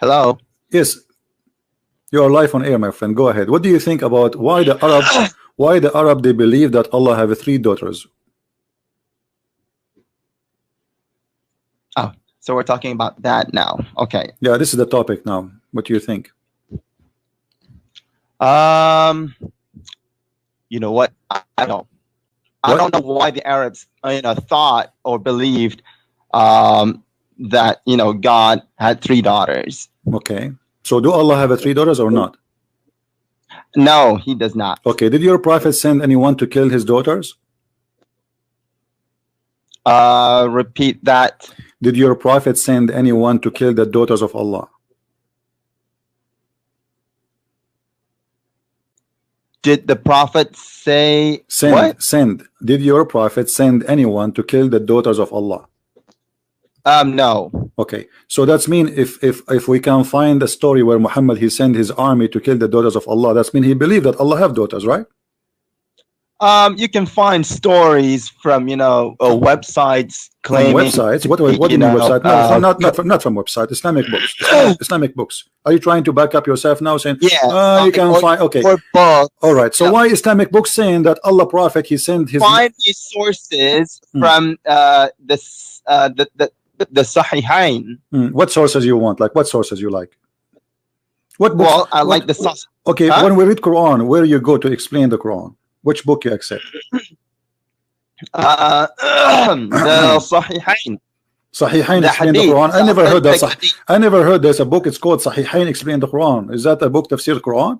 Hello. Yes, you are live on air, my friend. Go ahead. What do you think about why the Arab they believe that Allah have three daughters? Oh, so we're talking about that now. Okay. Yeah, this is the topic now. What do you think? You know what? I don't know why the Arabs thought or believed that God had three daughters. Okay. So do Allah have three daughters or not? No, he does not. Okay. Did your prophet send anyone to kill his daughters? Repeat that. Did your prophet send anyone to kill the daughters of Allah? Did the prophet say what? Send. Did your prophet send anyone to kill the daughters of Allah? No. Okay, so that's mean if we can find a story where Muhammad he sent his army to kill the daughters of Allah, that's mean he believed that Allah have daughters, right? You can find stories from websites claiming websites. What do you mean website? No, not from website. Islamic books. Islamic books. Are you trying to back up yourself now, saying you can find? Okay, all right. So why Islamic books saying that Allah Prophet he sent his find these sources from the Sahihain. What sources you want? Like what sources you like? What books? Well, I like the source. Okay, when we read Quran, where you go to explain the Quran? Which book you accept? The Sahihain. Sahihain explain the Quran. I never heard that. I never heard there's a book. It's called Sahihain explain the Quran. Is that a book tafsir Quran?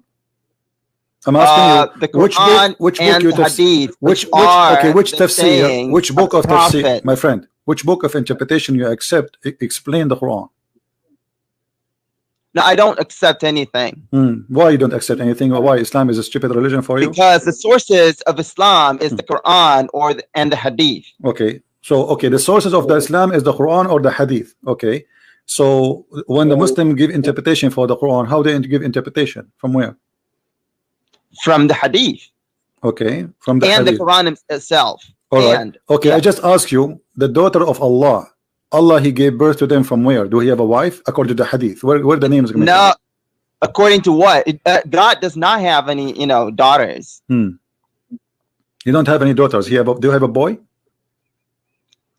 I'm asking you the Quran which book and you Hadith, which tafsir, which book of tafsir, my friend, which book of interpretation you accept explain the Quran? No, I don't accept anything. Why you don't accept anything? Why Islam is a stupid religion for you? Because the sources of Islam is the Quran and the Hadith. Okay, so the sources of the Islam is the Quran or the Hadith. Okay, so when the Muslim give interpretation for the Quran, how they give interpretation? From where? From the Hadith. Okay, from the and Hadith. the Quran itself. All right. Okay, yeah. I just ask you, the daughter of Allah he gave birth to them from where? Do he have a wife? According to the Hadith, where the names? No, according to what? God does not have any, daughters. You don't have any daughters. Do you have a boy?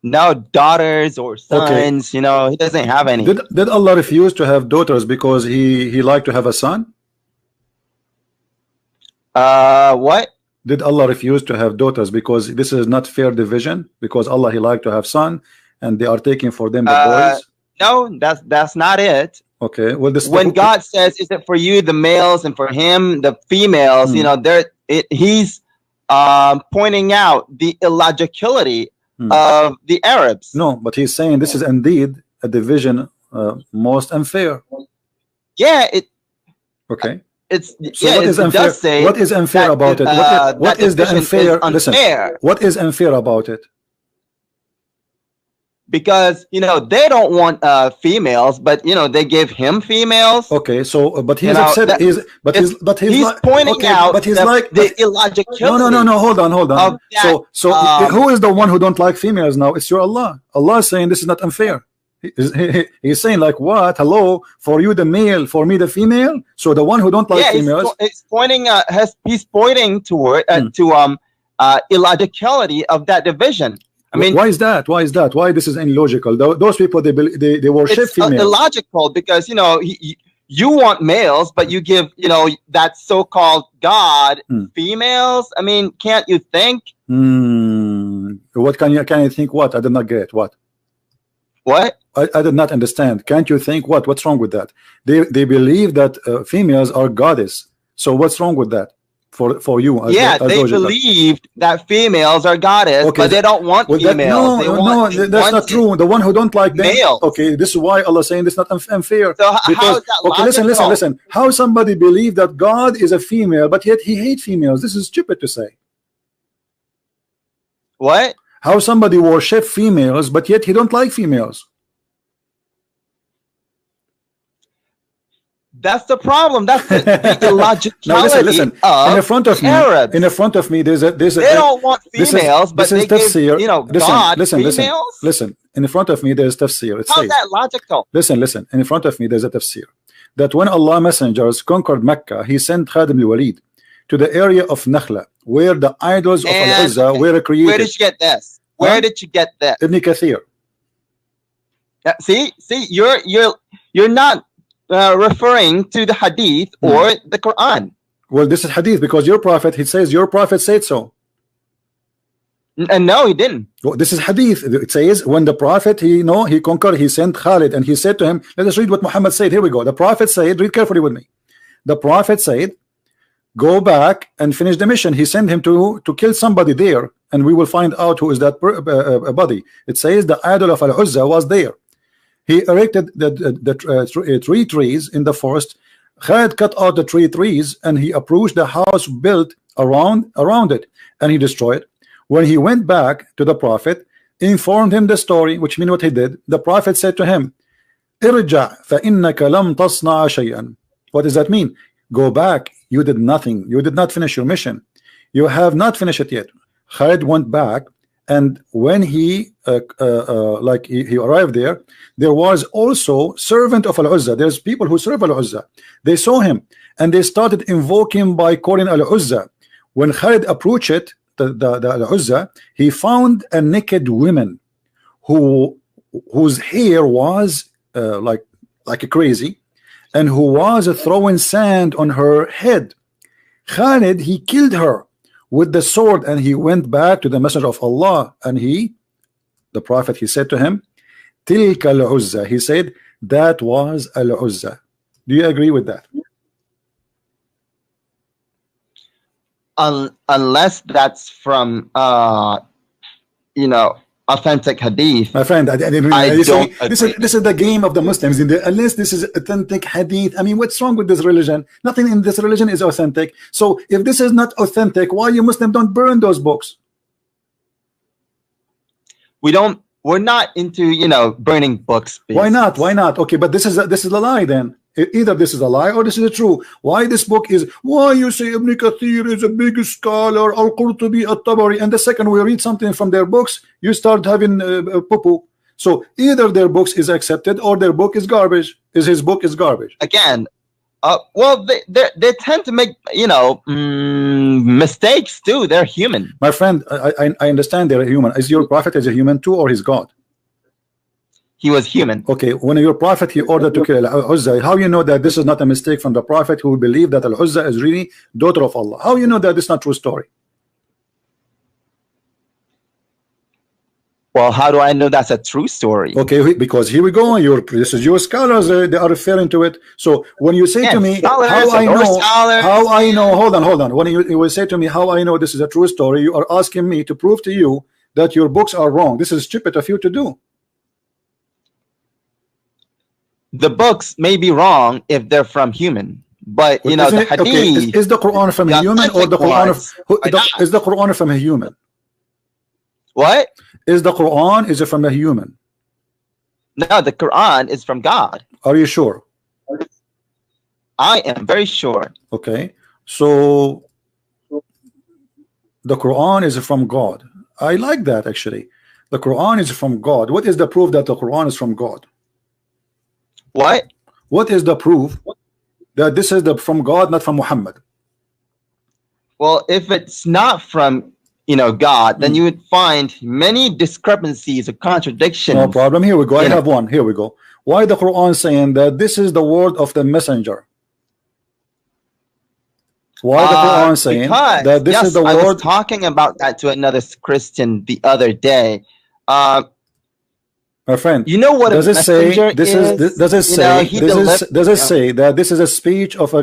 No daughters or sons. Okay. He doesn't have any. Did Allah refuse to have daughters because he liked to have a son? What? Did Allah refuse to have daughters because this is not fair division? Because Allah he liked to have son, and they are taking for them the boys. No, that's not it. Okay. Well, when God says, "Is it for you the males and for him the females?" He's pointing out the illogicality of the Arabs. No, but he's saying this is indeed a division most unfair. Yeah. Okay. What is unfair? What is unfair about it? What is the unfair? Listen. What is unfair about it? Because they don't want females, but they give him females. Okay, so but he's upset. He's pointing out. But he's the illogicality. No. Hold on. So who is the one who don't like females now? It's your Allah. Allah is saying this is not unfair. He's saying like what? Hello, for you the male, for me the female. So the one who don't like females. He's pointing. He's pointing toward to illogicality of that division. I mean, why is that? Why this is illogical? Those people they worship females. It's illogical because you want males, but you give that so-called God females. I mean, can't you think? What can you think? What I did not get. What? I did not understand. Can't you think? What's wrong with that? They believe that females are goddess. So what's wrong with that? For you, they believed that females are goddess, but they don't want females. That's not true. The one who don't like them, males. Okay, this is why Allah saying this is not unfair. So how is that logical? Listen. How somebody believe that God is a female, but yet he hate females? This is stupid to say. What? How somebody worship females, but yet he don't like females? That's the problem. That's the illogicality now listen. of in front of me, Arabs. in front of me, there's a they don't want females, but they give, you know, God females. Listen. In front of me, there's tafsir. It How's says, that logical? Listen. In front of me, there's a tafsir that when Allah messengers conquered Mecca, He sent Khalid ibn Walid to the area of Nakhla, where the idols of Al-Uzza were created. Where did you get this? Where did you get that? Ibn Kathir. See, you're not referring to the hadith or the Quran. Well, this is hadith because your prophet, he says your prophet said so. And no, he didn't. Well, this is hadith. It says when the prophet he conquered, he sent Khalid and he said to him, let us read what Muhammad said. Here we go. The prophet said, read carefully with me. The prophet said, go back and finish the mission. He sent him to kill somebody there, and we will find out who is that body. It says the idol of Al-Uzza was there. He erected the three trees in the forest. Khalid cut out the trees and he approached the house built around it, and he destroyed. When he went back to the prophet, informed him the story, which means what he did. The prophet said to him, "Irja' fa innaka lam tasna'a shay'an." What does that mean? Go back. You did nothing. You did not finish your mission. You have not finished it yet. Khalid went back, and when he arrived there was also servant of Al-Uzza. There's people who serve Al-Uzza. They saw him and they started invoking by calling Al-Uzza. When Khalid approached it, the Al-Uzza, he found a naked woman whose hair was like crazy, and who was throwing sand on her head. Khalid, he killed her with the sword, and he went back to the messenger of Allah, and the prophet, he said to him, Tilka al-Uzza. He said, that was Al-Uzza. Do you agree with that? Unless that's from authentic hadith. My friend, this is the game of the Muslims. Unless this is authentic hadith, I mean, what's wrong with this religion? Nothing in this religion is authentic. So if this is not authentic, why you Muslims don't burn those books? We're not into burning books. Why not? Okay, but this is a lie then. Either this is a lie or this is true. Why this book is, why you say Ibn Kathir is a big scholar, Al-Qurtubi, At-Tabari, and the second we read something from their books, you start having poo-poo. So either their books is accepted or their book is garbage. His book is garbage. Again, well, they tend to make mistakes too. They're human. My friend, I understand they're human. Is your prophet a human too, or his God? He was human. Okay, when your prophet he ordered to kill Al-Uzza, how you know that this is not a mistake from the prophet who believed that Al-Uzza is really daughter of Allah? How you know that this is not true story? Well, how do I know that's a true story? Okay, because here we go. This is your scholars. They are referring to it. So when you say to me, how I know, hold on. When you will say to me, how I know this is a true story, you are asking me to prove to you that your books are wrong. This is stupid of you to do. The books may be wrong if they're from human, but the hadith. Okay. Is the Quran from a human, or the Quran is the Quran from a human? What is the Quran? Is it from a human? No, the Quran is from God. Are you sure? I am very sure. Okay, so the Quran is from God. I like that actually. The Quran is from God. What is the proof that the Quran is from God? What is the proof that this is from God, not from Muhammad? Well, if it's not from God, then you would find many discrepancies or contradictions. No problem. Here we go. I have one. Here we go. Why the Quran saying that this is the word of the messenger? Why the Quran saying that this is the word? I was talking about that to another Christian the other day. My friend, you know what does it say? Does it say that this is a speech of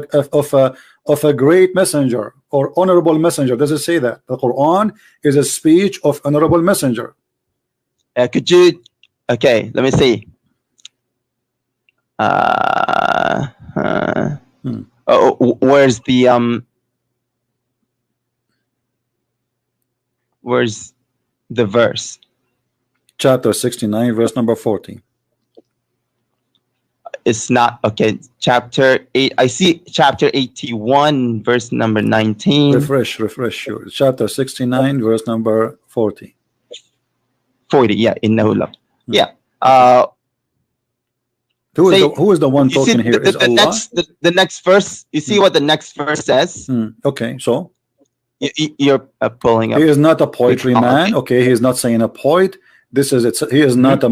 a great messenger or honorable messenger? Does it say that the Quran is a speech of honorable messenger? Could you? Okay, let me see. Where's the verse? Chapter 69, verse number 40. it's not okay. Chapter 8. I see chapter 81, verse number 19. Refresh your chapter 69, verse number 40. 40. Yeah, in Nahulab. Yeah. Who is the one talking here? Is Allah? The next verse. You see what the next verse says? Okay, so you're pulling up. He is not a poetry man. Okay, he is not saying a poet. This is it. He is not a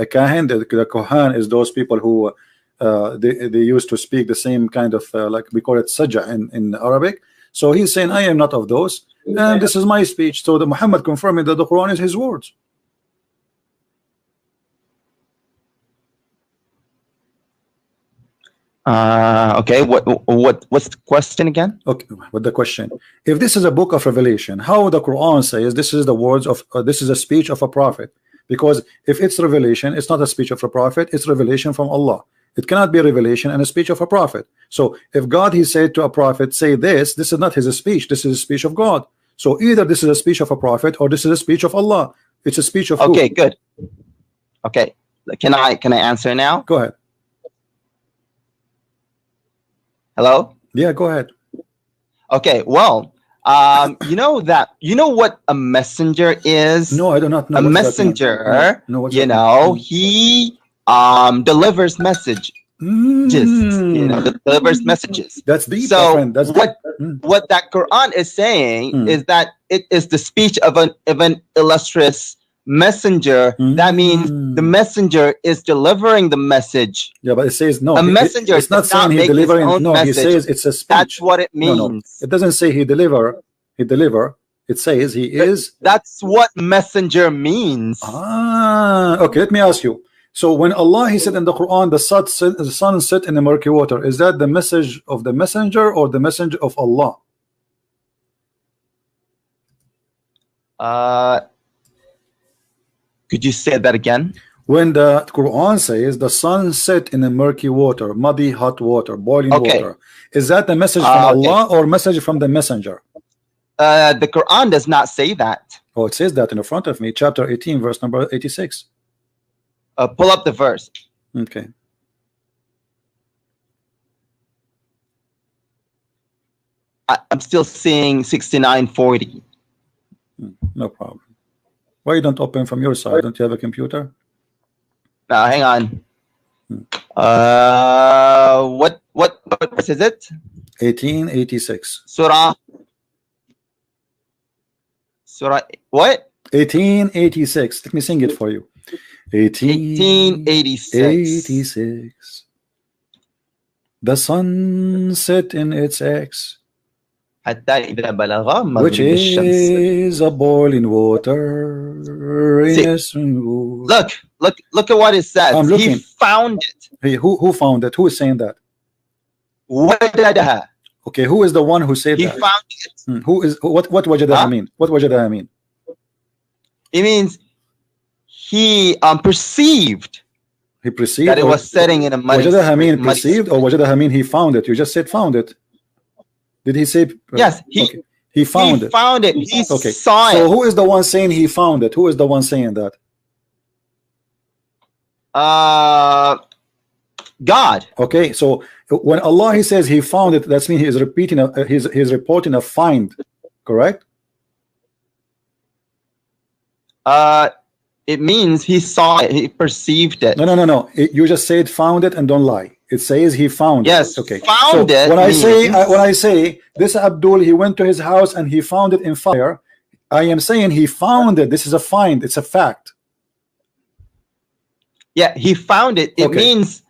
kahin. The kohan is those people who they used to speak the same kind of like we call it sajja in Arabic. So he's saying I am not of those, and this is my speech. So the Muhammad confirming that the Quran is his words. Okay, what's the question again? Okay, what the question? If this is a book of revelation, how the Quran says this is the words of this is a speech of a prophet? Because if it's revelation, it's not a speech of a prophet, it's revelation from Allah. It cannot be a revelation and a speech of a prophet. So if God he said to a prophet, say this is not his speech, this is a speech of God. So either this is a speech of a prophet or this is a speech of Allah. It's a speech of okay, who? Good. Okay, can I answer now? Go ahead. Hello? Yeah, go ahead. Okay, well, you know what a messenger is? No, I do not know. A messenger, he delivers messages. Delivers messages. That's deep. So that's what that Quran is saying is that it is the speech of an illustrious messenger. That means the messenger is delivering the message. Yeah, but it says no. A messenger. It's not saying he delivering. No, message. He says it's a speech. That's what it means. No. It doesn't say he deliver. He deliver. It says he is. That's what messenger means. Okay. Let me ask you. So when Allah he said in the Quran, the sun set in the murky water, is that the message of the messenger or the messenger of Allah? Could you say that again? When the Quran says the sun set in a murky water, muddy hot water, boiling water, is that the message from Allah or message from the messenger? The Quran does not say that. Oh, it says that in the front of me, chapter 18, verse number 86. Pull up the verse. Okay. I'm still seeing 69:40. No problem. Why you don't open from your side? Don't you have a computer? No, hang on. What verse is it? 1886. Surah what? 1886. Let me sing it for you. 1886. The sun set in its X, which is a boiling water. Look at what it says. I'm looking. He found it. Hey, who found it? Who is saying that? Wajadaha. Okay, who is the one who said that? He found it. Who is what wajadaha mean? What wajadaha mean? It means he perceived. He perceived that it was setting in a muddy. Wajadaha mean perceived or wajadaha mean he found it? You just said found it. Did he say? Yes, he found it. Found it. He saw it. So who is the one saying he found it? Who is the one saying that? God. Okay, so when Allah he says he found it, that's mean he is repeating he's reporting a find, correct? It means he saw it, he perceived it. No. You just said found it and don't lie. It says he found it. Yes, okay. Found it. When I say this Abdul, he went to his house and he found it in fire, I am saying he found it. This is a find. It's a fact. Yeah, he found it. It means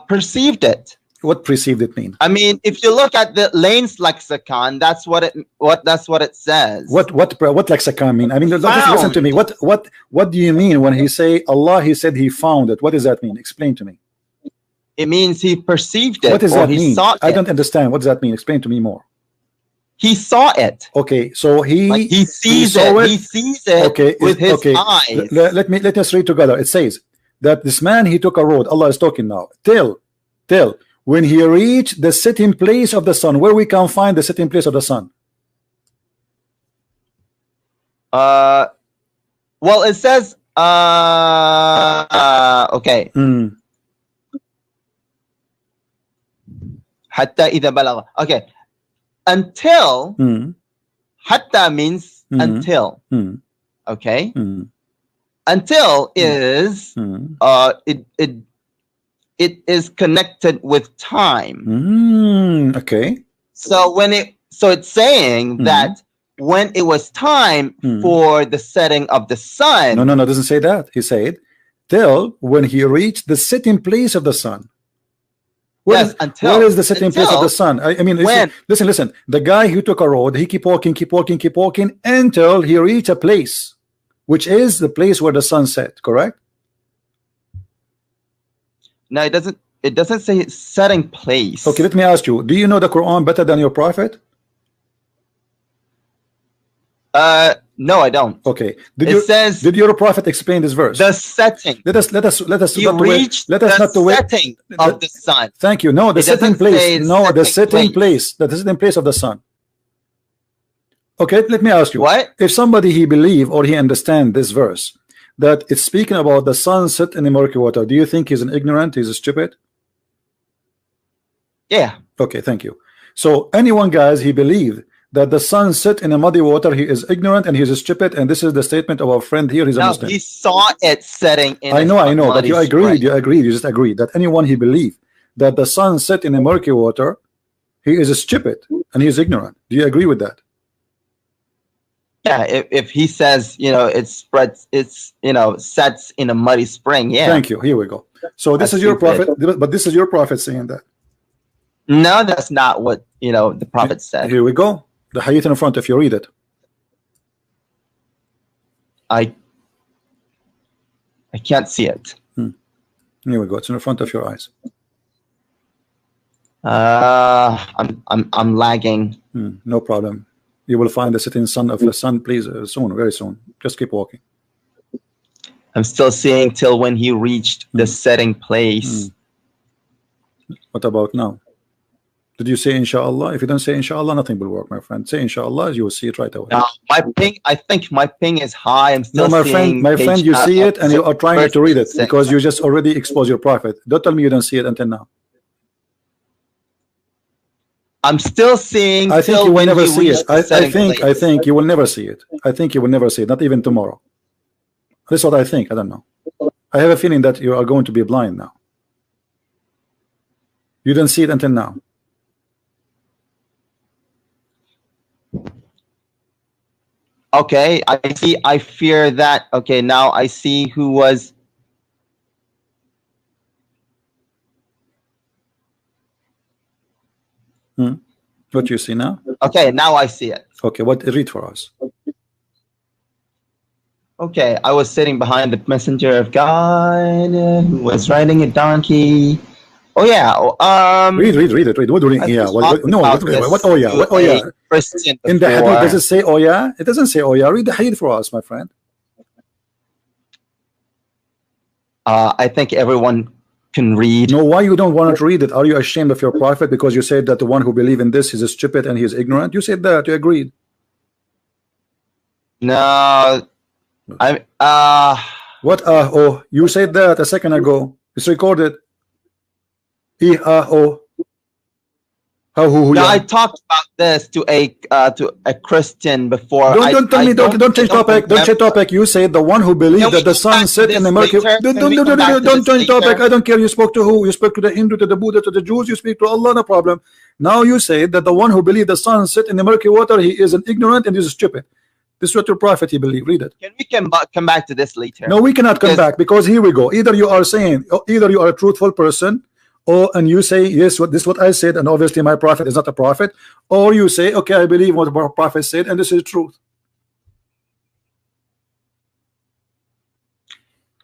perceived it. What perceived it mean? I mean, if you look at the Lane's lexicon, that's what it says. What lexicon mean? I mean, listen to me. What do you mean when he say Allah? He said he found it. What does that mean? Explain to me. It means he perceived it. What does that mean? Saw it. I don't understand. What does that mean? Explain to me more. He saw it. Okay, so he sees it. He sees it with his eyes. Let us read together. It says that this man he took a road. Allah is talking now. Till when he reached the sitting place of the sun, where we can find the sitting place of the sun. Well, it says okay. حتى إذا بلغ. Okay. Until. حتى means until. Okay. Until is it is connected with time. Okay. So it's saying that when it was time for the setting of the sun. No, it doesn't say that. He said till when he reached the setting place of the sun. Until. Where is the setting place of the sun? I mean, listen. The guy who took a road, he keep walking until he reached a place, which is the place where the sun set. Correct? No, it doesn't. It doesn't say setting place. Okay, let me ask you. Do you know the Quran better than your prophet? No, I don't. Okay. Did your prophet explain this verse? The setting. Let us you not wait. Let us not to wait. Setting of the sun. Thank you. No, the setting place. No, the setting place. The setting place of the sun. Okay, let me ask you. What? If somebody he believe or he understand this verse that it's speaking about the sun set in the murky water, do you think he's an ignorant? He's a stupid? Yeah. Okay, thank you. So anyone, guys, he believe that the sun set in a muddy water, he is ignorant and he is stupid, and this is the statement of our friend here. He's a Muslim. He saw it setting in. I know, but you agreed. You just agreed that anyone he believe that the sun set in a murky water, he is stupid and he is ignorant. Do you agree with that? Yeah, if he says, it spreads, sets in a muddy spring. Yeah. Thank you. Here we go. So this is your prophet, but this is your prophet saying that. No, that's not what the prophet said. Here we go. The hadith in front, if you read it. I can't see it. Here we go. It's in front of your eyes. I'm lagging. No problem. You will find the setting sun of the sun, please, soon, very soon. Just keep walking. I'm still seeing till when he reached the setting place. What about now? Did you say inshallah? If you don't say inshallah, nothing will work, my friend. Say inshallah, you will see it right away. My ping, I think my ping is high. I'm still seeing my friend, you see it and you are trying to read it because you just already exposed your prophet. Don't tell me you don't see it until now. I'm still seeing. I think you will never see it. I think you will never see it. I think you will never see it, not even tomorrow. That's what I think. I don't know. I have a feeling that you are going to be blind now. You didn't see it until now. Okay, I see. I fear that. Okay, now I see who was. What you see now? Okay, now I see it. Okay, what read for us? Okay, I was sitting behind the messenger of God who was riding a donkey. Oh yeah. Read it. What do you mean? Yeah. What? Oh yeah. What? Oh yeah. In the hadith, does it say oh yeah? It doesn't say oh yeah. Read the hadith for us, my friend. I think everyone can read. No, why you don't want to read it? Are you ashamed of your prophet because you said that the one who believe in this is a stupid and he is ignorant? You said that. You agreed. No. What? Oh, you said that a second ago. It's recorded. I talked about this to a Christian before. Don't tell me. Don't change topic. Don't change topic. You said the one who believed that the sun set in the mercury. Don't change topic. I don't care. You spoke to who? You spoke to the Hindu, to the Buddha, to the Jews. You speak to Allah. No problem. Now you say that the one who believed the sun set in the murky water, he is an ignorant and he is stupid. This is what your prophet he believed. Read it. Can we come back to this later? No, we cannot come back because here we go. Either you are saying, either you are a truthful person. And you say yes, this is what I said, and obviously my prophet is not a prophet, or you say okay, I believe what our prophet said, and this is truth.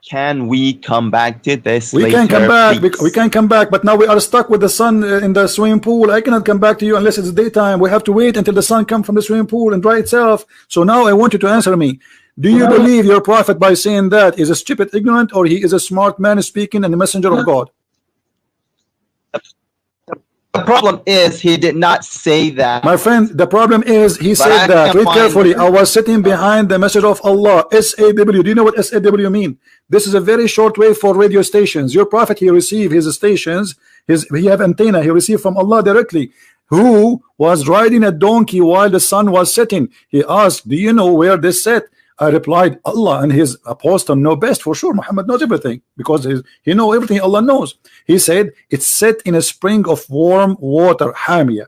Can we come back to this? We can come back. We can come back, but now we are stuck with the sun in the swimming pool. I cannot come back to you unless it's daytime. We have to wait until the sun comes from the swimming pool and dry itself. So now I want you to answer me. Do you believe your prophet by saying that is a stupid, ignorant, or he is a smart man speaking and the messenger of God? The problem is he did not say that. My friend, the problem is he said that. Read carefully. I was sitting behind the message of Allah. SAW. Do you know what SAW mean? This is a very short way for radio stations. Your prophet, he received his stations, he have antenna, he received from Allah directly. Who was riding a donkey while the sun was setting? He asked, do you know where this set? I replied, Allah and his apostle know best. For sure, Muhammad knows everything, because he knows everything Allah knows. He said, it's set in a spring of warm water, Hamia.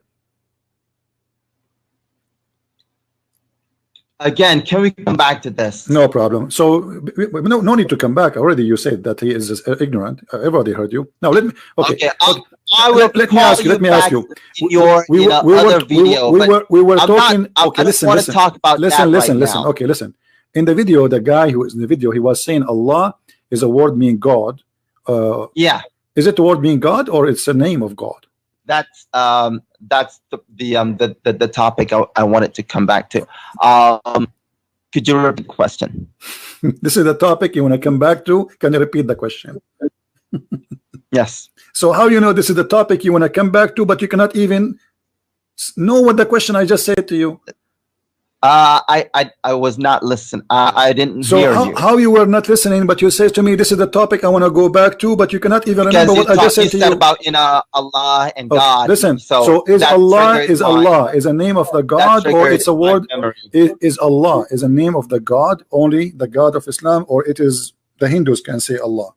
Again, can we come back to this? No problem. So no need to come back. Already you said that he is ignorant. Everybody heard you. Now let me. Okay. I will let me ask you. Let me ask you. We were talking. Okay, listen. Talk about listen. Okay, listen. In the video, the guy who is in the video, he was saying Allah is a word meaning God. Yeah. Is it the word meaning God, or it's a name of God? That's the topic I wanted to come back to. Could you repeat the question? This is the topic you want to come back to. Can you repeat the question? Yes. So how you know this is the topic you want to come back to, but you cannot even know what the question I just said to you? I was not listening. I didn't hear you. How you were not listening, but you say to me, this is the topic I want to go back to, but you cannot even remember what I just said to you. About Allah and God. Listen, so is Allah is a name of the God, or it's a word? Is Allah is a name of the God, only the God of Islam, or it is the Hindus can say Allah?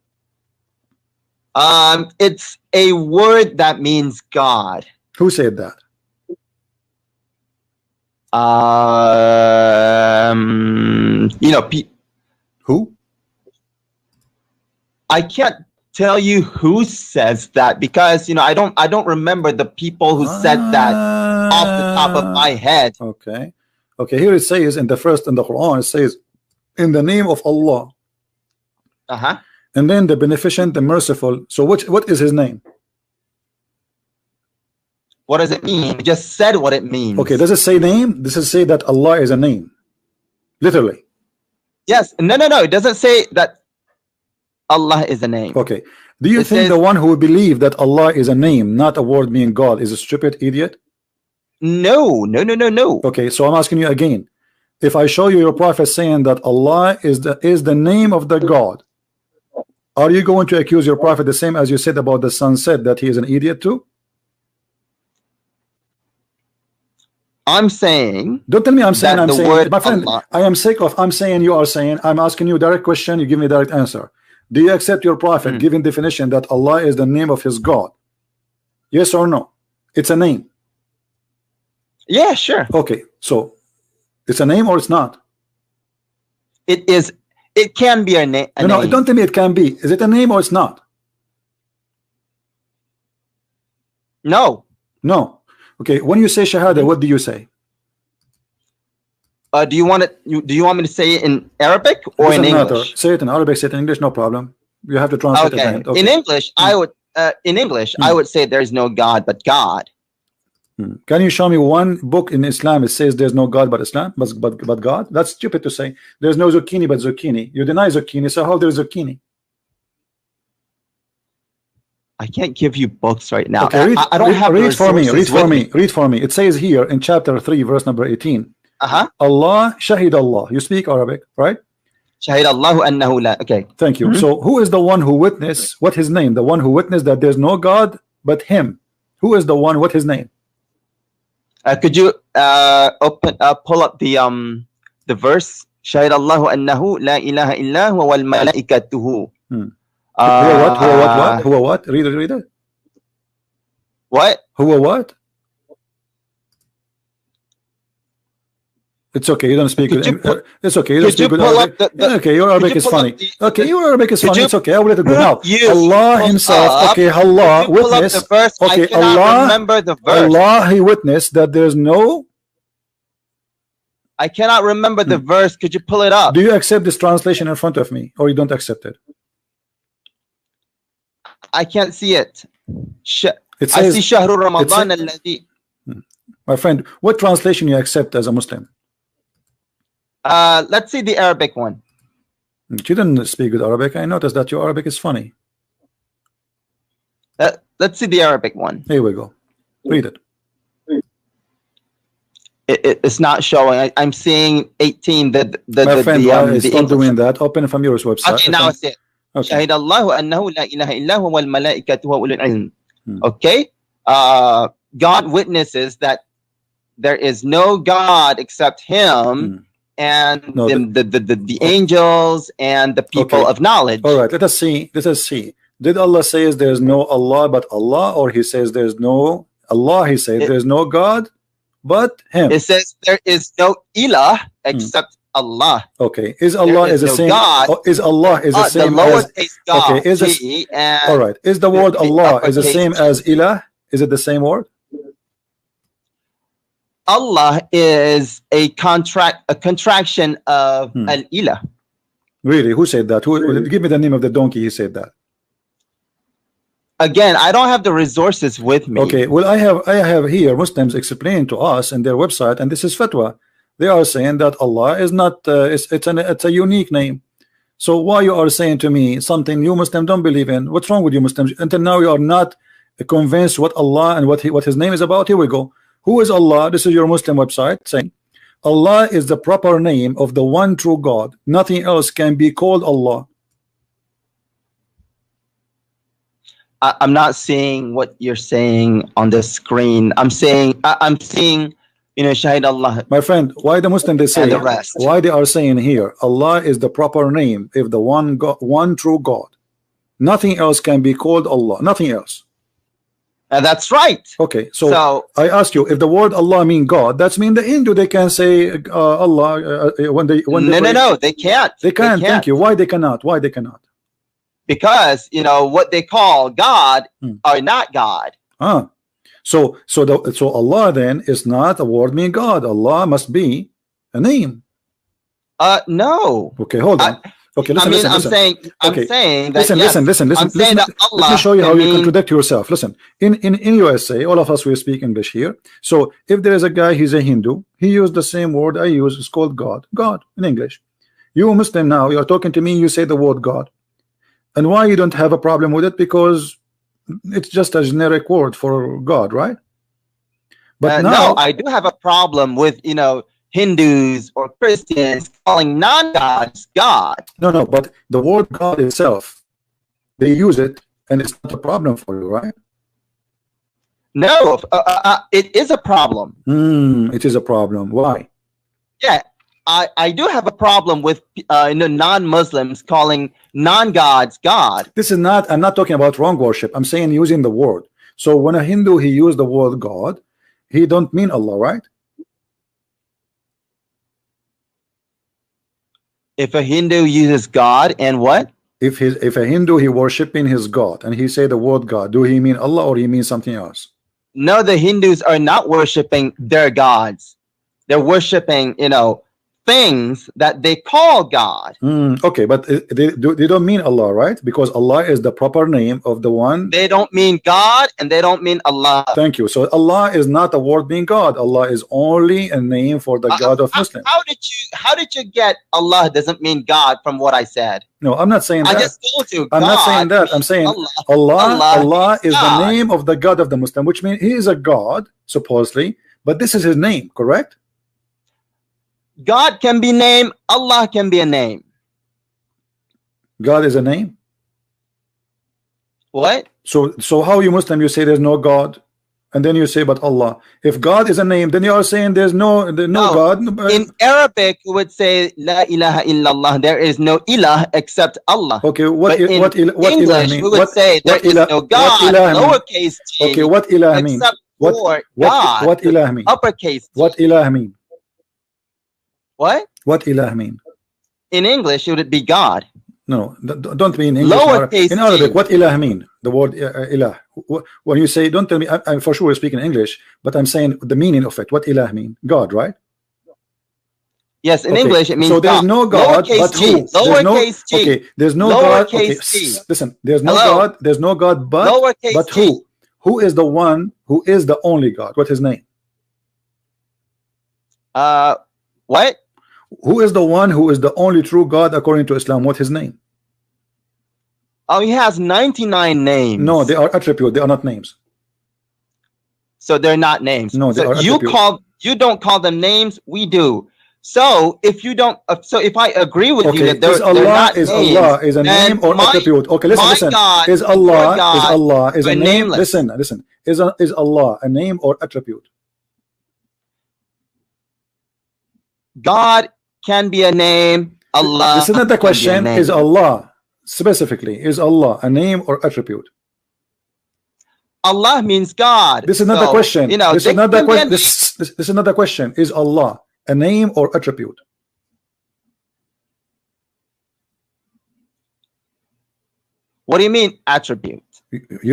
It's a word that means God. Who said that? Who? I can't tell you who says that, because I don't remember the people who said that off the top of my head. Okay. Here it says in the Quran, it says, in the name of Allah. And then the beneficent, the merciful. So what is his name? What does it mean? You just said what it means. Okay, does it say name? Does it say that Allah is a name? Literally. Yes. No. It doesn't say that Allah is a name. Okay. Do you think the one who believe that Allah is a name, not a word meaning God, is a stupid idiot? No. Okay, so I'm asking you again. If I show you your prophet saying that Allah is the name of the God, are you going to accuse your prophet the same as you said about the sunset, that he is an idiot too? I'm saying. Don't tell me I'm saying. I'm saying, my friend. Allah. I am sick of. I'm saying you are saying. I'm asking you a direct question. You give me a direct answer. Do you accept your prophet giving definition that Allah is the name of his God? Yes or no? It's a name. Yeah, sure. Okay, so it's a name or it's not? It is. It can be a name. No, don't tell me it can be. Is it a name or it's not? No. Okay, when you say shahada, what do you say? Do you want me to say it in Arabic or in English? Matter. Say it in Arabic, say it in English, no problem. You have to translate it. Okay. In English, I would say there is no God but God. Can you show me one book in Islam it says there's no God but Islam, but God? That's stupid to say. There's no zucchini but zucchini. You deny zucchini, so how there's zucchini? I can't give you books right now. Okay, I don't have read for me. Read for me. It says here in chapter 3, verse number 18. Allah, Shahid Allah. You speak Arabic, right? Shahid Allahu annahu la. Okay. Thank you. So who is the one who witnessed? What his name? The one who witnessed that there's no God but him. Who is the one? What his name? Could you pull up the verse? Shahid Allahu annahu la ilaha illa huwa wal malaikatuhu. Who what? Read it. What? Who what? It's okay. You don't speak. It's okay. You don't speak good Arabic. Okay, your Arabic is funny. Okay, your Arabic is funny. It's okay. I will let it go now. Allah Himself. Okay, Allah witnessed. Okay, Allah. Remember the verse. Allah, He witnessed that there's no. I cannot remember the verse. Could you pull it up? Do you accept this translation in front of me, or you don't accept it? I can't see it. It says, I see Shahru Ramadan alladhi. My friend, what translation you accept as a Muslim? Let's see the Arabic one. You didn't speak good Arabic. I noticed that your Arabic is funny. Let's see the Arabic one. Here we go. Read it. It's not showing. I'm seeing 18. My friend, stop doing that. Open from your website. Okay, now it's it. شهد الله أنه لا إله إلا هو والملائكة وأولو العلم. Okay, God witnesses that there is no God except Him, and the angels and the people of knowledge. All right, let us see. Did Allah say there is no Allah but Allah, or He says there is no Allah? He says there is no God but Him. It says there is no ilah except Allah. Okay, is Allah is the same? Is Allah is the same as? Okay, is all right? Is the word Allah is the same as ilah? Is it the same word? Allah is a contraction of al-ilah. Really? Who said that? Give me the name of the donkey. He said that. Again, I don't have the resources with me. Okay, well, I have here Muslims explain to us in their website, and this is fatwa. They are saying that Allah is not. It's a unique name. So why you are saying to me something you Muslims don't believe in? What's wrong with you Muslims? Until now you are not convinced what Allah and what His name is about. Here we go. Who is Allah? This is your Muslim website saying Allah is the proper name of the one true God. Nothing else can be called Allah. I'm not seeing what you're saying on the screen. I'm seeing, you know, Shahid Allah. My friend, why the Muslim they say why they are saying here Allah is the proper name if the one God, one true God. Nothing else can be called Allah. Nothing else. That's right. Okay, so I ask you, if the word Allah mean God, that's mean the Hindu they can say Allah when they no, they can't. They can't. Thank you. Why they cannot? Why they cannot? Because you know what they call God are not God. So Allah then is not a word mean God. Allah must be a name. No. Okay, hold on. Okay, listen. I'm saying that listen. Let me show you how you contradict yourself. Listen, in USA, all of us will speak English here. So if there is a guy, he's a Hindu, he used the same word I use. It's called God in English. You Muslim now, you're talking to me, you say the word God. And why you don't have a problem with it? Because it's just a generic word for God, right? But now, no, I do have a problem with, you know, Hindus or Christians calling non-gods God. No, but the word God itself, they use it, and it's not a problem for you, right? No, it is a problem. It is a problem. Why? Yeah, I do have a problem with non-Muslims calling non-gods God. This is not. I'm not talking about wrong worship. I'm saying using the word. So when a Hindu he used the word God, he don't mean Allah, right? If a Hindu uses God and what? If a Hindu he worshiping his God and he say the word God, do he mean Allah or he means something else? No, the Hindus are not worshiping their gods. They're worshiping, you know, things that they call God. Okay, but they don't mean Allah, right? Because Allah is the proper name of the one. They don't mean God and they don't mean Allah. Thank you. So Allah is not a word mean God. Allah is only a name for the God of Muslims. How did you get Allah doesn't mean God from what I said? No, I'm not saying that. I just told you. I'm not saying that. I'm saying Allah is the name of the God of the Muslim, which means he is a God supposedly, but this is his name, correct? God can be named, Allah can be a name. God is a name? What? So how you Muslim, you say there's no God, and then you say but Allah. If God is a name, then you are saying there's no God. In Arabic, we would say La ilaha illallah. There is no ilah except Allah. Okay, what English mean? We would say there is no God, lowercase g. Okay, what ilah mean? What ilah mean? Uppercase g. What ilah mean? What? What ilah mean? In English, it would be God. No, don't mean in English. Lowercase in Arabic, what ilah mean? The word ilah. When you say, don't tell me, I'm for sure speaking English, but I'm saying the meaning of it. What ilah mean? God, right? Yes, in English it means so there's no God, but who? Lowercase g. Okay, there's no God. Okay, listen, there's no God. There's no God, but who? Who is the one who is the only God? What's his name? What? Who is the one who is the only true God according to Islam? What's his name? Oh, he has 99 names. No, they are attributes. They are not names. So they're not names. No, they are you attributes. call You don't call them names. We do. So if you don't, so if I agree with you that they're not names, Allah is a name or attribute? Okay, listen. God, is Allah is a name? Nameless. Listen. Is Allah a name or attribute? God can be a name. Allah. This is not the question. Is Allah specifically? Is Allah a name or attribute? Allah means God. This is not the question. You know, this is not the question. This is not the question. Is Allah a name or attribute? What do you mean attribute?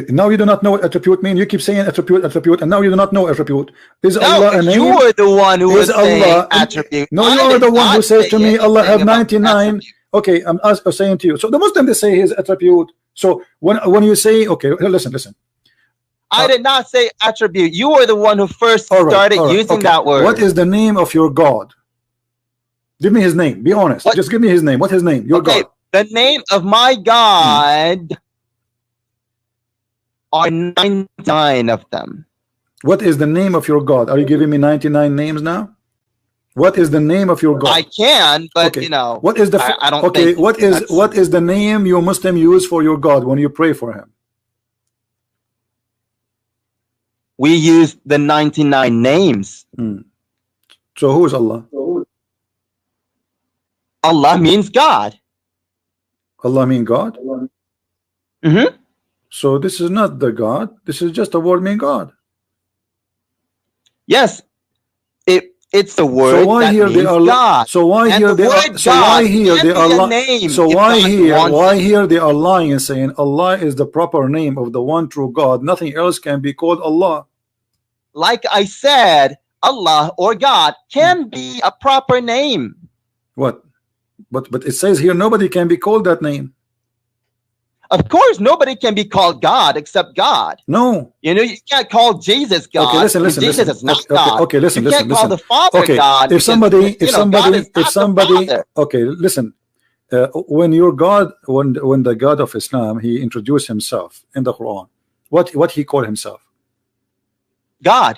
Now you do not know what attribute mean. You keep saying attribute, and now you do not know attribute. Is Allah a name? You are the one who is saying attribute. No, you are the one who says to me, Allah have 99. Okay, I'm saying to you. So the Muslim, they say his attribute. So when you say, okay, listen. I did not say attribute. You were the one who first started using that word. What is the name of your God? Give me his name. Be honest. Just give me his name. What's his name? Your God. The name of my God are 99 of them. What is the name of your God? Are you giving me 99 names now? What is the name of your God? I can, but you know, what is the I don't think what is the name you Muslim use for your God when you pray for him? We use the 99 names. So who is Allah? Allah means God. Allah means God? Mm-hmm. So this is not the God. This is just a word mean God. Yes, it's the word. So why here they are God. So why here they are? So why here they are lying? So why here they are lying and saying Allah is the proper name of the one true God. Nothing else can be called Allah. Like I said, Allah or God can be a proper name. What? But it says here nobody can be called that name. Of course, nobody can be called God except God. No. You know, you can't call Jesus God. Okay, listen. Jesus is not God. Okay, listen. You can't call the Father God. If somebody, okay, listen. When your God, when the God of Islam, he introduced himself in the Quran, what he called himself? God.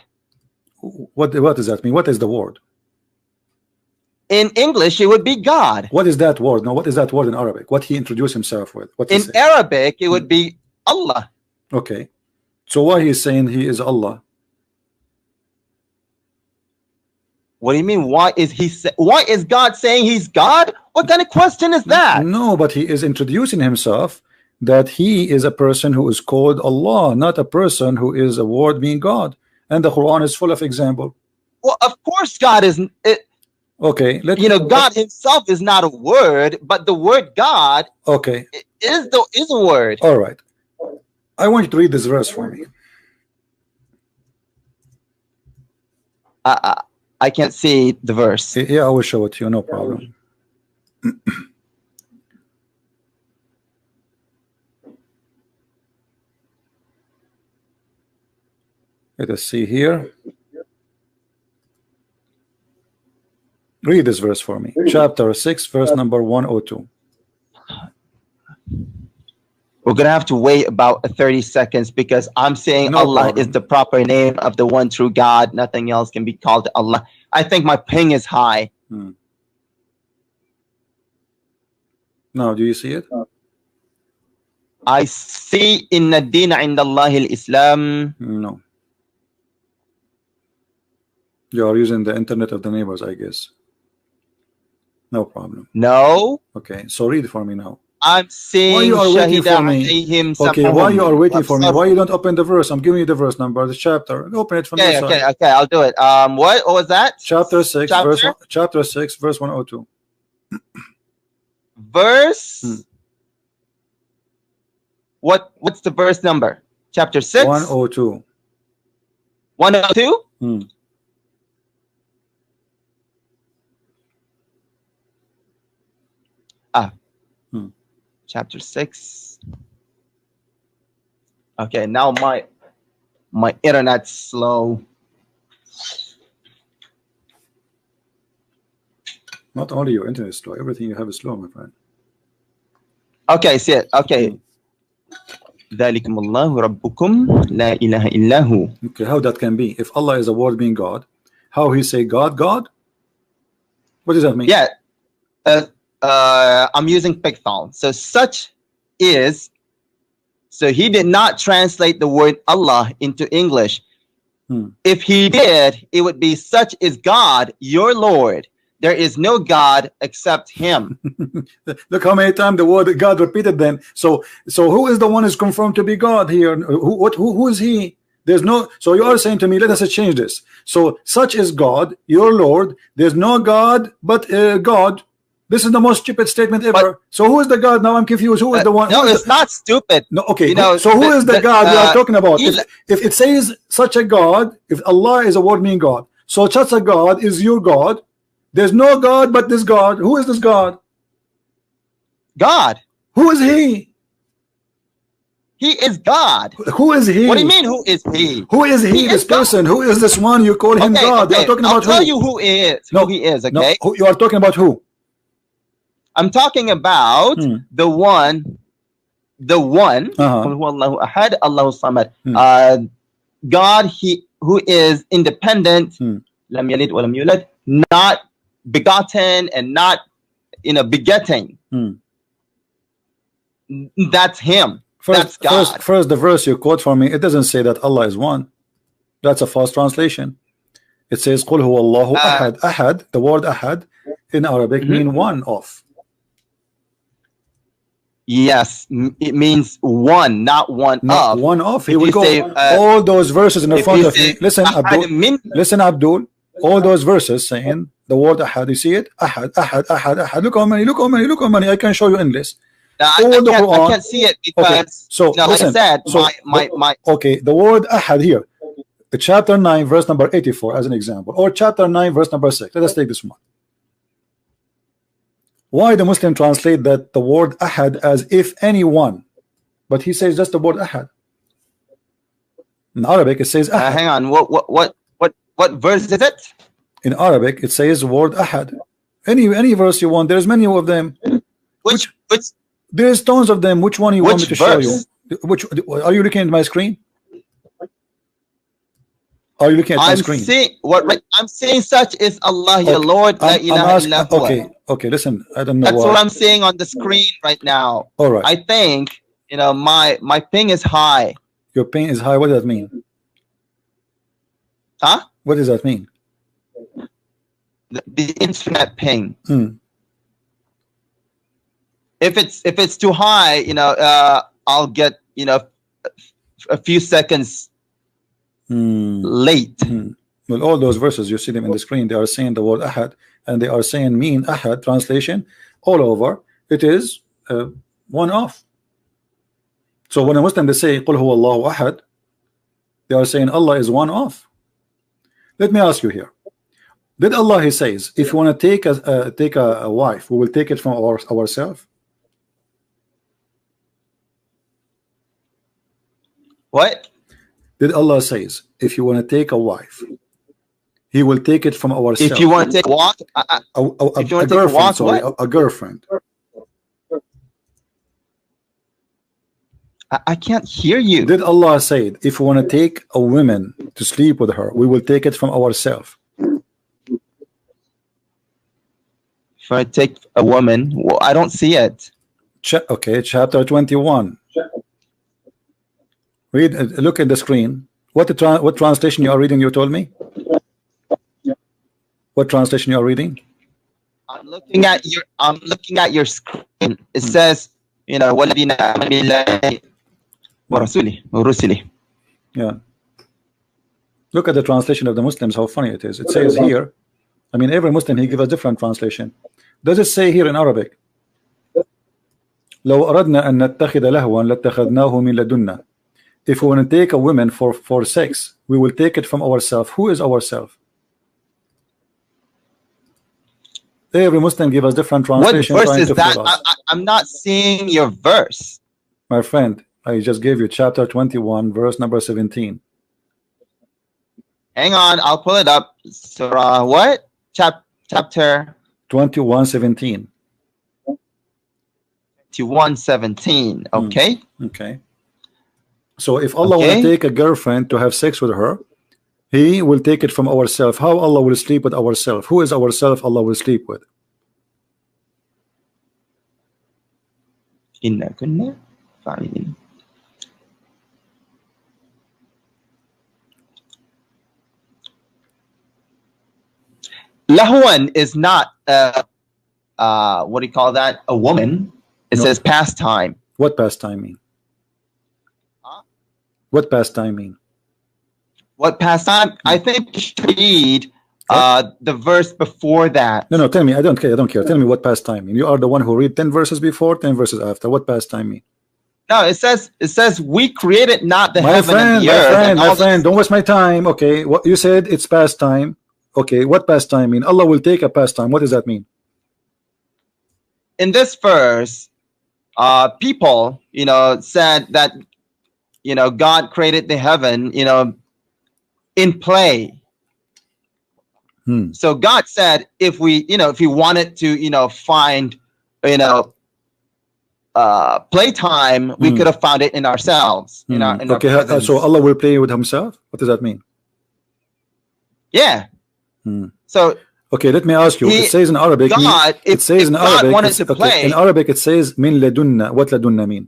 What does that mean? What is the word? In English, it would be God. What is that word? No, what is that word in Arabic? What he introduced himself with? What in Arabic, it would be Allah. Okay. So why he's saying he is Allah? What do you mean? Why is God saying he's God? What kind of question is that? No, but he is introducing himself that he is a person who is called Allah, not a person who is a word being God. And the Quran is full of example. Well, of course God is okay, God himself is not a word, but the word God is a word. All right. I want you to read this verse for me. I can't see the verse. Yeah, I will show it to you, no problem. Let us see here. Read this verse for me. Chapter 6, verse number 102. We're going to have to wait about 30 seconds because I'm saying Allah is the proper name of the one true God. Nothing else can be called Allah. I think my ping is high. Now, do you see it? I see inna dina inda Allahi al-Islam. No. You are using the internet of the neighbors, I guess. No problem. No. Okay, so read for me now. I'm saying why you are waiting for me? Okay, why you are waiting for me? Why you don't open the verse? I'm giving you the verse number, the chapter. Open it from the side. Okay, I'll do it. What was that? Chapter 6, chapter 6, verse 102. Verse. What's the verse number? Chapter 6. 102. 102. Chapter 6. Okay, now my internet's slow. Not only your internet is slow, everything you have is slow, my friend. Okay, see it. Okay. ذَلِكُمُ اللَّهُ رَبُّكُمْ لَا إِلَهَ إِلَّا هُ. Okay, how that can be? If Allah is a word being God, how he say God, God? What does that mean? Yeah, I'm using PalTalk. So such is. So he did not translate the word Allah into English. If he did, it would be such is God, your Lord. There is no God except him. Look how many times the word God repeated then. So who is the one who's confirmed to be God here? Who is he? There's no. So you are saying to me, let us change this. So such is God, your Lord. There's no God but God. This is the most stupid statement ever. But, so who is the God? Now I'm confused. Who is the one? No, it's not stupid. No, okay. You know, so who is the God you are talking about? If it says such a God, if Allah is a word meaning God, so such a God is your God. There's no God but this God. Who is this God? God. Who is he? He is God. Who is he? What do you mean? Who is he? Who is he? This person. Who is this one? You call him God. Okay. You are talking about I'll tell you who is. Who he is. Okay. No, you are talking about who? I'm talking about the one. Ahad, Allahu Samad. God, he who is independent. Lam yalid wa lam yulad, not begotten and not begetting. That's him. That's God. First, the verse you quote for me, it doesn't say that Allah is one. That's a false translation. It says Qul huwa Allahu ahad. Ahad, the word ahad in Arabic mean one of. Yes, it means one, not one of. One of. Here we go. All those verses in the front of you. Listen, Abdul. Listen, Abdul. All those verses saying the word ahad. You see it? Ahad, ahad, ahad, ahad. Look how many. Look how many. Look how many. I can show you in this. I can't see it because. Okay. So listen. Like I said, okay, the word ahad here, chapter 9, verse number 84, as an example, or chapter 9, verse number 6. Let us take this one. Why the Muslim translate that the word ahad as if anyone, but he says just the word ahad. In Arabic it says ahad. Hang on, what verse is it? In Arabic it says word ahad. Any verse you want. There's many of them. Which there's tons of them. Which one you want me to show you? Which are you looking at my screen? Are you looking at my screen? I'm saying such is Allah, your Lord. Okay, listen. I don't know. That's what I'm saying on the screen right now. All right. I think my ping is high. Your ping is high. What does that mean? Huh? What does that mean? The internet ping. If it's too high, I'll get a few seconds late. Well, all those verses you see them in the screen, they are saying the word ahad, and they are saying mean ahad. Translation all over, it is one off. So when a Muslim they say Qul huwa Allahu ahad, they are saying Allah is one off. Let me ask you here, did Allah, he says, if you want to take a wife, we will take it from ourselves? What did Allah says? If you want to take a wife, He will take it from ourselves. If you want to take a walk, a girlfriend, sorry, a girlfriend. I can't hear you. Did Allah say, if we want to take a woman to sleep with her, we will take it from ourselves? If I take a woman, well, I don't see it. Okay, chapter 21. Read. Look at the screen. What translation you are reading? You told me. What translation you are reading? I'm looking at your screen. It says, وَالَّذِينَ آمَنُوا بِاللَّهِ وَرَسُولِهِ. Yeah. Look at the translation of the Muslims. How funny it is. It says here. I mean, every Muslim he gives a different translation. Does it say here in Arabic? لو أردنا أن نتخذ لهوا لاتخذناه من لدنا. If we want to take a woman for sex, we will take it from ourselves. Who is ourselves? Every Muslim give us different translation. What verse is that? I'm not seeing your verse. My friend, I just gave you chapter 21, verse number 17. Hang on, I'll pull it up. Surah what? Chapter 21:17. 21:17. Okay. Okay. So if Allah want to take a girlfriend to have sex with her, He will take it from ourselves. How Allah will sleep with ourselves? Who is ourself Allah will sleep with? Inna kunna fa'ilin. Lahwan is not what do you call that? A woman. It says pastime. What pastime mean? Huh? What pastime mean? What pastime? I think you should read the verse before that. No, tell me. I don't care. I don't care. Tell me what pastime mean. You are the one who read 10 verses before, 10 verses after. What pastime mean? No, it says we created not the heaven and the earth. My friend, don't waste my time. Okay, what you said, it's pastime. Okay, what pastime mean? Allah will take a pastime. What does that mean? In this verse, people, said that, God created the heaven, in play. So God said, if we wanted to, find, playtime, we could have found it in ourselves. Okay, so Allah will play with himself? What does that mean? Yeah. So okay, let me ask you. It says in Arabic. God, it says in Arabic. Wanted to play, in Arabic, it says min ladunna. What ladunna mean?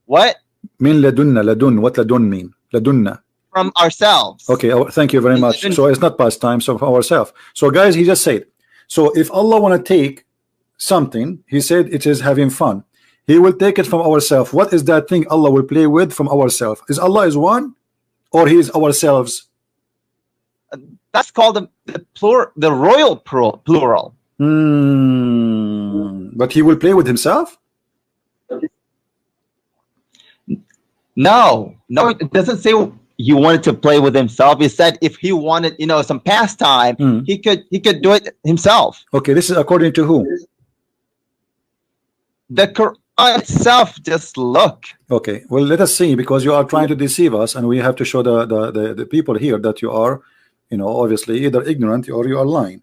What? Min ladunna. Ladun. What ladun mean? Ladunna. From ourselves. Okay. Thank you very much. So it's not past time. So from ourselves. So guys, he just said. So if Allah want to take something, he said it is having fun. He will take it from ourselves. What is that thing Allah will play with from ourselves? Is Allah is one, or He is ourselves? That's called the royal plural. But He will play with Himself? No, it doesn't say He wanted to play with Himself. It said if He wanted, some pastime, He could do it Himself. Okay, this is according to who? The Quran itself. Just look. Okay, well, let us see, because you are trying to deceive us, and we have to show the people here that you are, obviously either ignorant or you are lying.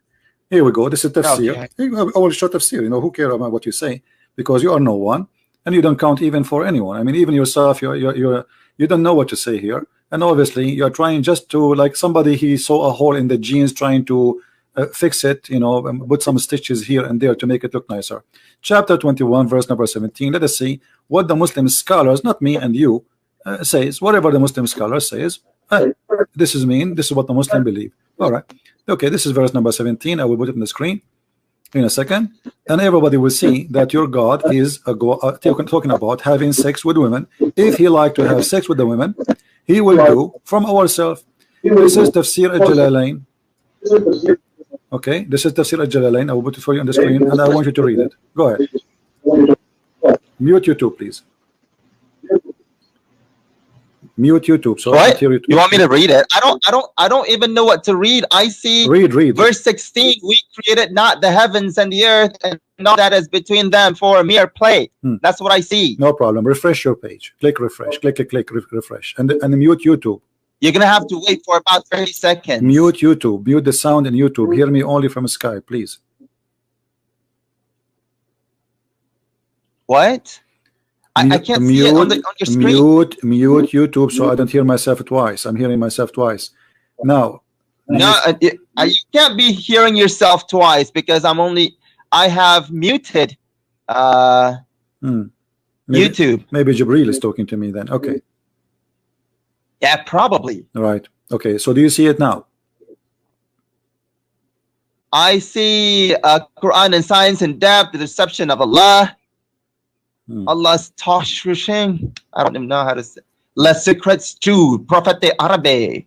Here we go. This is tafsir. Okay. I will show tafsir. Who cares about what you say, because you are no one, and you don't count even for anyone. I mean, even yourself, you don't know what to say here, and obviously you are trying just to, like somebody, he saw a hole in the jeans, trying to fix it, put some stitches here and there to make it look nicer. Chapter 21, verse number 17. Let us see what the Muslim scholars, not me and you, says. Whatever the Muslim scholar says, this is what the Muslim believe. All right. Okay, this is verse number 17. I will put it on the screen in a second, and everybody will see that your God is talking about having sex with women. If He like to have sex with the women, He will do from ourselves. This is Tafsir al-Jalalain. Okay, this is Tafsir al-Jalalain. I will put it for you on the screen, and I want you to read it. Go ahead. Mute YouTube, please. Mute YouTube. So what? You want me to read it? I don't even know what to read. I see. Read. Verse 16. We created not the heavens and the earth and all that is between them for a mere play. That's what I see. No problem. Refresh your page. Click refresh. Click refresh. And mute YouTube. You're gonna have to wait for about 30 seconds. Mute YouTube. Mute the sound in YouTube. Hear me only from Skype, please. What? I can't see it on your screen. Mute YouTube so I don't hear myself twice. I'm hearing myself twice. Now. No, you can't be hearing yourself twice, because I have muted YouTube. Maybe Jibril is talking to me then. Okay. Yeah, probably. All right. Okay. So do you see it now? I see Quran and Science in Depth, the deception of Allah. Allah's Tashrishin. I don't even know how to say. Le Secrets to Prophet Arabe.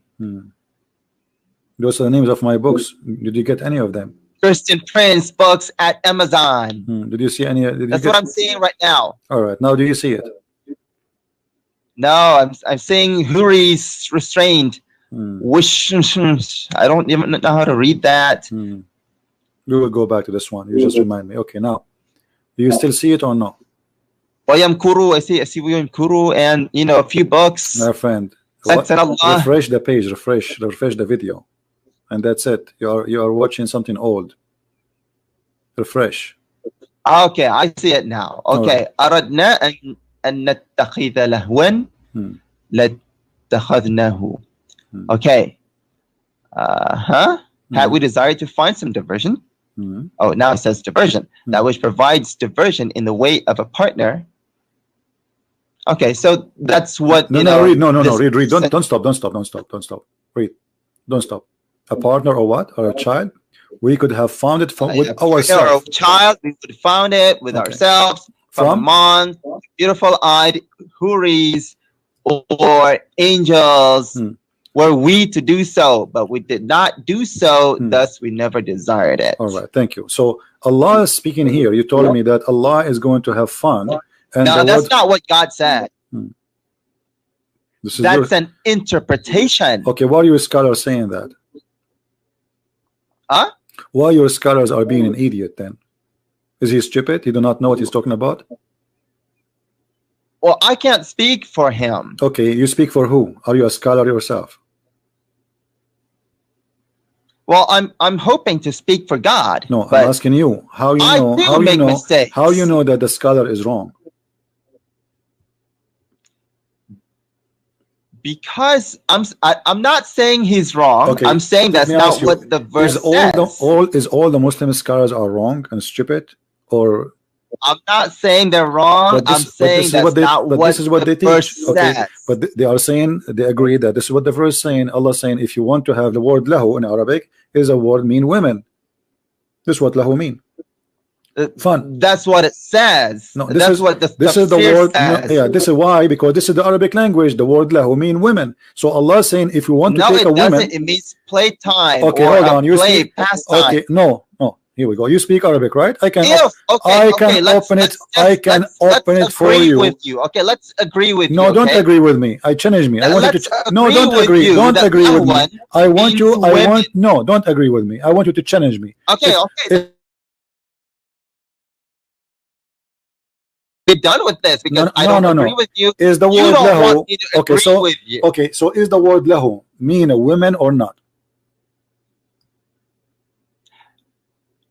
Those are the names of my books. Did you get any of them? Christian Prince books at Amazon. Did you see any? That's what I'm seeing right now. All right. Now do you see it? No, I'm seeing Huri's Restrained. Wish. I don't even know how to read that. We will go back to this one. You just remind me. Okay, now do you still see it or no? Wayam Kuru, I see Wayam Kuru, and a few books. My friend, refresh the page, refresh the video, and that's it. You are watching something old. Refresh. Okay, I see it now. Okay, أردنا أن نتخذ لهوا لاتخذناه. Okay. Had we desired to find some diversion. Oh, now it says diversion. That which provides diversion in the way of a partner. Okay, so that's what read. Read. Don't stop. Read. Don't stop. A partner or what? Or a child? We could have found it with ourselves. Or a child, we could have found it with ourselves. From Amon, beautiful-eyed Huris or angels. Were we to do so, but we did not do so, thus we never desired it. All right, thank you. So Allah is speaking here. You told me that Allah is going to have fun. And no, that's not what God said. That's an interpretation. Okay, why are your scholars saying that? Huh? Why your scholars are being an idiot then? Is he stupid? He do not know what he's talking about? Well, I can't speak for him. Okay, you speak for who? Are you a scholar yourself? Well, I'm hoping to speak for God. No, I'm asking you. How you know? How you know that the scholar is wrong? Because I'm not saying he's wrong. Okay, I'm saying that's not what the verse says. Is all the Muslim scholars are wrong and stupid, or? I'm not saying they're wrong. I'm saying that's not what this is what the verse says. But they are saying, they agree that this is what the verse is saying. Allah is saying, if you want to have the word lahu in Arabic, is a word mean women. This is what lahu mean. Fun. That's what it says. No, this is what the word says. No, yeah, this is why, because this is the Arabic language. The word lahu mean women. So Allah is saying, if you want to take a woman, it means playtime. Okay, hold on. You speak pastime. Okay, no. Here we go. You speak Arabic, right? I can open it for you. Okay, let's agree with you. No, don't agree with me. Challenge me. I want you to. No, don't agree. Don't agree with me. No, don't agree with me. I want you to challenge me. Okay. We're done with this because I don't agree with you. Is the word lahu? So is the word lahu mean a woman or not?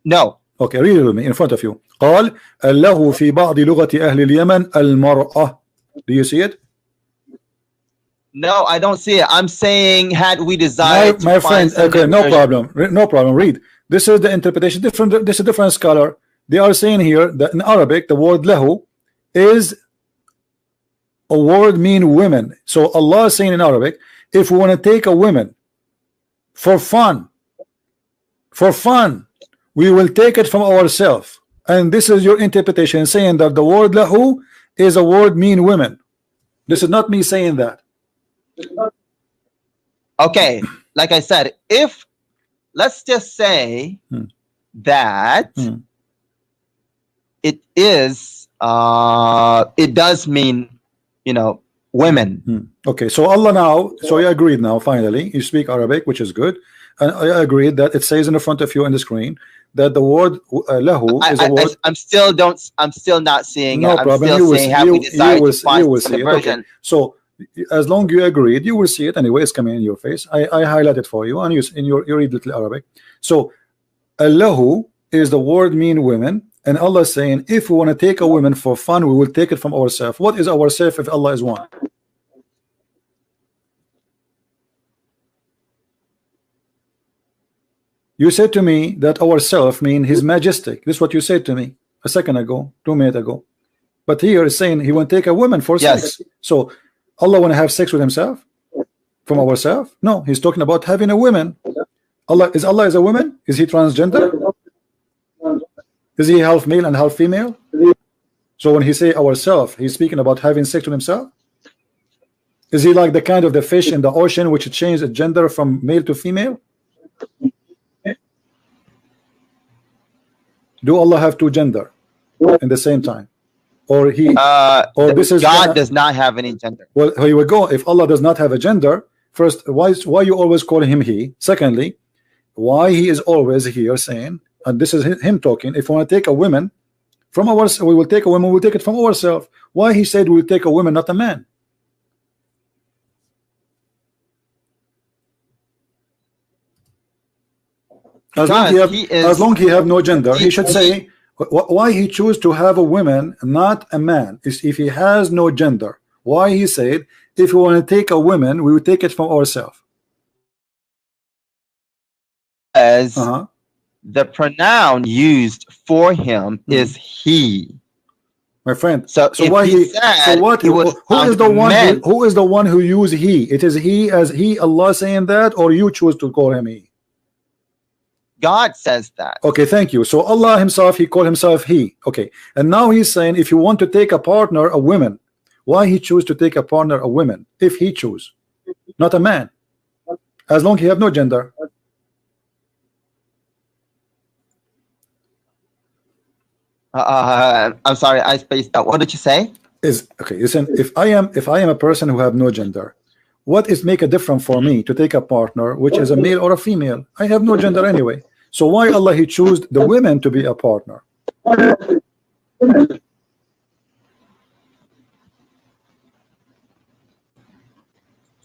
No. Okay, read it with me in front of you. قال له في بعض لغة أهل اليمن المرأة. Do you see it? No, I don't see it. I'm saying, had we desired my friend, okay, no problem. Read. This is the interpretation. This is a different scholar. They are saying here that in Arabic, the word lahu is a word mean women. So Allah is saying in Arabic, if we want to take a woman for fun, we will take it from ourselves. And this is your interpretation, saying that the word lahu is a word mean women. This is not me saying that. Okay, like I said, if let's just say that it is it does mean, women. Okay, so Allah now, so you agreed now, finally you speak Arabic, which is good, and I agreed that it says in the front of you on the screen that the word lahu is a word. I'm still not seeing no it. problem. I'm still saying, have we decided to find some diversion? Okay. So as long you agreed, you will see it anyway. It's coming in your face. I highlight it for you, and you read little Arabic. So lahu is the word mean women, and Allah is saying, if we want to take a woman for fun, we will take it from ourselves. What is ourself if Allah is one? You said to me that ourself mean His Majestic. This is what you said to me a second ago, 2 minutes ago. But here is saying He want to take a woman for sex. So Allah want to have sex with Himself from ourselves? No, He's talking about having a woman. Allah is a woman? Is He transgender? Is He half male and half female? So when He say ourself, He's speaking about having sex with Himself? Is He like the kind of the fish in the ocean which change the gender from male to female? Do Allah have two gender in the same time, or He, or this is God does not have any gender? Well, here we go. If Allah does not have a gender, first, why you always call Him He? Secondly, why He is always here saying, and this is Him talking, if we want to take a woman from ourselves, we will take a woman, we'll take it from ourselves. Why He said we'll take a woman, not a man? As long he have no gender, he should say why He choose to have a woman, not a man. Is if He has no gender. Why He said if we want to take a woman, we will take it from ourselves. because the pronoun used for him is he. My friend. So why he said, so what? Who is the one? Who is the one who used he? It is he as he, Allah saying that, or you choose to call him he? God says that. Okay, thank you. So Allah himself, he called himself he. Okay, and now he's saying if you want to take a partner, a woman, why he choose to take a partner, a woman, if he choose, not a man, as long as he have no gender. I'm sorry, I spaced out. What did you say? Is okay. Listen, if I am a person who have no gender, what is make a difference for me to take a partner which is a male or a female? I have no gender anyway. So why Allah he choose the women to be a partner?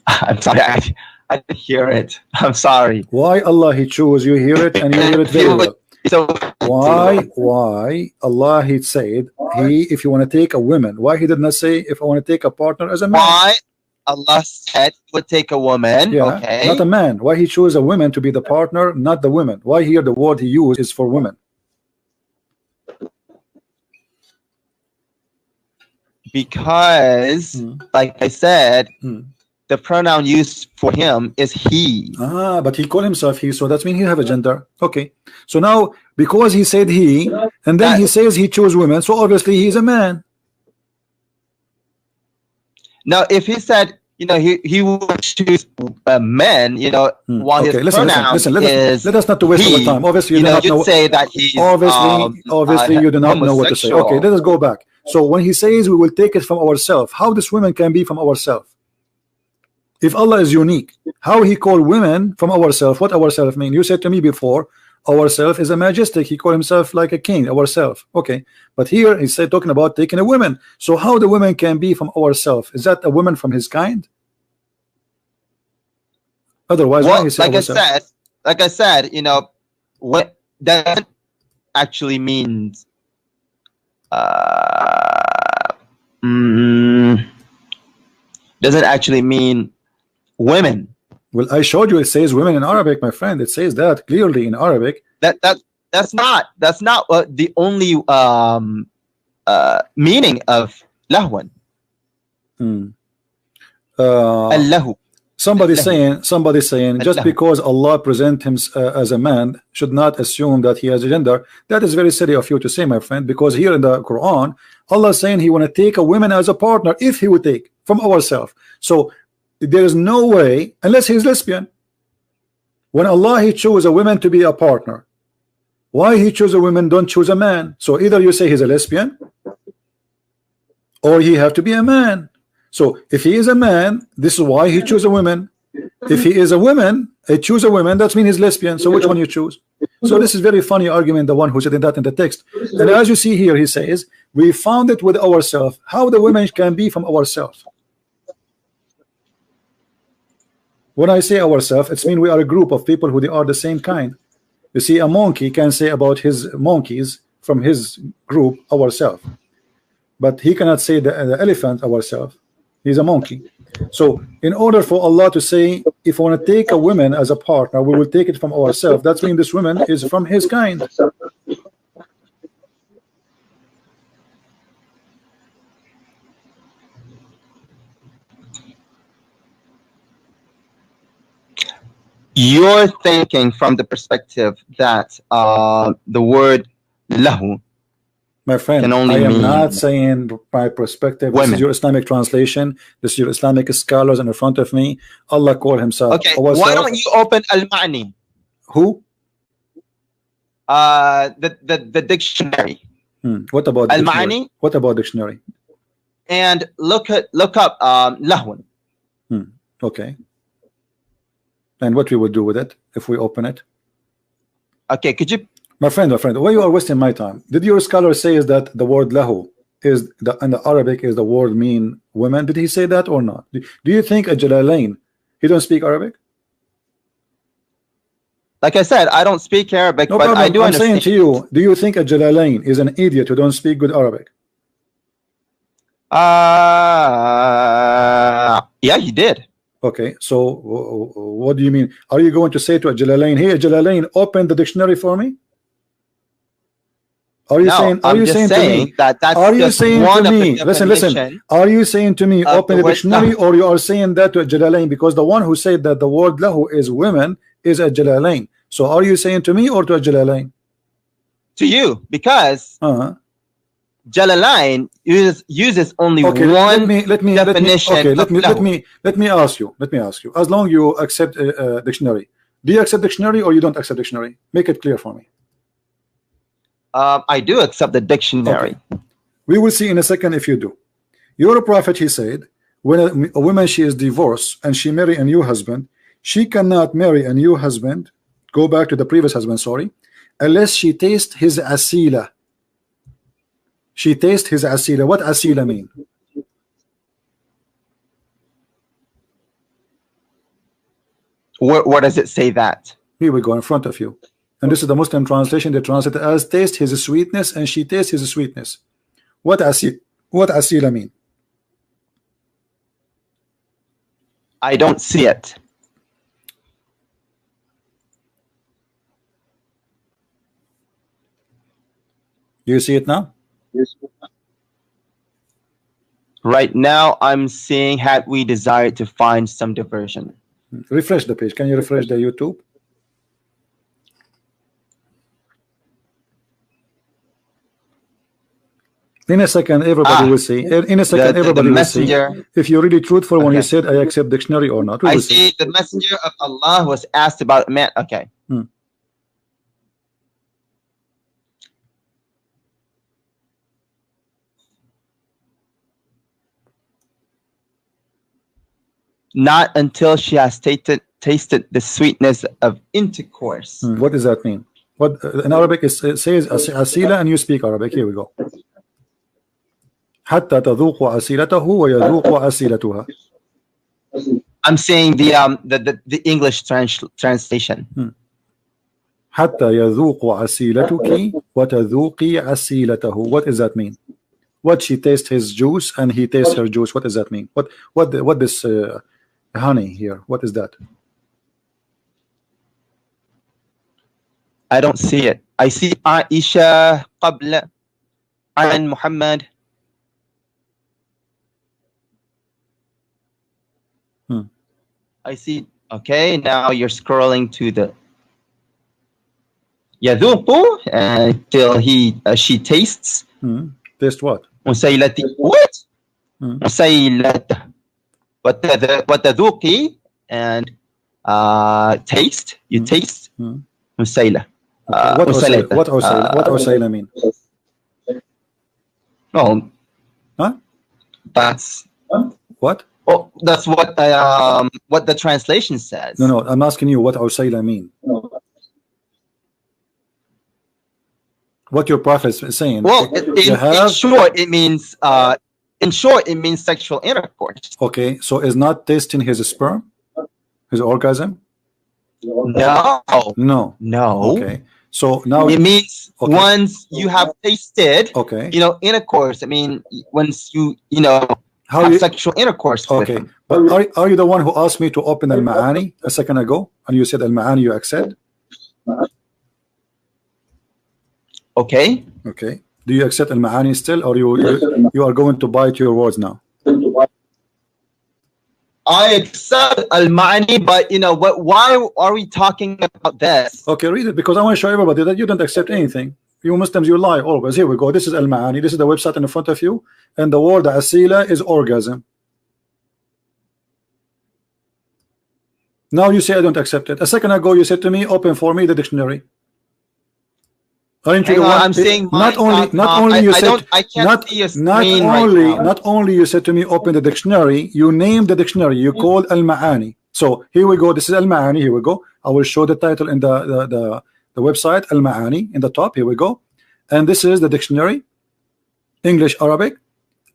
I'm sorry, I didn't hear it. I'm sorry. Why Allah he choose? You hear it and you hear it very well. So why Allah he said he, if you want to take a woman, why he did not say if I want to take a partner as a man? Why Allah said he would take a woman, okay, not a man. Why he chose a woman to be the partner, not the women? Why here the word he used is for women? Because like I said, the pronoun used for him is he. But he called himself he, so that means he have a gender. Okay, so now because he said he, and then he says he chose women, so obviously he's a man. Now if he said, you know, he would choose men, you know, while his pronoun is let us not to waste our time. Obviously you do not know, say that he's obviously you do not know what to say. Okay, let us go back. So when he says we will take it from ourselves, how this women can be from ourselves? If Allah is unique, how he called women from ourselves? What ourselves mean? You said to me before, ourself is a majestic. He called himself like a king, ourself. Okay, but here he said talking about taking a woman. So how the woman can be from ourself? Is that a woman from his kind? Otherwise, well, why he said like I said, you know, what that actually means. Doesn't actually mean women. Well, I showed you it says women in Arabic, my friend. It says that clearly in Arabic. That's not the only meaning of lahwan. Allahu. Somebody saying just because Allah present him as a man should not assume that he has a gender. That is very silly of you to say, my friend, because here in the Quran Allah is saying he want to take a woman as a partner if he would take from ourselves. So there is no way, unless he's lesbian, when Allah he chose a woman to be a partner, why he chose a woman, don't choose a man? So either you say he's a lesbian or he have to be a man. So if he is a man, this is why he chose a woman. If he is a woman, he choose a woman, that means he's lesbian. So which one you choose? So this is very funny argument, the one who said that in the text. And as you see here, he says we found it with ourselves. How the women can be from ourselves? When I say ourselves, it's mean we are a group of people who they are the same kind. You see, a monkey can say about his monkeys from his group ourselves, but he cannot say the elephant ourselves. He's a monkey. So in order for Allah to say if we want to take a woman as a partner, we will take it from ourselves, that means this woman is from his kind. You're thinking from the perspective that the word lahu, my friend, I am not saying my perspective. Women. This is your Islamic translation. This is your Islamic scholars in front of me. Allah called himself. Okay, why don't you open al-ma'ni? Who? The dictionary. What about al-ma'ni? What about dictionary? And look up lahun. Okay. And what we will do with it if we open it? Okay, could you? My friend, why you are wasting my time? Did your scholar say is that the word lahu is in the Arabic is the word mean women? Did he say that or not? Do you think a Jalalain, he don't speak Arabic? Like I said, I don't speak Arabic, no but problem. I do understand. I'm saying to you, do you think a Jalalain is an idiot who don't speak good Arabic? Yeah, he did. Okay, so what do you mean? Are you going to say to a Jalalain, hey Jalalain, open the dictionary for me? Are you saying? Are you saying to me? That that's are you saying to me? Listen. Are you saying to me open the dictionary, or you are saying that to a Jalalain? Because the one who said that the word lahu is women is a Jalalain. So are you saying to me or to a Jalalain? To you, because Jalalain uses only one definition. Let me ask you. As long you accept a dictionary, do you accept dictionary or you don't accept dictionary? Make it clear for me. I do accept the dictionary. Okay. We will see in a second if you do. Your prophet, he said, when a woman she is divorced and she marry a new husband, she cannot marry a new husband, go back to the previous husband, sorry, unless she tastes his asila. She tastes his asila. What asila mean? Where does it say that? Here we go in front of you. And this is the Muslim translation. They translate it as taste his sweetness, and she tastes his sweetness. What asila mean? I don't see it. Do you see it now? Yes. Right now, I'm seeing had we desired to find some diversion. Refresh the page. Can you refresh the YouTube? In a second, everybody will see. In a second, everybody will see if you're really truthful when you said, I accept dictionary or not. I see the messenger of Allah was asked about a man. Okay. Not until she has tasted the sweetness of intercourse. What does that mean? What in Arabic it says asila, and you speak Arabic. Here we go. حتى تذوق أسيلته ويذوق أسيلتها. I'm saying the English translation. حتى يذوق أسيلتك وتذوقي أسيلته. What does that mean? What she tastes his juice and he tastes her juice. What does that mean? What this honey here? What is that? I don't see it. I see Aisha قبل عن Muhammad. I see. Okay, now you're scrolling to the يذوق until she tastes. Taste what? مسيلتي. What? مسيلته. وتذوقي and taste. You taste. مسيلة. What أسيلة mean? Oh, huh? That's what? Oh, that's what the translation says. No, I'm asking you what Usayla mean. What your prophet is saying. Well, in short, it means sexual intercourse. Okay, so is not tasting his sperm, his orgasm? No. Okay, so now it means once you have tasted, okay, intercourse. I mean, once you have sexual intercourse with him. But are you the one who asked me to open Al-Ma'ani a second ago, and you said Al-Ma'ani you accept? Okay. Do you accept Al-Ma'ani still, or you are going to bite your words now? I accept Al-Ma'ani, but why are we talking about this? Okay, read it, because I want to show everybody that you don't accept anything. You Muslims, you lie always. Here we go. This is Al-Ma'ani. This is the website in front of you, and the word asila is orgasm. Now you say I don't accept it. A second ago you said to me, open for me the dictionary. Aren't you the one? I'm saying not only you said not only you said to me open the dictionary, you named the dictionary. You called Al-Ma'ani. So here we go. This is Al-Ma'ani. Here we go. I will show the title in the website, Al-Ma'ani, in the top. Here we go. And this is the dictionary, English, Arabic.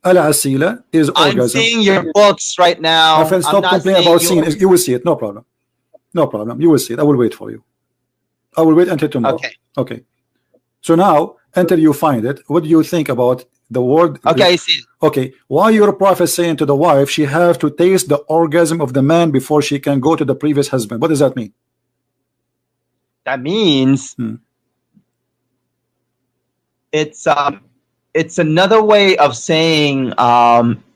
Al-Asila is orgasm. I'm seeing your books right now. My friend, stop complaining about seeing. You will see it. No problem. You will see it. I will wait for you. I will wait until tomorrow. Okay. So now, until you find it, what do you think about The word. Okay, I see. Okay, why your prophet saying to the wife she have to taste the orgasm of the man before she can go to the previous husband? What does that mean? That means it's another way of saying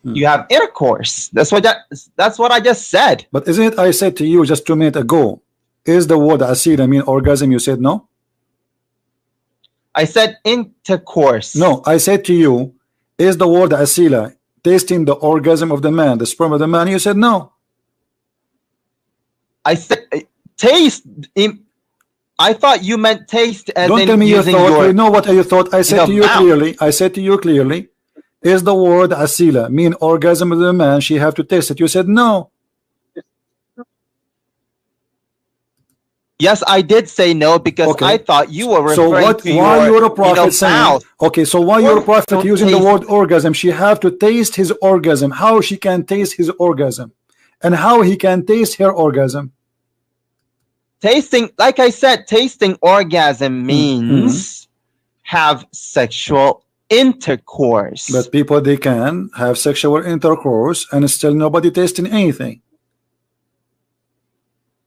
you have intercourse. That's what I just said. But isn't it I said to you just 2 minutes ago, is the word asila mean orgasm? You said no. I said intercourse. No, I said to you, is the word asila tasting the orgasm of the man, the sperm of the man? You said no. I said taste. I thought you meant taste as don't in tell me you thought. You know what you thought. I said to you mouth. clearly. I said to you clearly, is the word asila mean orgasm of the man? She have to taste it. You said no. Yes, I did say no because I thought you were referring to why your prophet saying, mouth. Okay, so why your prophet using the word orgasm? She have to taste his orgasm. How she can taste his orgasm, and how he can taste her orgasm? Tasting, like I said, tasting orgasm means have sexual intercourse. But people, they can have sexual intercourse and still nobody tasting anything.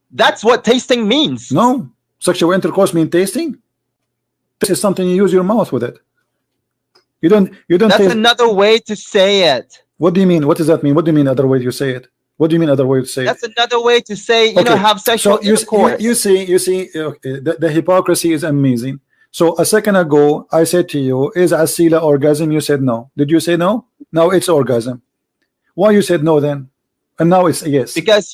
That's what tasting means. No, sexual intercourse mean tasting. This is something you use your mouth with it. You don't. That's another way to say it. What do you mean? What does that mean? What do you mean other way you say it? What do you mean other way to say That's another way to say, you know, have sexual intercourse. You see, okay, the hypocrisy is amazing. So a second ago, I said to you, is asila orgasm? You said no. Did you say no? Now it's orgasm. Why you said no then? And now it's yes. Because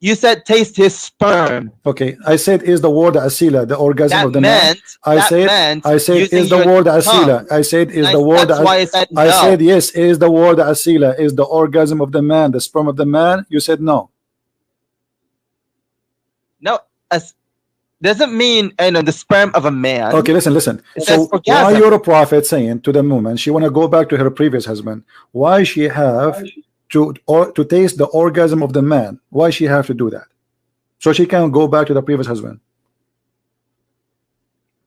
you said taste his sperm. Okay, I said is the word asila the orgasm that of the man? I said is the word asila. I said is the word. That's why I said no. I said yes. Is the word asila is the orgasm of the man, the sperm of the man? You said no. No, doesn't mean the sperm of a man. Okay, listen. So why your prophet saying to the woman she want to go back to her previous husband? Why she have to taste the orgasm of the man? Why she have to do that? So she can go back to the previous husband.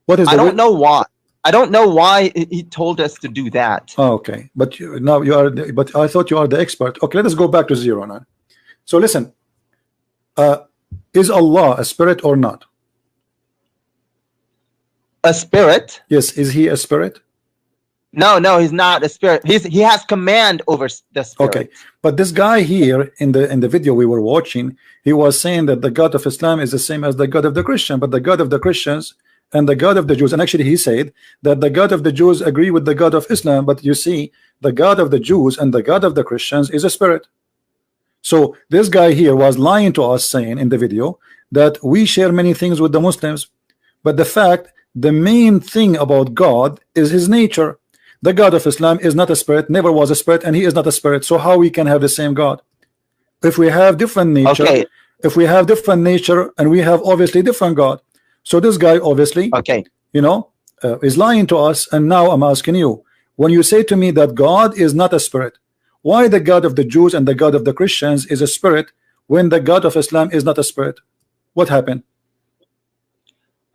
What is? I don't know why. I don't know why he told us to do that. Oh, okay, but now you are. But I thought you are the expert. Okay, let us go back to zero now. So listen, is Allah a spirit or not? A spirit? Yes. Is he a spirit? No, he's not a spirit. He has command over the spirit. Okay, but this guy here in the video we were watching, he was saying that the God of Islam is the same as the God of the Christian, but the God of the Christians and the God of the Jews, and actually he said that the God of the Jews agree with the God of Islam, but you see the God of the Jews and the God of the Christians is a spirit. So this guy here was lying to us, saying in the video that we share many things with the Muslims, but the main thing about God is his nature. The God of Islam is not a spirit, never was a spirit, and he is not a spirit. So how we can have the same God? If we have different nature, and we have obviously different God. So this guy obviously, is lying to us. And now I'm asking you, when you say to me that God is not a spirit, why the God of the Jews and the God of the Christians is a spirit when the God of Islam is not a spirit? What happened?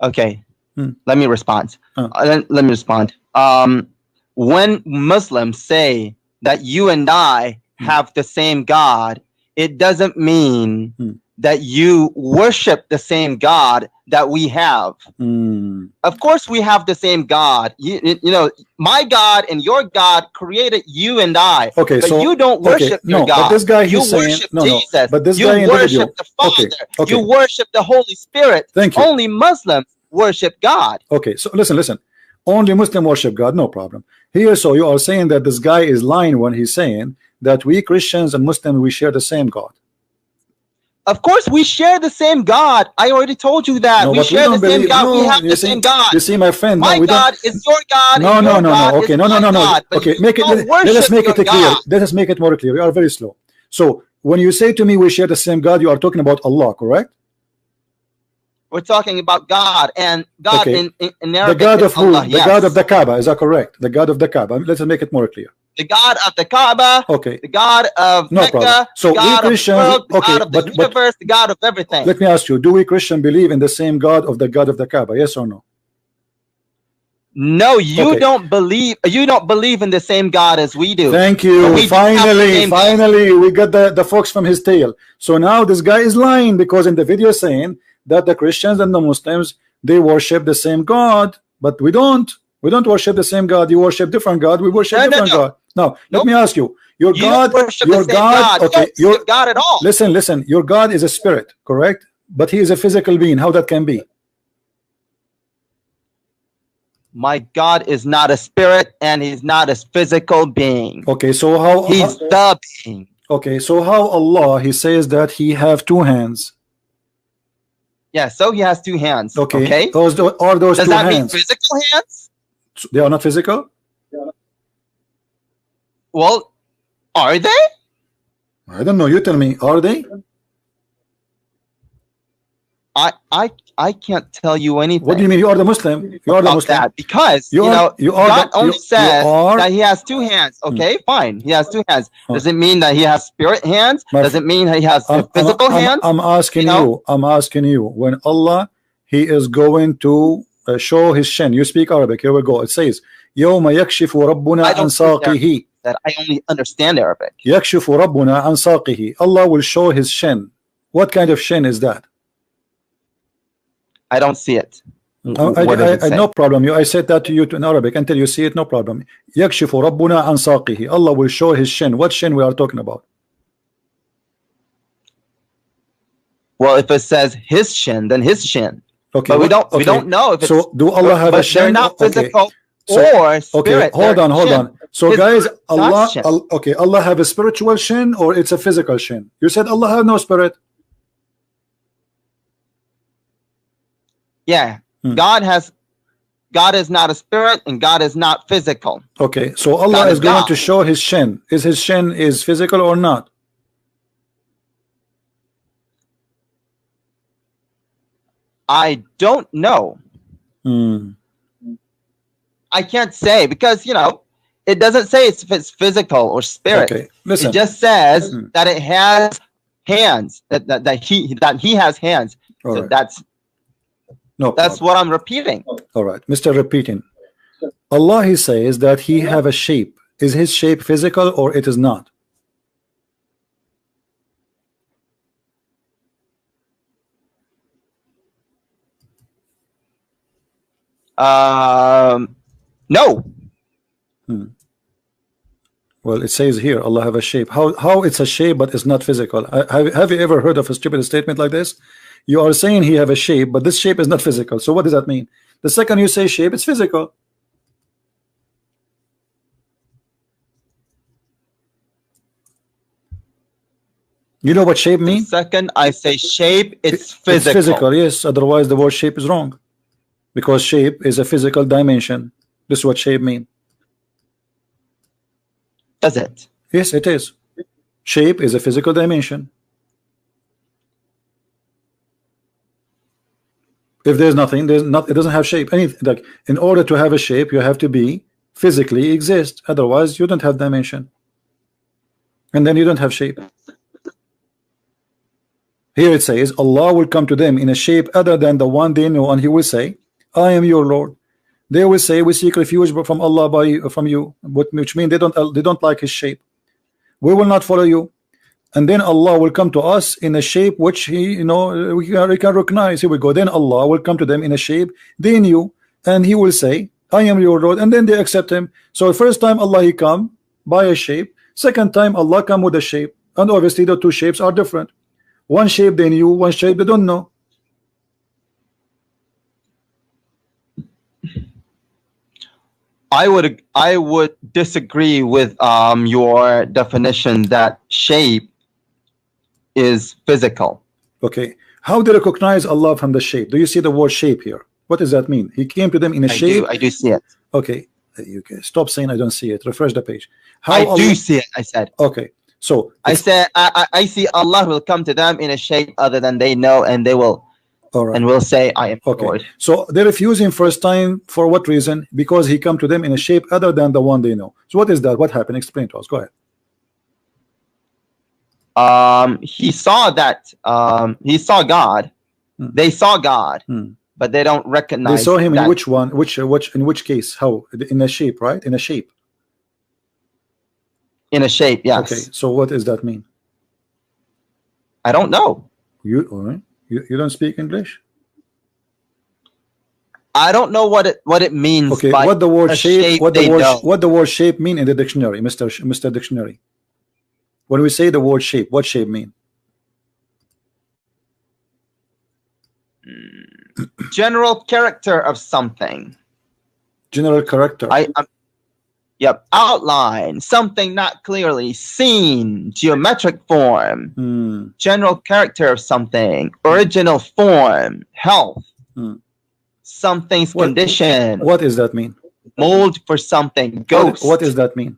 Okay, let me respond. Let me respond. When Muslims say that you and I have the same God, it doesn't mean that you worship the same God that we have. Of course we have the same God. You know, my God and your God created you and I. Okay, but so you don't worship your God. But this guy you worship Jesus. But this you guy worship the Father. Okay. You worship the Holy Spirit. Thank you. Only Muslims worship God. Okay, so listen. Only Muslim worship God, no problem. Here, so you are saying that this guy is lying when he's saying that we Christians and Muslims, we share the same God. Of course, we share the same God. I already told you that. We share the same God. We have the same God. You see, my friend, my God is your God. No. Okay, no. Okay, make it. Let us make it clear. Let us make it more clear. You are very slow. So when you say to me we share the same God, you are talking about Allah, correct? We're talking about God, and God in Arabic, the God of who? Allah, the God of the Kaaba, is that correct? The God of the Kaaba. Let's make it more clear. The God of the Kaaba, okay. The God of Mecca, problem. So the God we Christians, of the world, the God of the universe, the God of everything. Let me ask you, do we Christians believe in the same God of the God of the Kaaba? Yes or no? No, you don't believe. You don't believe in the same God as we do. Thank you. Finally, we got the fox from his tail. So now this guy is lying, because in the video saying that the Christians and the Muslims, they worship the same God, but we don't. We don't worship the same God. You worship different God. We worship different God. Now, let me ask you. Your God, okay, your God at all. Listen. Your God is a spirit, correct? But he is a physical being. How that can be? My God is not a spirit, and he's not a physical being. Okay, so how he's the being? Okay, so how Allah, he says that he have two hands. Yeah, so he has two hands. Okay. Are those Does two hands? Does that mean physical hands? They are not physical? Well, are they? I don't know. You tell me. Are they? I can't tell you anything. What do you mean? You are the Muslim. You are the Muslim. That because God only says that he has two hands. Okay, fine. He has two hands. Does it mean that he has spirit hands? Does it mean that he has physical hands? I'm asking you. I'm asking you. When Allah, he is going to show his shin. You speak Arabic. Here we go. It says, يوم يكشف ربنا عن ساقه. That I only understand Arabic. يكشف ربنا عن ساقه. Allah will show his shin. What kind of shin is that? I don't see it. No problem. I said that to you in Arabic. Until you see it, no problem. يكشف ربنا عن ساقه. Allah will show his shin. What shin we are talking about? Well, if it says his shin, then his shin. Okay, but we don't know if it's so. Do Allah have a shin? They're not physical or spirit. Okay, hold on. So guys, Allah have a spiritual shin, or it's a physical shin? You said Allah have no spirit. Yeah, God is not a spirit, and God is not physical. Okay, so Allah is going to show his shin. Is his shin is physical or not? I don't know. I can't say, because it doesn't say if it's physical or spirit. Okay, listen. It just says that it has hands. That he has hands. All so right. That's what I'm repeating. All right, Mr. Repeating. Allah, he says that he have a shape. Is his shape physical or it is not? No. Well, it says here Allah have a shape. How it's a shape but it's not physical? Have you ever heard of a stupid statement like this? You are saying he have a shape, but this shape is not physical. So what does that mean? The second you say shape, it's physical. You know what shape means? The second I say shape, it's physical. It's physical, yes. Otherwise the word shape is wrong. Because shape is a physical dimension. This is what shape means. Does it? Yes, it is. Shape is a physical dimension. If there's nothing, it doesn't have shape. Anything, like, in order to have a shape, you have to be physically exist. Otherwise, you don't have dimension. And then you don't have shape. Here it says, Allah will come to them in a shape other than the one they know, and he will say, I am your Lord. They will say, we seek refuge from Allah from you, which means they don't like his shape. We will not follow you. And then Allah will come to us in a shape which he, we can recognize. Here we go. Then Allah will come to them in a shape they knew, and he will say, I am your Lord. And then they accept him. So first time Allah he come by a shape. Second time Allah come with a shape. And obviously the two shapes are different. One shape they knew, one shape they don't know. I would disagree with your definition that shape is physical. Okay, how do you recognize Allah from the shape? Do you see the word shape here? What does that mean? He came to them in a shape. I do see it. Okay, you can stop saying I don't see it. Refresh the page. I do see it. I said. Okay, so I said I see Allah will come to them in a shape other than they know, and they will. All right. And will say, I am Lord. So they refuse him first time for what reason? Because he come to them in a shape other than the one they know. So what is that? What happened? Explain to us. Go ahead. He saw that he saw God. They saw God. but they don't recognize. They saw him that. in which one? In which case? How? In a shape, right? In a shape. In a shape, yes. Okay. So what does that mean? I don't know. You don't speak English? I don't know what it means. Okay. By what the word shape? What the word shape mean in the dictionary, Mr. Dictionary? When we say the word shape, what shape mean? General character of something. General character. Yep. Outline. Something not clearly seen. Geometric form. General character of something. Original form. Health. Something's condition. What does that mean? Mold for something. Ghost. What does that mean?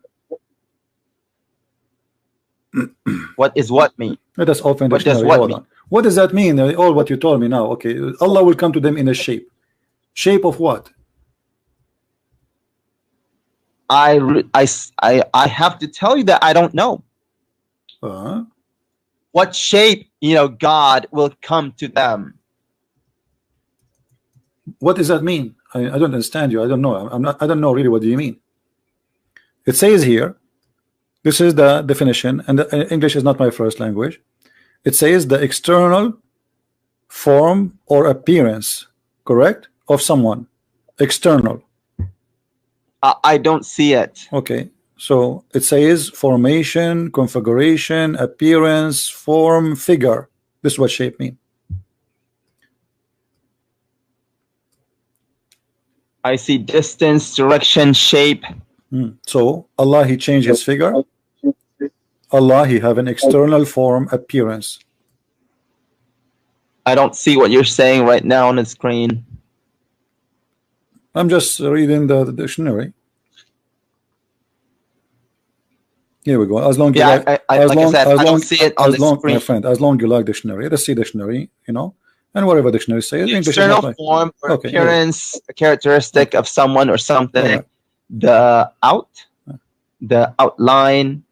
What is what mean? Let us open the dictionary. Hold on. What does that mean? All what you told me now. Okay, Allah will come to them in a shape. Shape of what? I have to tell you that I don't know. What shape, God will come to them. What does that mean? I don't understand you. I don't know. I don't know really what do you mean. It says here, this is the definition, and English is not my first language. It says the external form or appearance, correct, of someone. External. I don't see it. Okay, so it says formation, configuration, appearance, form, figure. This is what shape mean. I see distance, direction, shape. So Allah, he changed his figure. Allah, he have an external form, appearance. I don't see what you're saying right now on the screen. I'm just reading the dictionary. Here we go. As long I don't see it on the screen. My friend, as long you like dictionary, let's see dictionary, and whatever dictionary says. The external form or appearance, a characteristic of someone or something. The outline.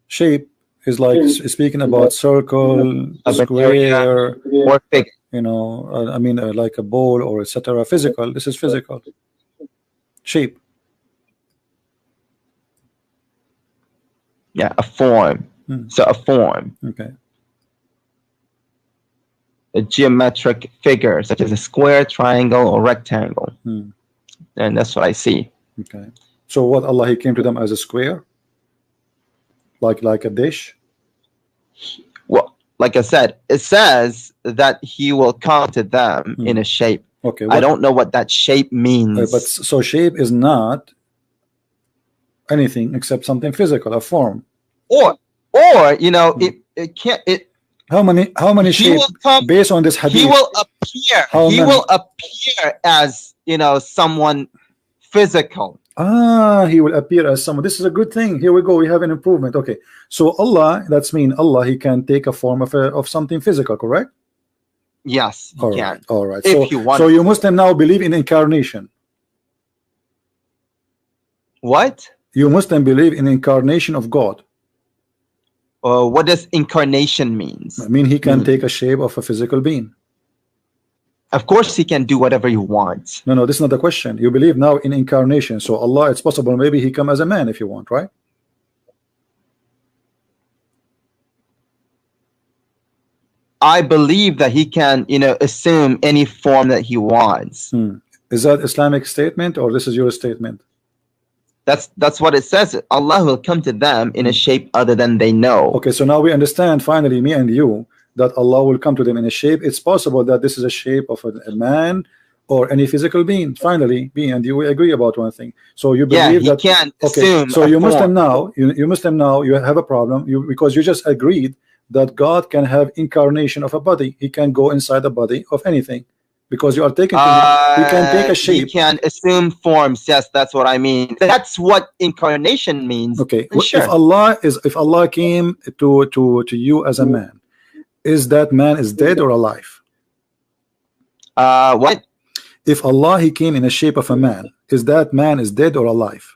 Shape is like speaking about circle, square, or figure. I mean, like a ball or etc. Physical. This is physical. Shape. Yeah, a form. So a form. Okay. A geometric figure, such as a square, triangle, or rectangle. And that's what I see. Okay. So what, Allah, he came to them as a square? Like a dish? Well, like I said, it says that he will come to them in a shape. Okay. I don't know what that shape means. But so shape is not anything except something physical, a form. Or it can't. How many shapes based on this hadith? He will appear. Will appear as someone physical. He will appear as someone. This is a good thing. Here we go. We have an improvement. Okay. So Allah, that's mean Allah, he can take a form of something physical, correct? Yes, he can. All right. So you Muslim now believe in incarnation. What? You Muslim believe in incarnation of God. What does incarnation means? I mean, he can take a shape of a physical being. Of course, he can do whatever he wants. No, this is not the question. You believe now in incarnation. So Allah, it's possible maybe he come as a man if you want, right? I believe that he can, assume any form that he wants. Is that Islamic statement or this is your statement? That's what it says. Allah will come to them in a shape other than they know. Okay, so now we understand finally, me and you, that Allah will come to them in a shape. It's possible that this is a shape of a man or any physical being. Finally, me and you, we agree about one thing. So you believe that can assume. So you Muslim now, you have a problem. Because you just agreed that God can have incarnation of a body. He can go inside the body of anything. Because you are taking, he can take a shape. He can assume forms. Yes, that's what I mean. That's what incarnation means. Okay, sure. If Allah came to you as a man, is that man is dead or alive? What? If Allah, he came in the shape of a man, is that man is dead or alive?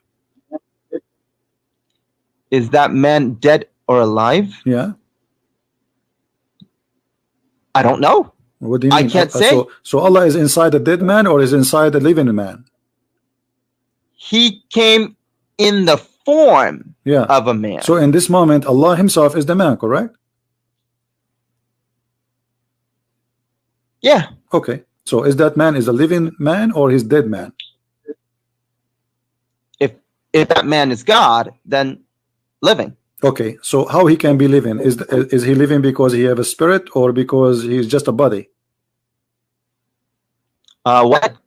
Is that man dead or alive? Yeah. I don't know. What do you mean? I can't say. So Allah is inside a dead man or is inside a living man? He came in the form of a man. So in this moment, Allah himself is the man, correct? Yeah. Okay. So is that man is a living man or his dead man? If that man is God, then living. Okay. So how he can be living? Is he living because he have a spirit or because he's just a body? What?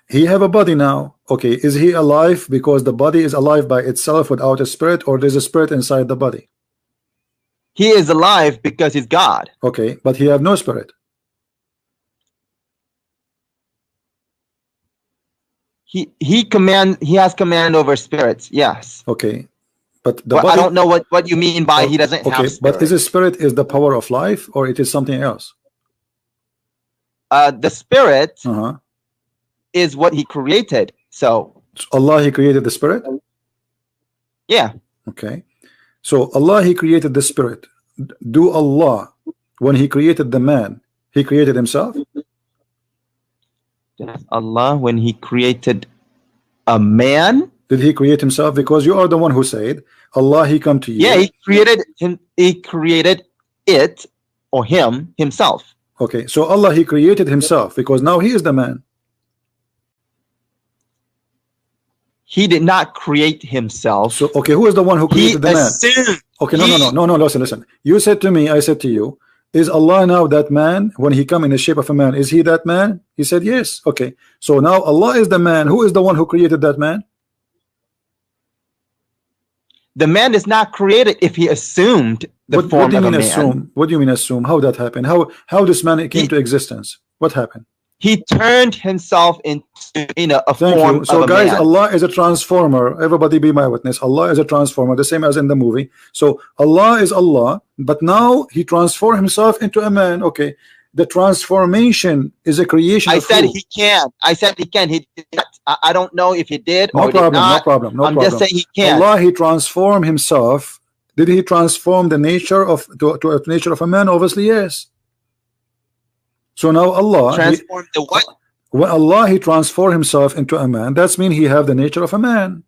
He have a body now. Okay. Is he alive because the body is alive by itself without a spirit, or there's a spirit inside the body? He is alive because he's God. Okay. But he have no spirit. He has command over spirits. Yes. Okay. But the well, body, I don't know what you mean by he doesn't have spirit. But is a spirit is the power of life or it is something else? The spirit is what he created. So Allah, he created the spirit? Yeah. Okay. So Allah, he created the spirit. Do Allah, when he created the man, he created himself? Allah, when he created a man, did he create himself? Because you are the one who said Allah, he come to you. Yeah, he created him. He created it or himself. Okay, so Allah, he created himself because now he is the man. He did not create himself. So okay, who is the one who created the man? Okay, no, listen. You said to me, I said to you, is Allah now that man when he come in the shape of a man? Is he that man? He said yes. Okay, so now Allah is the man. Who is the one who created that man? The man is not created if he assumed the form of a man. Assume? What do you mean assume? How that happened? How this man came to existence? What happened? He turned himself into a Thank form you. So of a guys, man. Allah is a transformer. Everybody be my witness. Allah is a transformer, the same as in the movie. So Allah is Allah, but now he transformed himself into a man. Okay, the transformation is a creation. I said he can. I said he can. He did not. I don't know if he did or did not. No problem. I'm just saying he can. Allah, he transformed himself. Did he transform the nature of to a nature of a man? Obviously, yes. So now Allah transformed the what? When Allah, he transformed himself into a man, that's mean he have the nature of a man.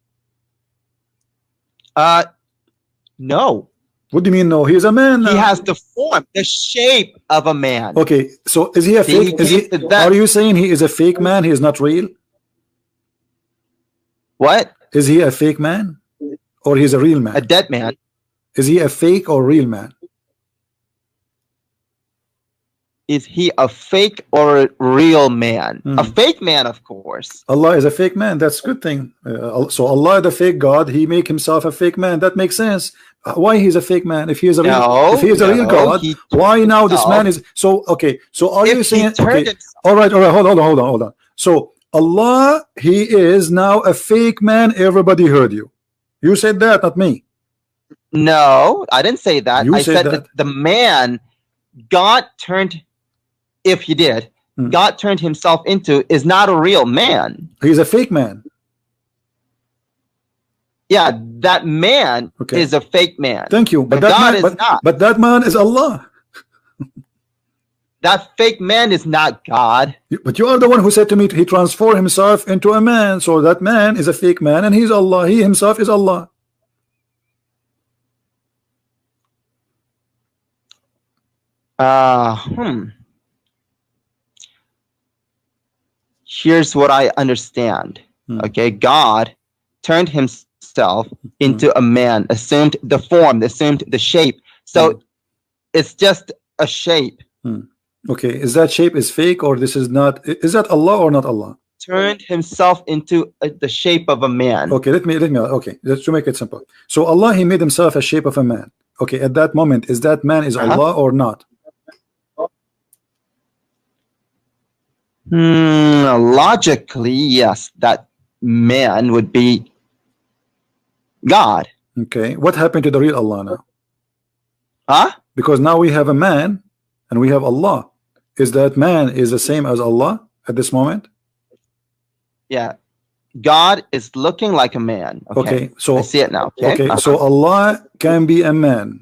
No. What do you mean no? He is a man now. He has the form, the shape of a man. Okay, so is he a fake? Are you saying he is a fake man? He is not real? What? Is he a fake man? Or he's a real man? A dead man. Is he a fake or real man? Is he a fake or a real man? A fake man, of course. Allah is a fake man. That's a good thing. So Allah, the fake God, he make himself a fake man. That makes sense. Why he's a fake man? If he is a real, if he is a real God, why now this man is so? Okay, so are you saying? Okay, all right. Hold on. So Allah, he is now a fake man. Everybody heard you. You said that, not me. No, I didn't say that. You I said that the man God turned. If he did, God turned himself into is not a real man. He's a fake man. Yeah, that man is a fake man. Thank you. But that God man, is not. But that man is Allah. That fake man is not God. But you are the one who said to me he transformed himself into a man. So that man is a fake man and he's Allah. He himself is Allah. Here's what I understand. Okay, God turned himself into a man, assumed the form, assumed the shape. So it's just a shape. Okay, is that shape is fake or this is not? Is that Allah or not Allah? Turned himself into the shape of a man. Okay, let me. Okay, let's make it simple. So Allah, he made himself a shape of a man. Okay, at that moment, is that man is Allah or not? Logically, yes, that man would be God. Okay, what happened to the real Allah now? Huh? Because now we have a man and we have Allah. Is that man is the same as Allah at this moment? Yeah, God is looking like a man. Okay, so I see it now. Okay, so Allah can be a man.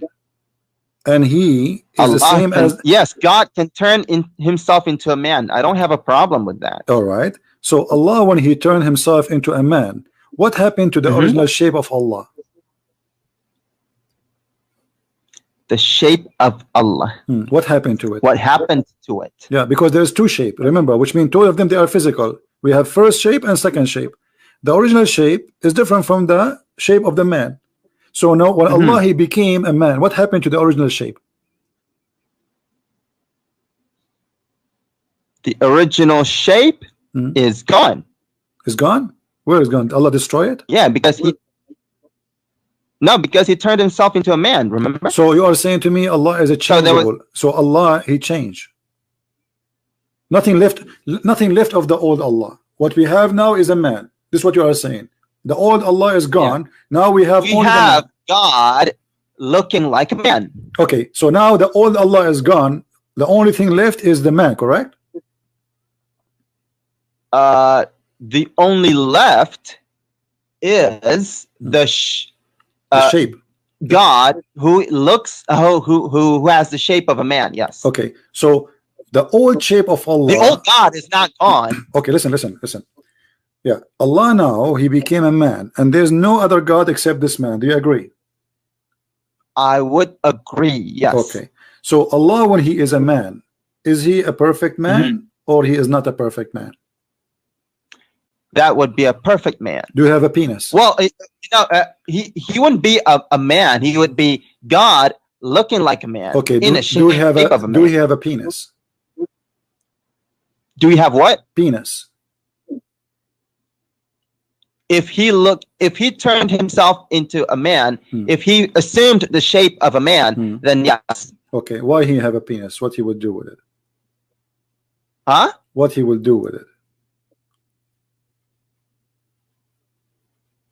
And he is the same as... Yes, God can turn himself into a man. I don't have a problem with that. All right. So Allah, when he turned himself into a man, what happened to the original shape of Allah? The shape of Allah. What happened to it? What happened to it? Yeah, because there's two shapes, remember, which means two of them, they are physical. We have first shape and second shape. The original shape is different from the shape of the man. So now when Allah, he became a man, what happened to the original shape? The original shape is gone. Is gone? Where is gone? Allah destroy it? Yeah, because he... No, because he turned himself into a man, remember? So you are saying to me Allah is a changeable. So Allah, he changed. Nothing left of the old Allah. What we have now is a man. This is what you are saying. The old Allah is gone. Yeah. Now we have God looking like a man. Okay, so now the old Allah is gone. The only thing left is the man, correct? The only left is the shape. God who looks who has the shape of a man. Yes. Okay, so the old shape of Allah, the old God is not gone. Okay, listen. Yeah, Allah now, he became a man, and there's no other God except this man. Do you agree? I would agree, yes. Okay, so Allah, when he is a man, is he a perfect man or he is not a perfect man? That would be a perfect man. Do you have a penis? Well, he wouldn't be a man. He would be God looking like a man. Okay, in do we have a penis? Do we have what? Penis. If he turned himself into a man, if he assumed the shape of a man, then yes. Okay, why he have a penis? What he would do with it? Huh? What he will do with it?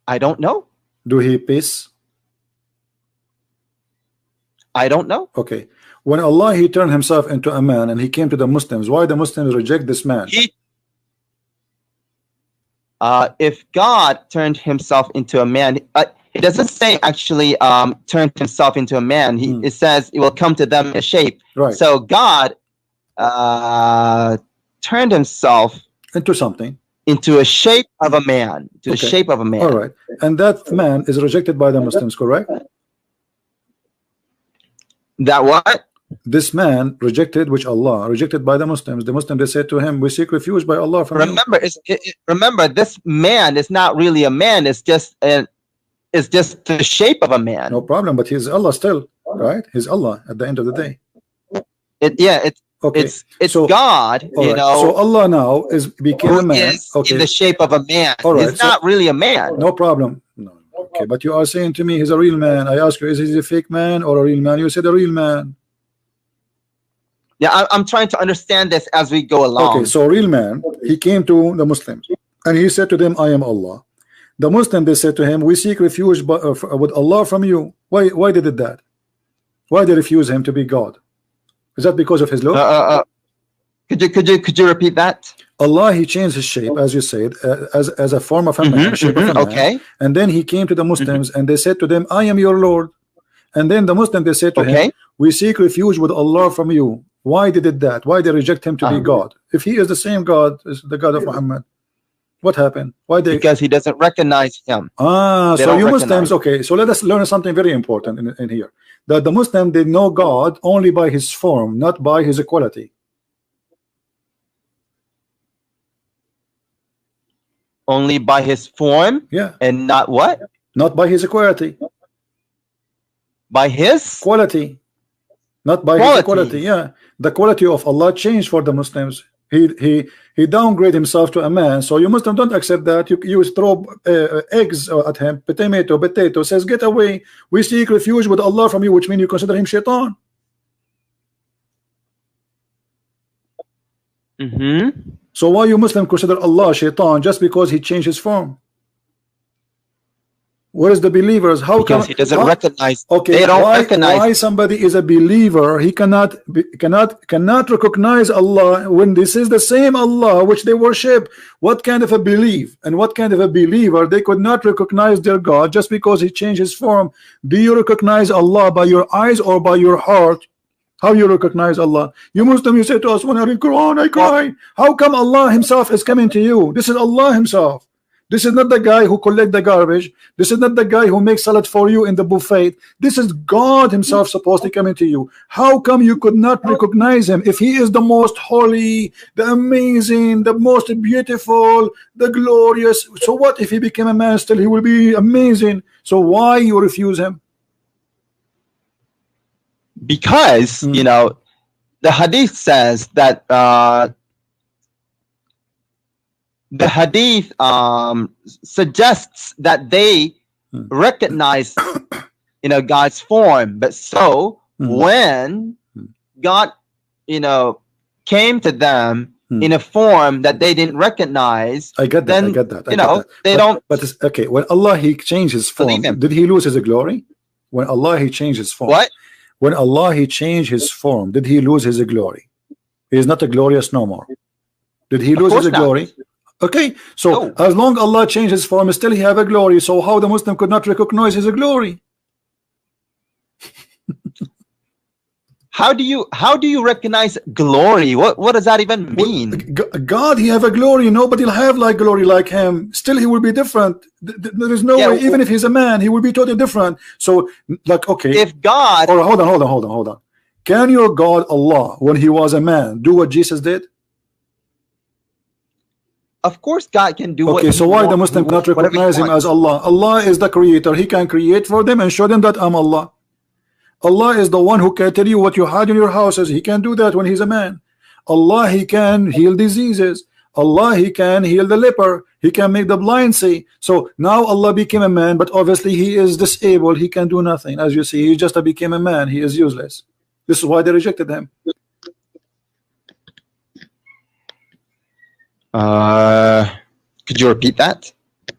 I don't know. Do he piss? I don't know. Okay. When Allah, he turned himself into a man and he came to the Muslims, why the Muslims reject this man? If God turned himself into a man, it doesn't say actually turned himself into a man. It says it will come to them in a shape. Right. So God turned himself into something. Into a shape of a man. To the shape of a man. All right. And that man is rejected by the Muslims, correct? That what? This man rejected, which Allah rejected by the Muslims. The Muslims, they said to him, we seek refuge by Allah from you. Remember, this man is not really a man. It's just the shape of a man. No problem, but he's Allah still, right? He's Allah at the end of the day. It's so, God, you know. So Allah now became a man. In the shape of a man. All right, he's not really a man. No problem. No. Okay, but you are saying to me he's a real man. I ask you, is he a fake man or a real man? You said a real man. Yeah, I'm trying to understand this as we go along. Okay, so real man, he came to the Muslims and he said to them, I am Allah. The Muslims, they said to him, we seek refuge with Allah from you. Why they did that? Why they refuse him to be God? Is that because of his law? Could you repeat that? Allah, he changed his shape, as you said, as a form of a man, shape of a man. Okay. And then he came to the Muslims and they said to them, I am your Lord. And then the Muslims, they said to him, we seek refuge with Allah from you. Why they did that? Why they reject him to be God? If he is the same God as the God of Muhammad, what happened? Why they? Because he doesn't recognize him. So you Muslims, okay. So let us learn something very important in here. That the Muslim, they know God only by his form, not by his equality. Only by his form? Yeah. And not what? Not by his equality. By his quality. Not by his quality. Yeah. The quality of Allah changed for the Muslims. He downgraded himself to a man. So you Muslims don't accept that. You throw eggs at him, potato, says, get away. We seek refuge with Allah from you, which means you consider him shaitan. So why you Muslim consider Allah shaitan just because he changed his form? What is the believers? How because come he doesn't recognize? Okay, they don't recognize why somebody is a believer, he cannot recognize Allah when this is the same Allah which they worship. What kind of a belief and what kind of a believer they could not recognize their God just because he changed his form? Do you recognize Allah by your eyes or by your heart? How you recognize Allah? You Muslim, you say to us, when I read Quran I cry. How come Allah himself is coming to you? This is Allah himself. This is not the guy who collect the garbage. This is not the guy who makes salad for you in the buffet. This is God himself supposed to come into you. How come you could not recognize him if he is the most holy, the amazing, the most beautiful, the glorious? So what if he became a man? Still he will be amazing. So why you refuse him? Because you know, the hadith says that the hadith suggests that they recognize, you know, God's form, but so when God, you know, came to them in a form that they didn't recognize, I get that. then, I get that. you know, they don't. But it's, okay, when Allah he changed his form, did he lose his glory? When Allah he changed his form, What? When Allah he changed his form, did he lose his glory? He is not a glorious no more. Did he lose his glory? Okay, so as long Allah changed his form, still he have a glory. So how the Muslim could not recognize his glory? How do you recognize glory? What does that even mean? God, he have a glory. Nobody will have like glory like him. Still he will be different. There is no way, even if he's a man, he will be totally different. So like, okay, if God, or hold on, can your God Allah, when he was a man, do what Jesus did? Of course God can do. Okay, so why the Muslim cannot recognize him as Allah? Allah is the creator. He can create for them and show them that I'm Allah. Allah is the one who can tell you what you had in your houses. He can do that when he's a man. Allah, he can heal diseases. Allah, he can heal the leper. He can make the blind see. So now Allah became a man, but obviously he is disabled. He can do nothing. As you see, he just became a man. He is useless. This is why they rejected him. Could you repeat that?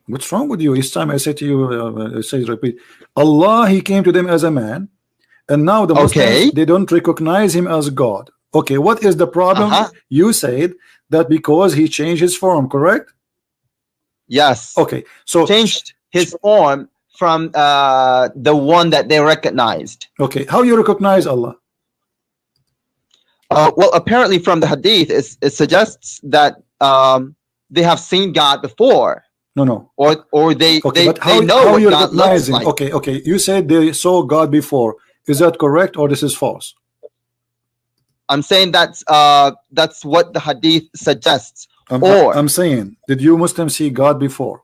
What's wrong with you? Each time I say to you, I say repeat. Allah, he came to them as a man, and now the Muslims, they don't recognize him as God. Okay, what is the problem? You said that because he changed his form, correct? Yes. Okay, so changed his form from the one that they recognized. Okay, how you recognize Allah? Well, apparently from the hadith, it suggests that they have seen God before. No. Or they know how what you God recognize looks him? like. Okay. You said they saw God before. Is that correct or this is false? I'm saying that's what the hadith suggests. I'm saying, did you Muslims see God before?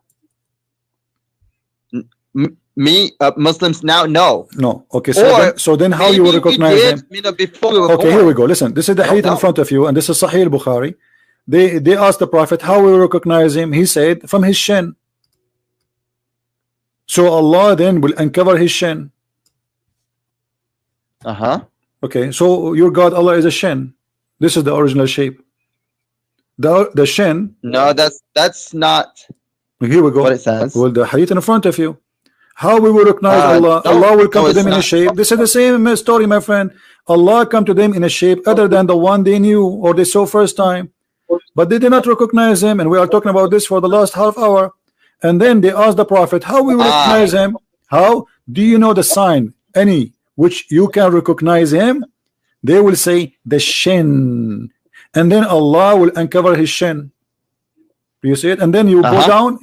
Muslims now, no. Okay, so then how you will recognize him? Okay, here we go. Listen, this is the hadith in front of you, and this is Sahih Bukhari. They asked the Prophet how we recognize him. He said from his shin. So Allah then will uncover his shin. Okay, so your God Allah is a shin. This is the original shape. The shin. No, that's not. Here we go. What it says. Well, the hadith in front of you. How we will recognize Allah? Allah will come to them in a shape. This is the same story, my friend. Allah come to them in a shape other than the one they knew or they saw first time, but they did not recognize him. And we are talking about this for the last half hour. And then they asked the Prophet, how we will recognize him? How do you know the sign any which you can recognize him? They will say the shin, and then Allah will uncover his shin. Do you see it? And then you go down.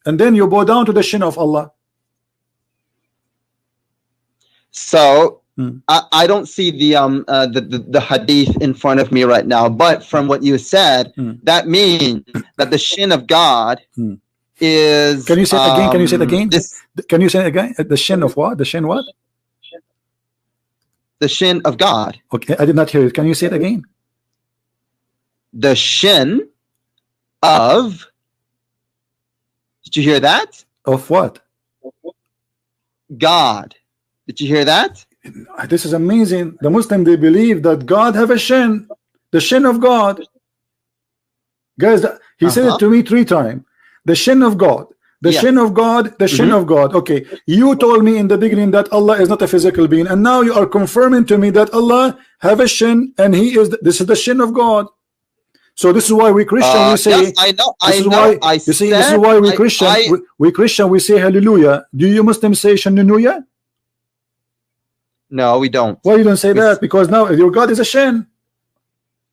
And then you go down to the shin of Allah. So I don't see the hadith in front of me right now, but from what you said, that means that the shin of God is. Can you say it again? Can you say it again? Can you say it again? The shin of what? The shin what? The shin of God. Okay, I did not hear it. Can you say it again? The shin of. Did you hear that? Of what? God. Did you hear that? This is amazing. The Muslim, they believe that God have a shin, the shin of God. Guys, he said it to me 3 times. The shin of God. The shin of God, the shin of God. Okay, you told me in the beginning that Allah is not a physical being, and now you are confirming to me that Allah have a shin, and He is. This is the shin of God. So this is why we Christian we say. Yes, I know. This is why you see. This is why we Christian. We Christian we say hallelujah. Do you Muslims say shannuya? No, we don't. Why you don't say that? Because now your God is a shin.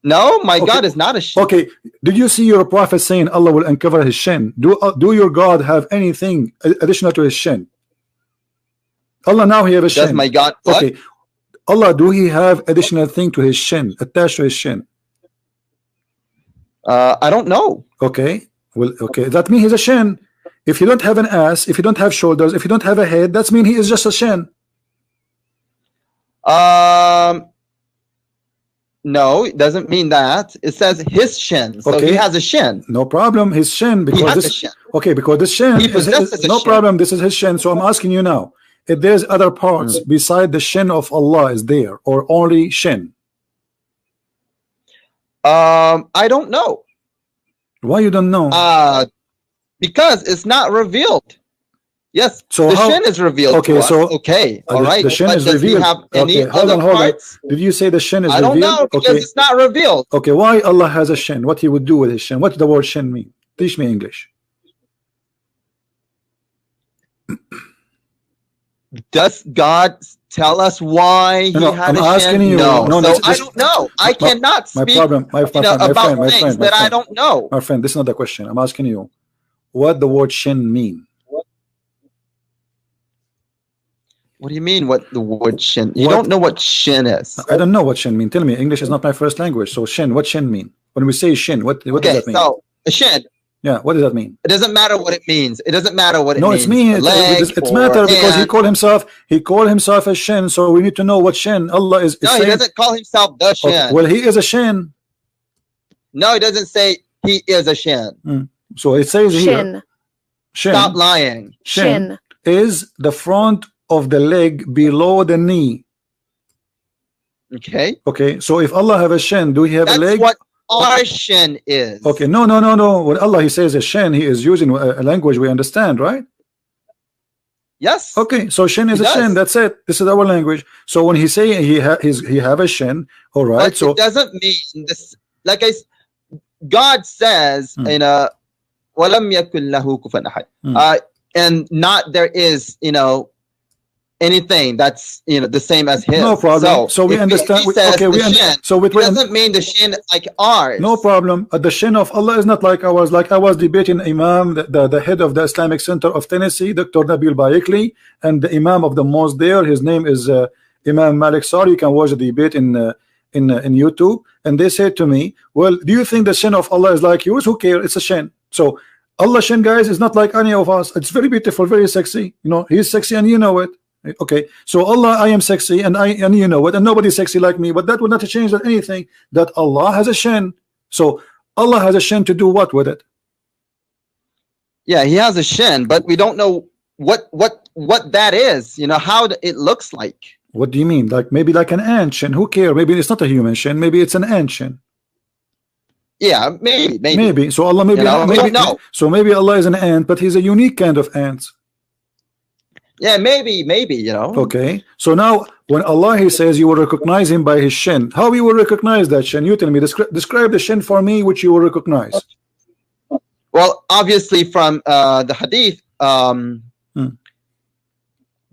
No, my God is not a shin. Okay, did you see your prophet saying Allah will uncover his shin? Do your God have anything additional to his shin? Allah now he have a shin. Does my God what? Okay, Allah, do he have additional thing to his shin, attached to his shin? I don't know. Okay, well, okay, that means he's a shin. If you don't have an ass, if you don't have shoulders, if you don't have a head, that's mean he is just a shin. No, it doesn't mean that. It says his shin, so he has a shin. No problem, his shin, because he has this a shin. Okay, because this shin is no problem. This is his shin. So I'm asking you now, if there's other parts beside the shin of Allah is there, or only shin? I don't know. Why you don't know? Because it's not revealed. Yes, so the shin is revealed. Okay, to us. so okay, all right. The shin but is does revealed. He have any hold other on. parts? Did you say the shin is revealed? I don't know because it's not revealed. Okay, why Allah has a shin? What He would do with His shin? What does the word shin mean? Teach me English. Does God tell us why He had a shin? You. No, so I don't know. I cannot speak about things that I don't know. My friend, this is not the question. I'm asking you, what the word shin mean? What do you mean? What the word shin? You don't know what shin is. I don't know what shin mean. Tell me. English is not my first language. So shin. What shin mean? When we say shin, what does that mean? So a shin. Yeah. What does that mean? It doesn't matter what it means. It doesn't matter what it means. No, it's matter because he called himself a shin. So we need to know what shin Allah is. No, he doesn't call himself the shin. Okay. Well, he is a shin. No, he doesn't say he is a shin. So it says shin. Here. Shin. Stop lying. Shin is the front of the leg below the knee. Okay. Okay. So if Allah have a shin, do He have a leg? That's what our shin is. Okay. No. When Allah He says a shin, He is using a language we understand, right? Yes. Okay. So shin is a shin. That's it. This is our language. So when He say he have a shin, all right. But so it doesn't mean this. Like God says in a وَلَمْ يَكُنْ لَهُ كُفُوًا أَحَدٌ. And not there is anything that's the same as His. No problem. So we understand. So it doesn't mean the shin like ours. No problem. The shin of Allah is not like ours. Like I was debating Imam, the head of the Islamic Center of Tennessee, Dr. Nabil Bayekli, and the Imam of the mosque there. His name is Imam Malik Sari. You can watch the debate in YouTube. And they said to me, "Well, do you think the shin of Allah is like yours? Who cares? It's a shin." So Allah shin, guys, is not like any of us. It's very beautiful, very sexy. He's sexy, and you know it. Okay, so Allah, I am sexy, and you know it, and nobody's sexy like me, but that would not change that anything that Allah has a shin. So Allah has a shin to do what with it? Yeah, He has a shin, but we don't know what that is. How it looks like. What do you mean? Like maybe like an ant shin? Who cares? Maybe it's not a human shin. Maybe it's an ant shin. Yeah, maybe. So Allah So maybe Allah is an ant, but He's a unique kind of ant. Yeah, maybe. Okay. So now when Allah He says you will recognize Him by His shin, how you will recognize that shin? You tell me. Describe the shin for me, which you will recognize. Well, obviously from the hadith,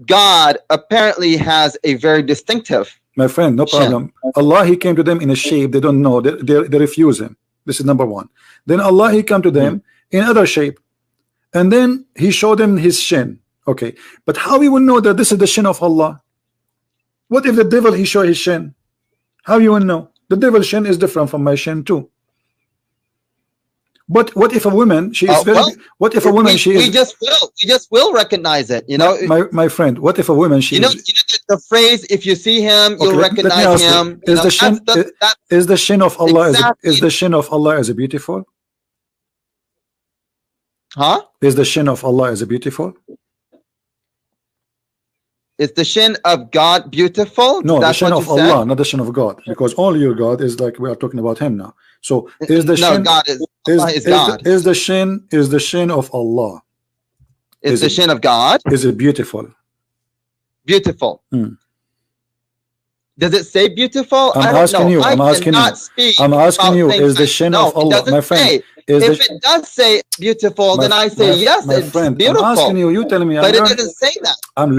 God apparently has a very distinctive. My friend, no problem. Shin. Allah He came to them in a shape they don't know. They refuse Him. This is number one. Then Allah He come to them in other shape, and then He showed them His shin. Okay, but how we will know that this is the shin of Allah? What if the devil He show his shin? How you will know? The devil's shin is different from my shin too. But what if a woman she is what if a woman we just will recognize it, my friend, what if a woman she the phrase, if you see him you'll recognize him. Is the shin of Allah is the shin of Allah as a beautiful? Huh? Is the shin of Allah as a beautiful? Is the shin of God beautiful? No, the shin of Allah, not the shin of God, because only your God is like we are talking about Him now. So is the shin? God is God. Is the shin of Allah? Is the shin of God? Is it beautiful? Beautiful. Does it say beautiful? I'm asking you. I'm asking you. Is the shin of Allah, my friend? If it does say beautiful, then I say yes, it's beautiful. I'm asking you. You tell me. But it doesn't say that. I'm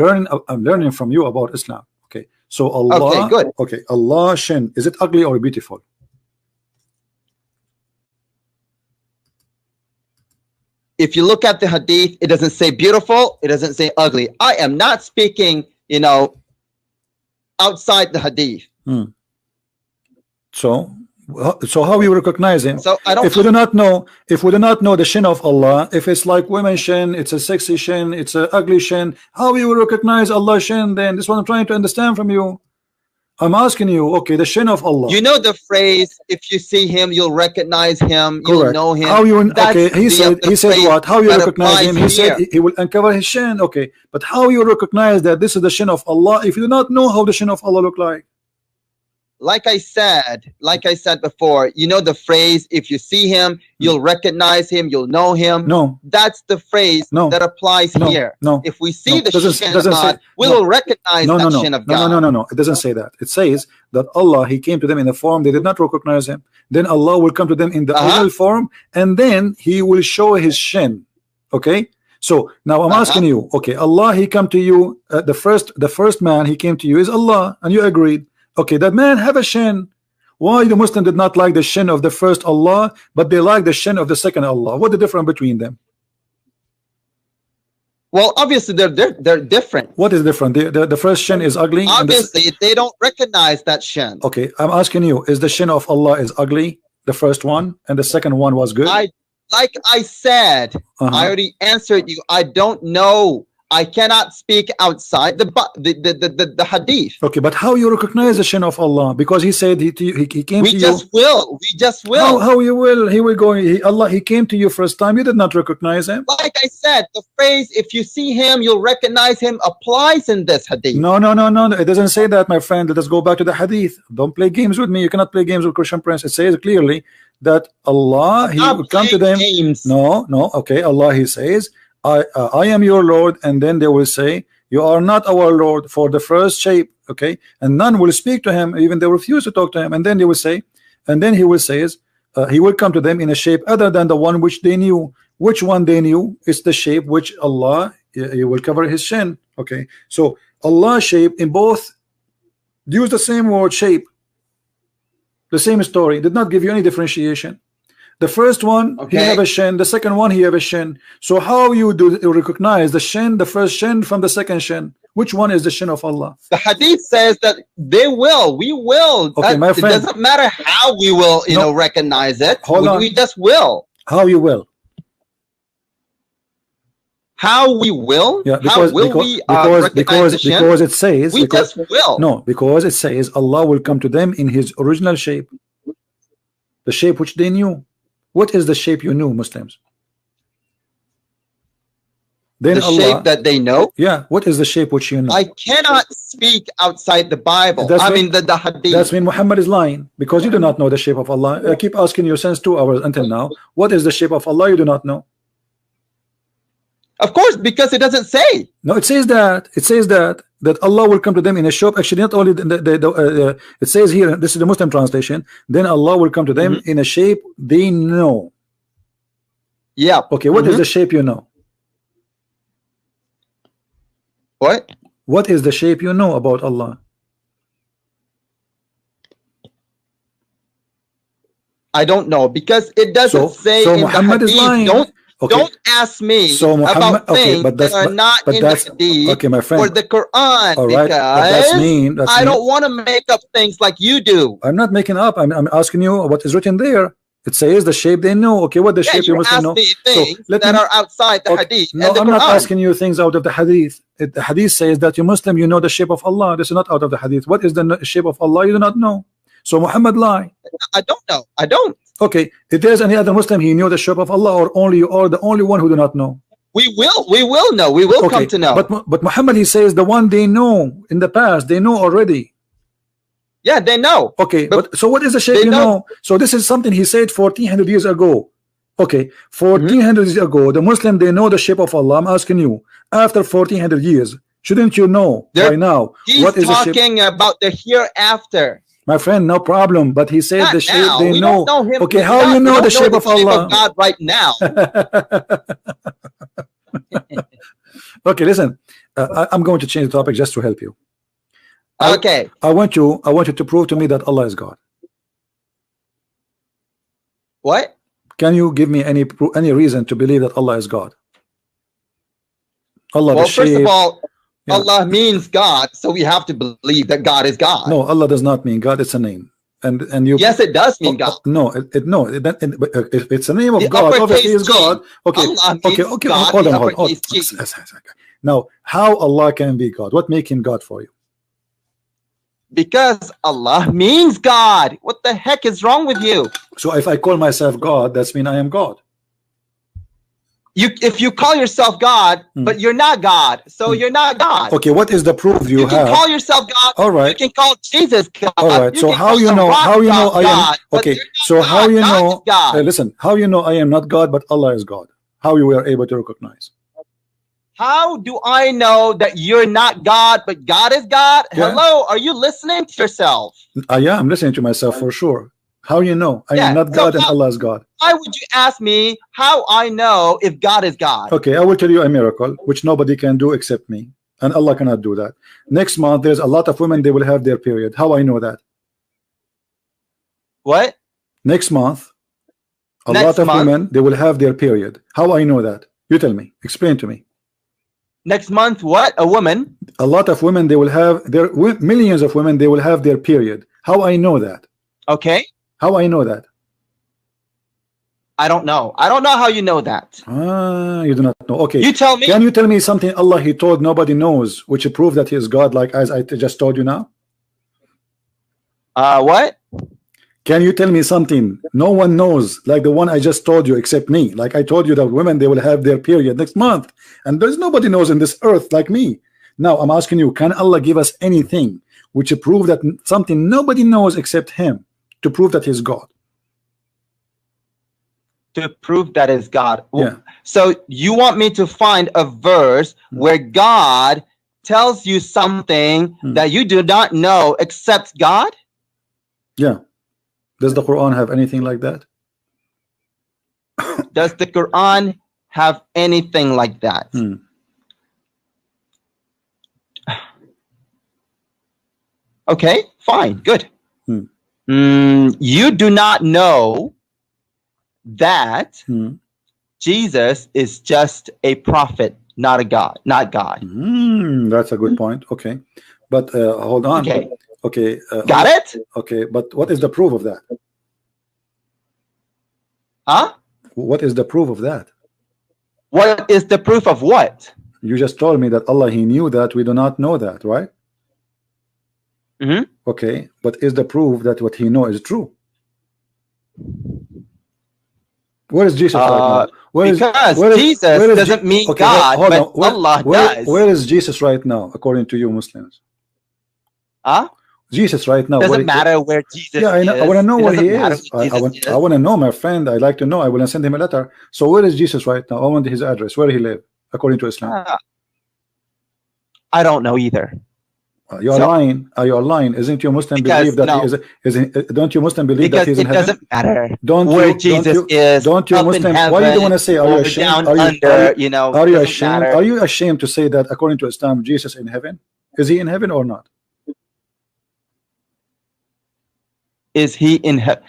learning from you about Islam. Okay. So Allah. Okay, good. Okay. Allah shin. Is it ugly or beautiful? If you look at the hadith, it doesn't say beautiful. It doesn't say ugly. I am not speaking, outside the hadith. So how you recognize him? So I don't. If we do not know the shin of Allah, if it's like women shin, it's a sexy shin, it's an ugly shin, how you will recognize Allah shin? Then this is what I'm trying to understand from you. I'm asking you, okay, the shin of Allah. You know the phrase, if you see him, you'll recognize him, correct. You'll know him. How you, okay, he said what? How you recognize him? He said he will uncover his shin, okay. But how you recognize that this is the shin of Allah if you do not know how the shin of Allah look like? Like I said before, you know the phrase, if you see him, you'll recognize him, you'll know him. No. That's the phrase that applies here. No. If we see the shin of God, we will recognize that shin of God. No. It doesn't say that. It says that Allah, he came to them in a form they did not recognize him. Then Allah will come to them in the original form, and then he will show his shin. Okay? So now I'm asking you, okay, Allah, he come to you, the first man he came to you is Allah, and you agreed. Okay, that man have a shin. Why the Muslim did not like the shin of the first Allah, but they like the shin of the second Allah? What the difference between them? Well, obviously they're different. What is different? The first shin is ugly. Obviously, they don't recognize that shin. Okay, I'm asking you: is the shin of Allah is ugly? The first one, and the second one was good. Like I said, I already answered you. I don't know. I cannot speak outside the hadith. Okay, but how you recognize the shin of Allah? Because he said he came to you. We just will. How you will? He will go. Allah, he came to you first time. You did not recognize him. Like I said, the phrase "if you see him, you'll recognize him" applies in this hadith. No. It doesn't say that, my friend. Let us go back to the hadith. Don't play games with me. You cannot play games with Christian Prince. It says clearly that Allah, he will come to them. Games. No. Okay, Allah, he says, I am your Lord, and then they will say, you are not our Lord, for the first shape. Okay, and none will speak to him, even they refuse to talk to him. And then they will say, and then he will say, he will come to them in a shape other than the one which they knew. Which one they knew? It's the shape which Allah, he will cover his shin. Okay, so Allah shape in both use the same word, shape, the same story, did not give you any differentiation. The first one, he have a shin. The second one, he have a shin. So how you recognize the shin, the first shin from the second shin? Which one is the shin of Allah? The hadith says that we will. Okay, my friend. It doesn't matter how we will, recognize it. Hold on. We just will. How you will? How we will? Yeah, because it says we just will. No, because it says Allah will come to them in his original shape, the shape which they knew. What is the shape you knew, Muslims? Then the shape that they know? Yeah, what is the shape which you know? I cannot speak outside the Bible. The hadith. That's when Muhammad is lying, because you do not know the shape of Allah. I keep asking you since 2 hours until now, what is the shape of Allah? You do not know. Of course, because it doesn't say. No, it says that Allah will come to them in a shape. Actually, not only it says here, this is the Muslim translation, then Allah will come to them in a shape they know. Yeah. Okay, what is the shape you know? What is the shape you know about Allah? I don't know, because it doesn't say so in Muhammad the hadith. Is lying. Don't ask me about things that are not in the hadith okay, my friend, or the Quran, all right, because I don't want to make up things like you do. I'm not making up. I'm asking you what is written there. It says the shape they know. Okay, what the shape you must know? Things that are outside the hadith. No, I'm not asking you things out of the hadith. The hadith says that you Muslim, you know the shape of Allah. This is not out of the hadith. What is the shape of Allah? You do not know. So Muhammad lie. I don't know. I don't. Okay, if there's any other Muslim, he knew the shape of Allah, or only you are the only one who do not know? We will know. We will come to know. But Muhammad, he says the one they know in the past, they know already. Yeah, they know. Okay, but so what is the shape you know? So this is something he said 1400 years ago. Okay, 1400 years ago, the Muslim, they know the shape of Allah. I'm asking you, after 1400 years, shouldn't you know by now what is the shape? He's talking about the hereafter. My friend, no problem. But he said the shape now. they we know. Don't know him. Okay, how you know the shape of Allah? God right now. Okay, listen. I'm going to change the topic just to help you. Okay. I want you to prove to me that Allah is God. What? Can you give me any reason to believe that Allah is God? Allah. Well, first of all, Allah means God, so we have to believe that God is God. No, Allah does not mean God. It's a name, and you. Yes, it does mean God. No, it's a name of God. Obviously, is God. Okay, okay. God, hold on. Now, how Allah can be God? What make him God for you? Because Allah means God. What the heck is wrong with you? So if I call myself God, that's mean I am God. If you call yourself God, but you're not God, so you're not God. Okay, what is the proof you have? You can call yourself God. All right. You can call Jesus God. All right. So how you know? How you know I am? Okay. So how you know? Listen. How you know I am not God, but Allah is God? How you were able to recognize? How do I know that you're not God, but God is God? Yeah. Hello, are you listening to yourself? Yeah, I'm listening to myself for sure. How you know I am not God and Allah is God? Why would you ask me how I know if God is God? Okay, I will tell you a miracle which nobody can do except me, and Allah cannot do that. Next month, there's a lot of women, they will have their period. How I know that? What? Next month, a lot of women, they will have their period. How I know that? You tell me. Explain to me. Next month, what? A woman? A lot of women, they will have their millions of women, they will have their period. How I know that? Okay. How I know that? I don't know. I don't know how you know that. You do not know. Okay. You tell me. Can you tell me something Allah He told nobody knows, which prove that He is God, like as I just told you now? What? Can you tell me something no one knows, like the one I just told you except me? Like I told you that women, they will have their period next month, and there's nobody knows in this earth like me. Now I'm asking you, can Allah give us anything which prove that something nobody knows except Him, to prove that He's God? To prove that is God. Yeah. So you want me to find a verse where God tells you something that you do not know except God? Yeah. Does the Quran have anything like that? Does the Quran have anything like that? Okay, fine, good. You do not know that Jesus is just a prophet, not a God, not God. That's a good point. Okay, but hold on. Okay, got it? Okay, but what is the proof of that? Huh? What is the proof of that? What is the proof of what? You just told me that Allah He knew that. We do not know that, right? Okay, but is the proof that what He knows is true? Where is Jesus right now? Jesus doesn't mean God, but Allah does. Where is Jesus right now, according to you Muslims? Huh? Jesus right now. Doesn't matter where Jesus is. I want to know where He is. I want to know, my friend. I'd like to know. I will send him a letter. So where is Jesus right now? I want his address. Where he live, according to Islam? I don't know either. You're lying. You're lying. Isn't your Muslim believe that he is? Don't you Muslim believe that he's in heaven? It doesn't matter. Where Jesus is. Don't you Muslim? Why you don't want to say? Are you ashamed? Are you ashamed? Are you ashamed to say that according to Islam, Jesus in heaven? Is he in heaven or not? Is he in heaven?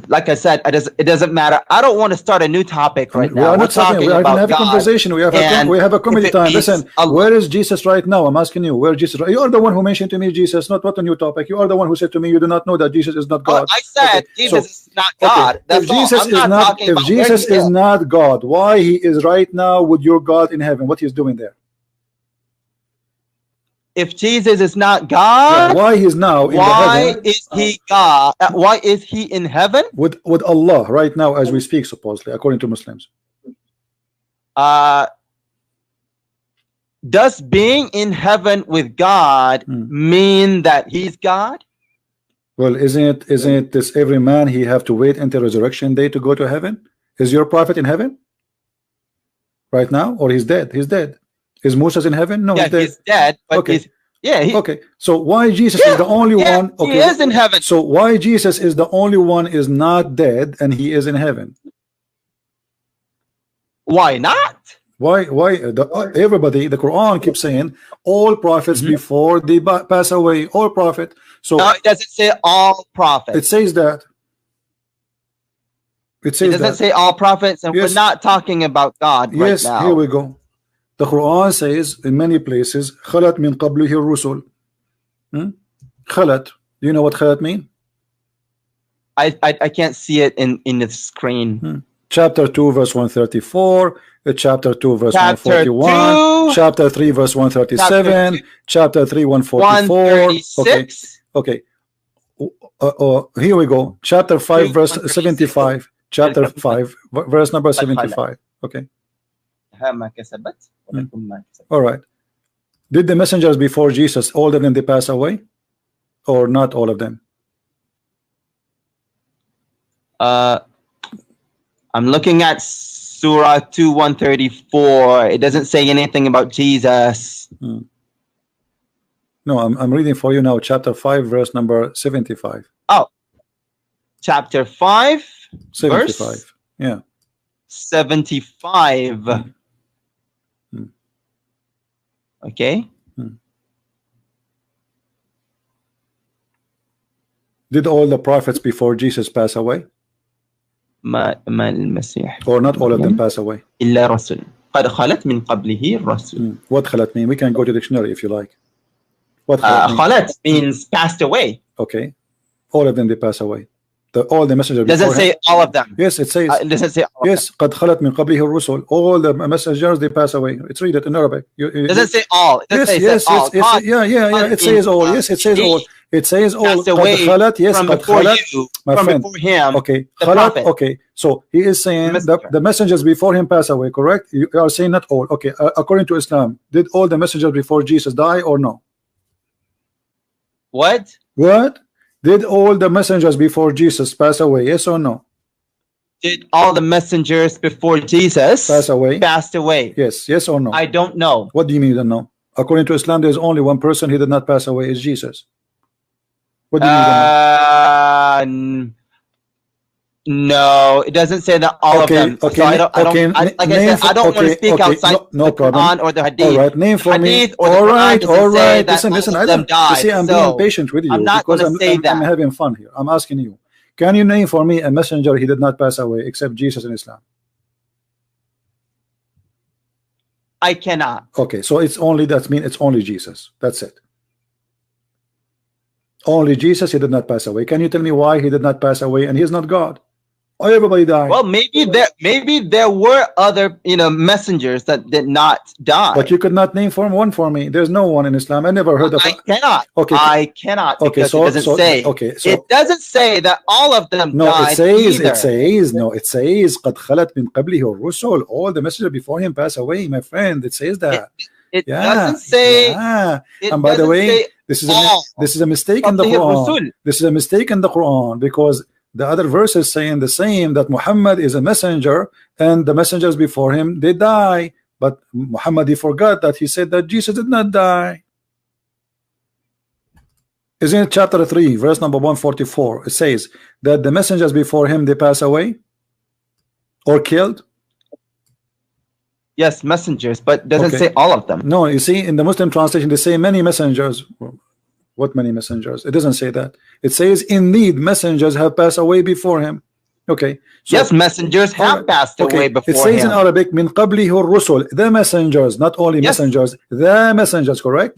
Like I said, it doesn't matter. I don't want to start a new topic right now. We're not talking. We're having a conversation. We have a comedy time. Listen, where is Jesus right now? I'm asking you, where is Jesus? You are the one who mentioned to me Jesus, not what a new topic. You are the one who said to me you do not know that Jesus is not God. I said Jesus is not God. If Jesus is not God, why he is right now with your God in heaven? What he's doing there? If Jesus is not God, why he's now in heaven? Is he God? Why is he in heaven? With Allah right now as we speak, supposedly, according to Muslims. Does being in heaven with God mean that he's God? Well, isn't it this every man he have to wait until resurrection day to go to heaven? Is your prophet in heaven right now, or he's dead? He's dead. Is Moses in heaven? No, yeah, he's dead. But okay. Okay. So why Jesus is the only one? Okay. He is in heaven. So why Jesus is the only one is not dead and he is in heaven? Why not? Why? Everybody, the Quran keeps saying all prophets before they pass away, all prophet. So no, it doesn't say all prophets. It says that. It doesn't say all prophets, and we're not talking about God right now. Here we go. The Quran says in many places, "Khalat min qablihi ar-rusul." Khalat. Do you know what khalat mean? I can't see it in the screen. Chapter 2 verse 134, chapter 2 verse 141, chapter 3 verse 137, chapter 3 144. Okay. Here we go. Chapter 5 verse 75. Chapter 5 verse number 75. Okay. All right. Did the messengers before Jesus, all of them, they pass away, or not all of them? I'm looking at Surah 2 134. It doesn't say anything about Jesus. No, I'm reading for you now. Chapter 5 verse number 75. Oh, chapter 5 75. Verse? Yeah, 75. Okay. Did all the prophets before Jesus pass away? Or not all of them pass away? What khalat mean? We can go to the dictionary if you like. What khalat means passed away. Okay. All of them, they pass away. All the messengers. Doesn't say all of them. Yes, it says. It doesn't say all yes, قد خلت من قبله الرسل. All the messengers, they pass away. Let's read it in Arabic. It doesn't say all. It doesn't yes, say all. Yeah. It says all. Yes, it says all. It says all. Passed away yes, from before you, my from friend. before him. Okay. Khalat. Okay. So he is saying the messengers before him pass away. Correct? You are saying not all. Okay. According to Islam, did all the messengers before Jesus die or no? What? Did all the messengers before Jesus pass away? Yes or no? Did all the messengers before Jesus pass away? Passed away. Yes or no? I don't know. What do you mean you don't know? According to Islam, there's only one person he did not pass away, is Jesus. What do you mean you don't know? No, it doesn't say that all of them. Okay. So I don't want to speak outside no the problem. Quran or the Hadith. All right, name for me. All right. Listen. I'm being patient with you. I'm not going to say that. I'm having fun here. I'm asking you. Can you name for me a messenger he did not pass away except Jesus in Islam? I cannot. Okay, so it's only it's only Jesus. That's it. Only Jesus, he did not pass away. Can you tell me why he did not pass away and he's not God? Oh, everybody died. Well, maybe there were other messengers that did not die. But you could not name one for me. There's no one in Islam. I never heard of. I cannot. Okay. I cannot. Okay. So it doesn't say. Okay. So it doesn't say that all of them died. It says قد خلت من قبله الرسل. All the messengers before him pass away, my friend. It says that. It doesn't say. Yeah. And by the way, this is a mistake in the Quran. This is a mistake in the Quran because the other verses saying the same, that Muhammad is a messenger and the messengers before him, they die. But Muhammad, he forgot that he said that Jesus did not die. Isn't it chapter 3 verse number 144? It says that the messengers before him, they pass away or killed. Yes, messengers, but doesn't say all of them. No, you see, in the Muslim translation they say many messengers. What many messengers? It doesn't say that. It says indeed messengers have passed away before him. Okay. So, yes, messengers have passed away before him. It says in Arabic min qablihi ar-rusul, the messengers, not only messengers, the messengers, correct?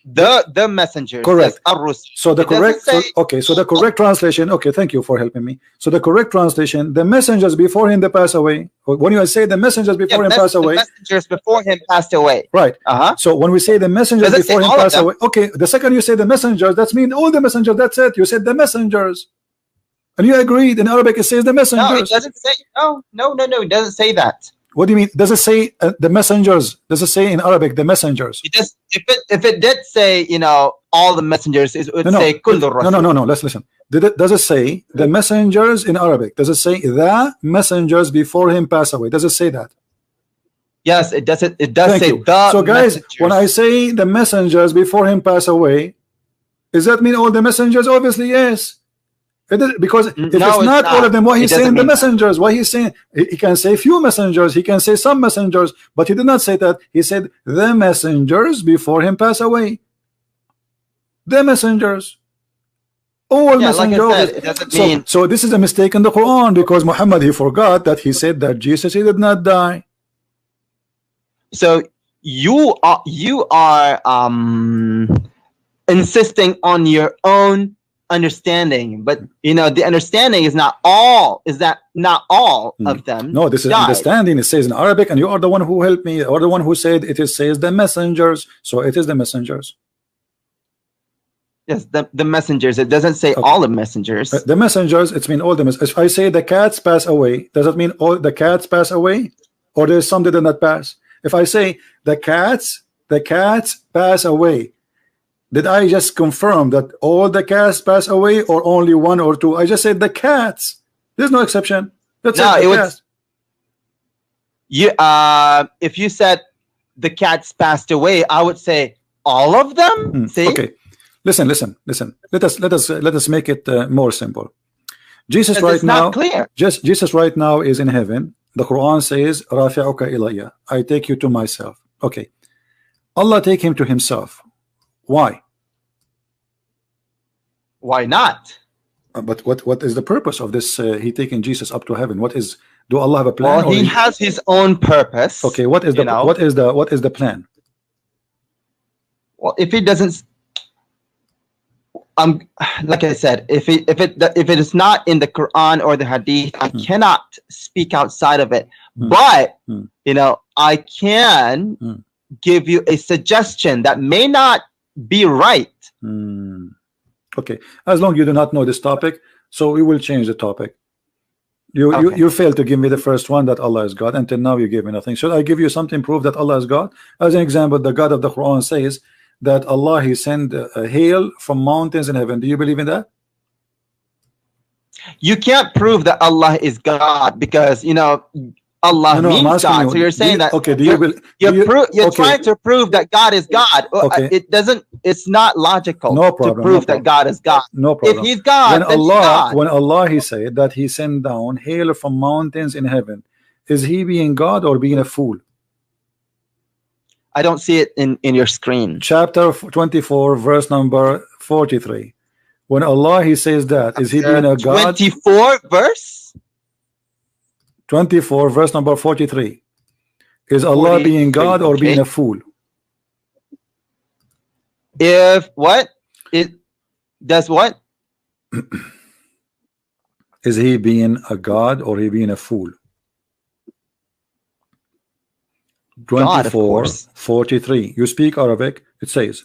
The messengers. Correct. Yes, so the correct so the correct translation, okay, thank you for helping me. So the correct translation, the messengers before him, they pass away. When you say the messengers before him pass away, the messengers before him passed away. Right. So when we say the messengers before him pass away, okay, the second you say the messengers, that means all the messengers, that's it. You said the messengers. And you agreed in Arabic it says the messengers. No, it doesn't say no, it doesn't say that. What do you mean? Does it say the messengers? Does it say in Arabic the messengers? It just, if it did say, you know, all the messengers, it would say kullu rasul. No. Let's listen. Does it say the messengers in Arabic? Does it say the messengers before him pass away? Does it say that? Yes, it does. It does Thank say you. the. So guys, messengers. when I say the messengers before him pass away, does that mean all the messengers? Obviously, yes. Because if it's not all of them, why he's saying the messengers? Why he's saying he can say few messengers, he can say some messengers, but he did not say that. He said the messengers before him pass away. The messengers. All messengers. Like I said, it doesn't mean. So this is a mistake in the Quran, because Muhammad, he forgot that he said that Jesus, he did not die. So you are insisting on your own understanding, but you know the understanding is not all. Is that not all of them? No, this is understanding. It says in Arabic, and you are the one who helped me, or the one who said it is says the messengers. So it is the messengers. Yes, the messengers. It doesn't say all the messengers. The messengers. It's mean all the messengers. If I say the cats pass away, does it mean all the cats pass away, or there's some that did not pass? If I say the cats pass away, did I just confirm that all the cats pass away, or only one or two? I just said the cats. There's no exception. That's no, it. Was, you if you said the cats passed away, I would say all of them. See? Okay. Listen. Let us make it more simple. Jesus right now, Jesus right now is in heaven. The Quran says, "Rafi'uka ilayya." I take you to myself. Okay. Allah take him to himself. Why? Why not? But what is the purpose of this? He taking Jesus up to heaven. What is? Do Allah have a plan? Well, he has his own purpose. Okay. What is the what is the plan? Well, if he doesn't, like I said, if it is not in the Quran or the Hadith, I cannot speak outside of it. But you know, I can give you a suggestion that may not be right. Okay, as long as you do not know this topic, so we will change the topic. You failed to give me the first one, that Allah is God. Until now you gave me nothing. Should I give you something proof that Allah is God? As an example, the God of the Quran says that Allah, he sent hail from mountains in heaven. Do you believe in that? You can't prove that Allah is God, because you know Allah means God. So you're saying that. Okay. You're trying to prove that God is God. Okay. It doesn't. It's not logical. No problem. To prove that God is God. No problem. If He's God, then He's God. When Allah, he said that he sent down hail from mountains in heaven, is he being God or being a fool? I don't see it in your screen. Chapter 24, verse number 43. When Allah, he says that, is he being a God? 24 verse? 24, verse number 43. Is Allah being God or being a fool? If what? It does what? Is he being a God or he being a fool? 24, 43. You speak Arabic. It says,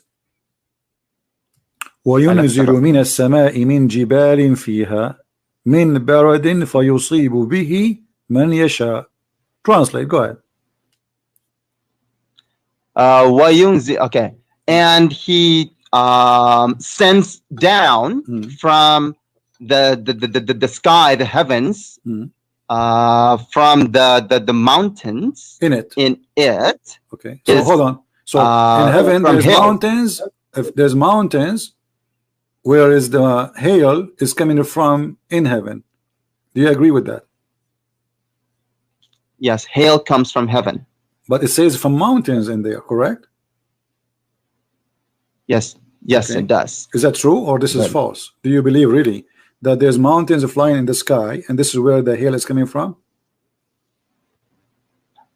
وَيُنْزِلُ مِنَ السَّمَاءِ مِنْ جِبَالٍ فِيهَا مِنْ بَرَدٍ فَيُصِيبُ بِهِ مَنْ يَشَاءُ. Translate. Go ahead. Okay. And he sends down from the sky, the heavens, from the mountains in it. Okay. So hold on. So in heaven there's mountains. If there's mountains, where is the hail is coming from in heaven? Do you agree with that? Yes, hail comes from heaven. But it says from mountains in there, correct? Yes, okay. It does. Is that true or this is false? Do you believe really that there's mountains flying in the sky and this is where the hail is coming from?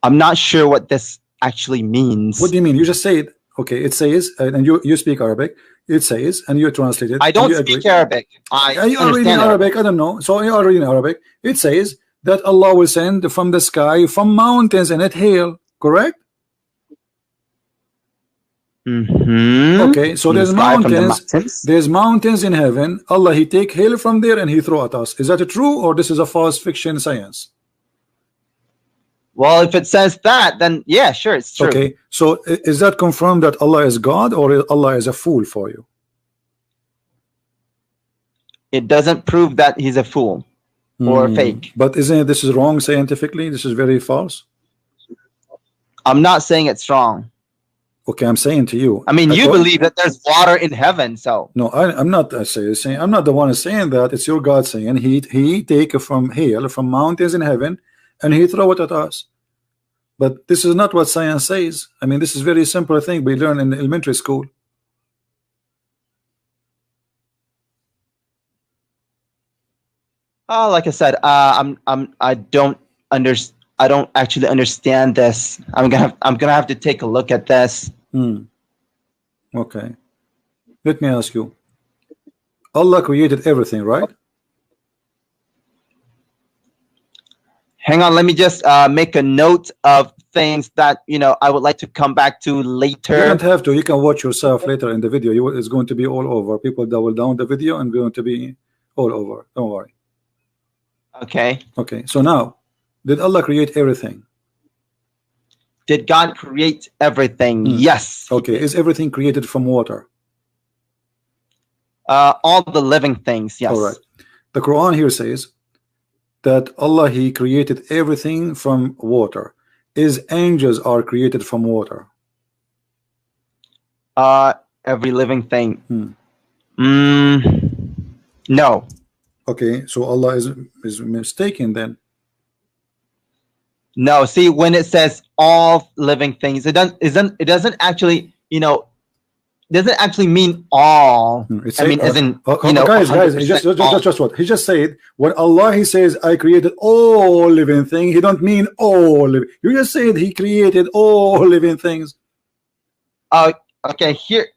I'm not sure what this actually means. What do you mean? You just say it. Okay, it says, and you speak Arabic. It says, and you translate it. I don't speak Arabic. You are reading Arabic. I don't know. So you are reading Arabic. It says that Allah will send from the sky, from mountains, and it hail. Correct? Okay, so there's mountains. There's mountains in heaven. Allah, he take hail from there and he throw at us. Is that true or this is a false fiction science? Well, if it says that, then yeah, sure, it's true. Okay, so is that confirmed that Allah is God, or Allah is a fool for you? It doesn't prove that he's a fool or fake. But isn't it, this is wrong scientifically? This is very false. I'm not saying it's wrong. Okay, I'm saying to you. I mean, you believe that there's water in heaven, so. No, I'm not saying. I'm not the one saying that. It's your God saying he take it from hail from mountains in heaven, and he throw it at us. But this is not what science says. I mean, this is very simple thing we learn in elementary school. Oh, like I said, I don't actually understand this. I'm gonna have to take a look at this. Okay, let me ask you. Allah created everything, right? Hang on, let me just make a note of things that I would like to come back to later. You don't have to. You can watch yourself later in the video. It's going to be all over. People that will download the video and going to be all over. Don't worry. Okay. Okay. So now, did Allah create everything? Did God create everything? Yes. Okay. Is everything created from water? All the living things, yes. All right. The Quran here says that Allah, he created everything from water. Is angels are created from water? Every living thing. No. Okay, so Allah is mistaken then. No, see, when it says all living things, it doesn't actually, doesn't actually mean all. I mean, as in, guys, just what he just said. When Allah he says, "I created all living things," he don't mean all living. You just said he created all living things. Okay, here.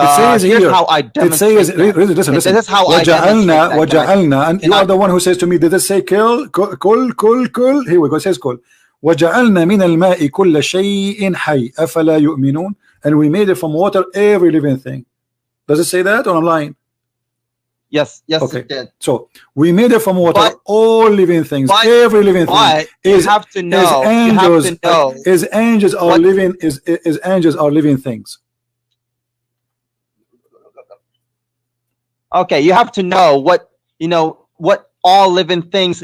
It says here's here. how I demonstrate. It says, listen. This is how I demonstrate that. And you are the one who says to me, did it say kill? Kul? Here we go. It says kul. وَجَعَلْنَا مِنَ الْمَاءِ كُلَّ شَيْءٍ حَيٍّ أَفَلَا يُؤْمِنُونَ. And we made it from water every living thing. Does it say that, or I'm lying? Yes, okay. It did. So we made it from water, all living things, every living thing. You have to know. Is angels are living? Is angels are living things? Okay, you have to know what all living things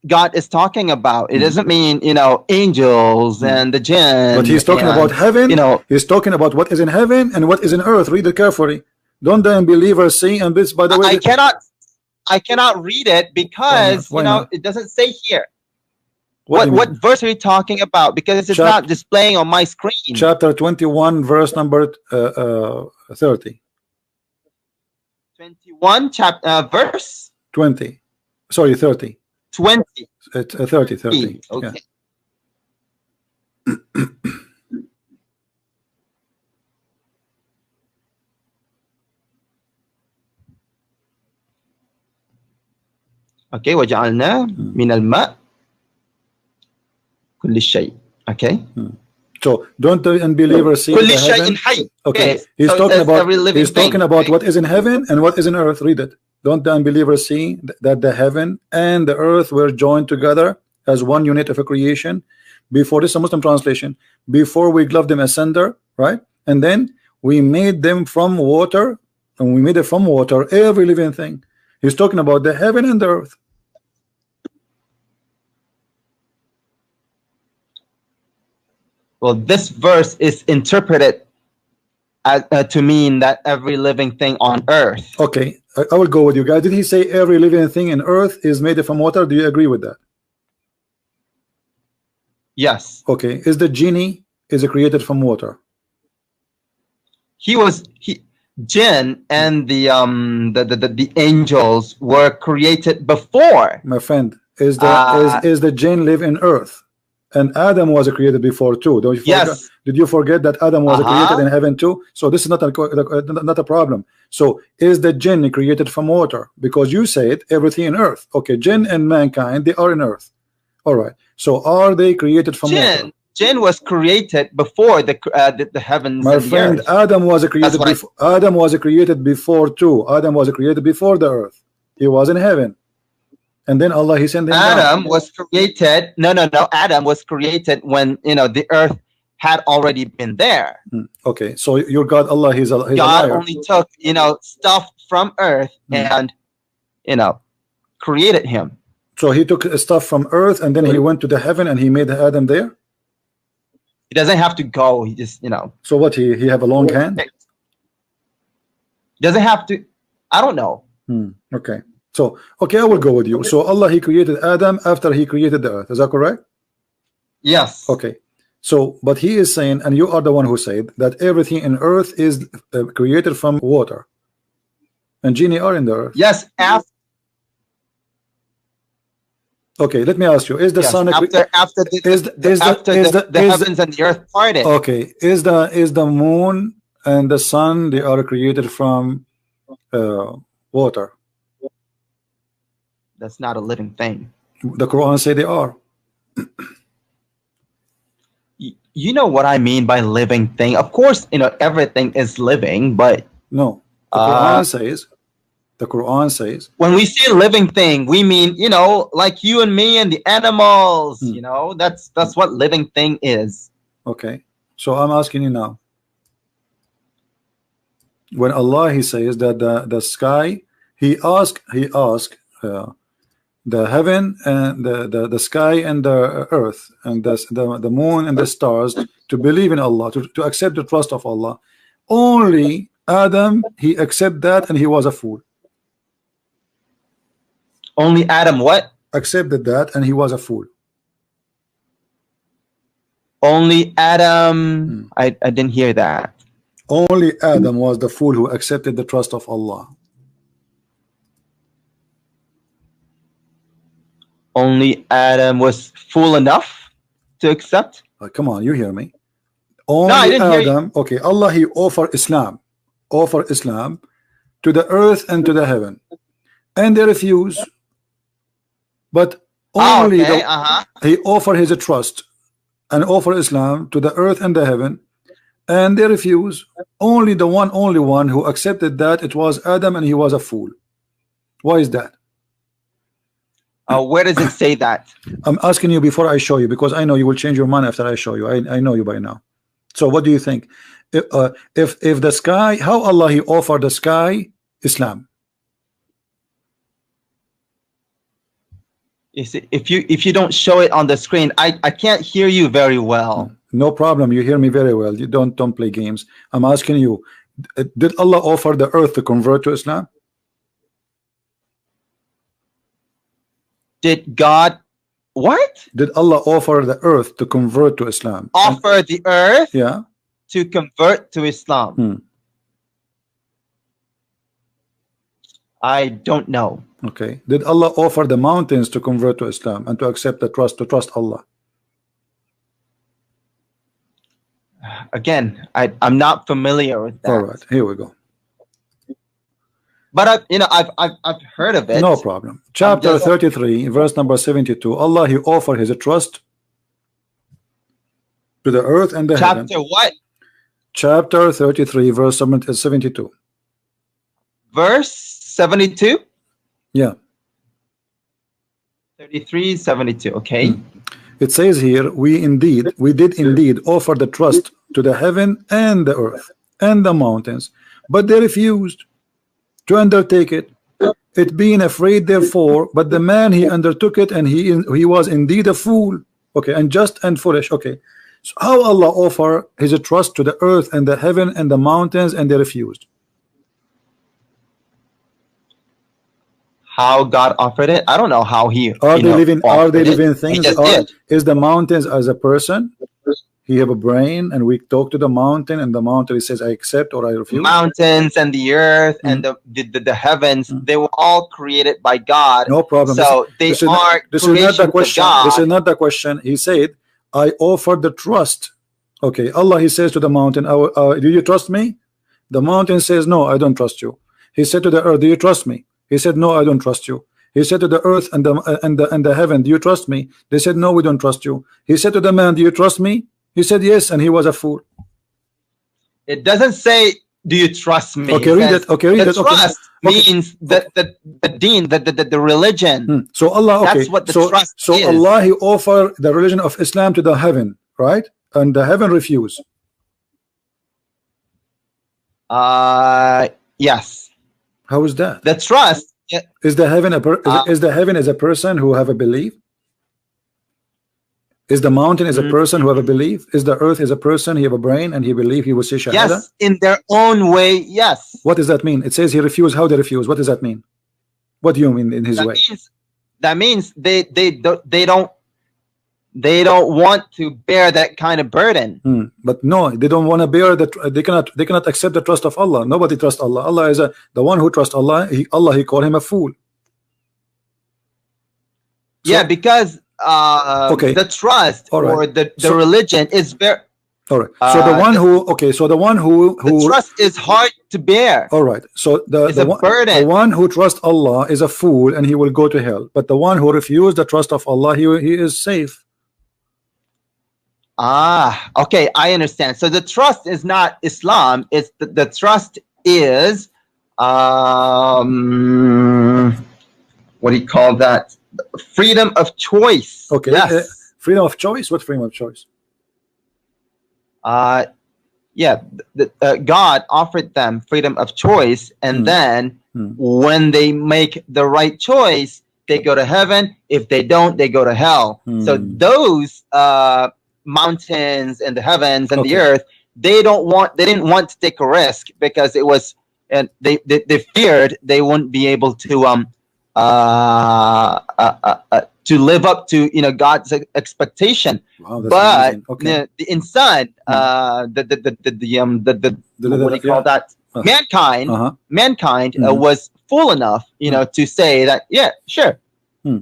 God is talking about. It doesn't mean angels and the jinn. But he's talking about heaven. He's talking about what is in heaven and what is in earth. Read it carefully. Don't the unbelievers see? And this, by the way, I cannot read it because it doesn't say here. What verse are you talking about? Because it's not displaying on my screen. Chapter 21, verse number 30. 21 verse 20. Sorry, 30. 20. 30. Okay. Yeah. Okay, وجعلنا من الماء كل شيء. Okay. So don't the unbelievers see the heaven? Okay, he's talking about what is in heaven and what is in earth. Read it. Don't the unbelievers see that the heaven and the earth were joined together as one unit of a creation? Before this is a Muslim translation. Before we gloved them asunder, right? And then we made them from water, and we made it from water every living thing. He's talking about the heaven and the earth. Well, this verse is interpreted to mean that every living thing on earth. Okay, I will go with you guys. Did he say every living thing in earth is made from water? Do you agree with that? Yes. Okay, is the genie created from water? Jinn and the angels were created before. My friend, is the jinn live in earth? And Adam was created before too. Don't you forget? Yes. Did you forget that Adam was created in heaven too? So this is not a problem. So is the jinn created from water? Because you said everything in earth. Okay, jinn and mankind, they are in earth. All right. So are they created from water? Jinn was created before the heavens. My friend, Adam was created before. Adam was created before too. Adam was created before the earth. He was in heaven. And then Allah, he sent him Adam down. was created. No. Adam was created when the earth had already been there. Okay, so your God Allah, he's a God liar. only took stuff from earth and created him. So he took stuff from earth and then he went to the heaven and he made Adam there. He doesn't have to go. He just So what? He have a long hand? Doesn't have to. I don't know. Okay. So okay, I will go with you. So Allah, he created Adam after he created the earth. Is that correct? Yes. Okay. So, but he is saying, and you are the one who said that everything in earth is created from water, and genie are in the earth. Yes. Okay, let me ask you: is the sun after the heavens and the earth parted? Okay, is the moon and the sun, they are created from water? That's not a living thing. The Quran say they are. You know what I mean by living thing? Of course, everything is living, but no. The Quran says when we say living thing, we mean like you and me and the animals. That's what living thing is. Okay, so I'm asking you now. When Allah, he says that the sky, he asked the heaven and the sky and the earth and the moon and the stars to believe in Allah, to accept the trust of Allah. Only Adam, he accepted that and he was a fool. Only Adam what? Accepted that and he was a fool. Only Adam. I didn't hear that. Only Adam was the fool who accepted the trust of Allah. Only Adam was fool enough to accept. Come on, you hear me? Only I didn't Adam. Hear you. Okay, Allah, he offered Islam to the earth and to the heaven, and they refuse. But only he offered his trust and offered Islam to the earth and the heaven, and they refuse. Only one who accepted that, it was Adam, and he was a fool. Why is that? Where does it say that? I'm asking you before I show you, because I know you will change your mind after I show you. I know you by now. So what do you think? If the sky, how Allah, he offered the sky Islam? If you don't show it on the screen, I can't hear you very well. No problem, you hear me very well. You don't play games. I'm asking you, did Allah offer the earth to convert to Islam? Did God what? Did Allah offer the earth to convert to Islam? Offer the earth to convert to Islam? I don't know. Okay. Did Allah offer the mountains to convert to Islam and to accept the trust, to trust Allah? Again, I'm not familiar with that. All right, here we go. But I've heard of it. No problem. Chapter 33, verse number 72. Allah, he offered his trust to the earth and the heaven. Chapter what? Chapter 33, verse 72. Verse 72? Yeah. 33, 72. Okay. It says here, we did indeed offer the trust to the heaven and the earth and the mountains, but they refused to undertake it, being afraid therefore. But the man, he undertook it, and he was indeed a fool. Okay, unjust and foolish. Okay, so how Allah offer his trust to the earth and the heaven and the mountains, and they refused? How God offered it? I don't know how he. Are they living things? Is the mountains as a person? He have a brain, and we talk to the mountain, and the mountain says, I accept or I refuse. Mountains and the earth and the heavens, they were all created by God. No problem. So this is not the question. This is not the question. He said, I offered the trust. Okay, Allah, he says to the mountain, do you trust me? The mountain says, no, I don't trust you. He said to the earth, do you trust me? He said, no, I don't trust you. He said to the earth and the heaven, do you trust me? They said, no, we don't trust you. He said to the man, do you trust me? He said yes, and he was a fool. It doesn't say do you trust me? Okay, read it. Okay, read it. Trust means the deen, the religion. So Allah, okay. That's what the trust is. So Allah, He offered the religion of Islam to the heaven, right? And the heaven refused. Yes. How is that? The trust. Is the heaven is the heaven as a person who have a belief? Is the mountain is a person who have a belief? Is the earth is a person, he have a brain and he believe he will say shahada? Yes, in their own way, yes. What does that mean? It says he refused. How they refuse? What does that mean? What do you mean in his way? That means they don't want to bear that kind of burden. But no, they don't want to bear that. They cannot accept the trust of Allah. Nobody trusts Allah. Allah is the one who trusts Allah. He called him a fool. So, yeah, because the trust or the religion is very. All right. So the one who the trust is hard to bear. All right. So the one who trusts Allah is a fool and he will go to hell. But the one who refused the trust of Allah, he is safe. Okay, I understand. So the trust is not Islam. It's the trust is what do you call that? Freedom of choice. Okay. Yes. Freedom of choice. What freedom of choice? Yeah. God offered them freedom of choice, and then when they make the right choice, they go to heaven. If they don't, they go to hell. So those mountains and the heavens and the earth, they didn't want to take a risk because it was, and they feared they wouldn't be able to live up to God's expectation. Wow, but the insan, what do you call that? Mankind was fool enough, to say that sure.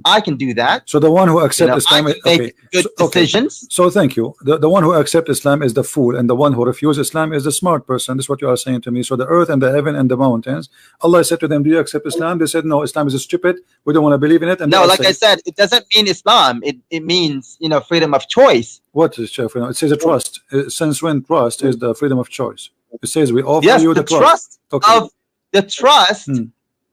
I can do that. So the one who accepts Islam make good decisions. So thank you. The one who accepts Islam is the fool, and the one who refuses Islam is the smart person. This is what you are saying to me. So the earth and the heaven and the mountains, Allah said to them, "Do you accept Islam?" They said, "No, Islam is stupid. We don't want to believe in it." And no, like I said, it doesn't mean Islam. It means freedom of choice. What is freedom? It says a trust. Since when trust is the freedom of choice? It says we offer you the trust of the trust.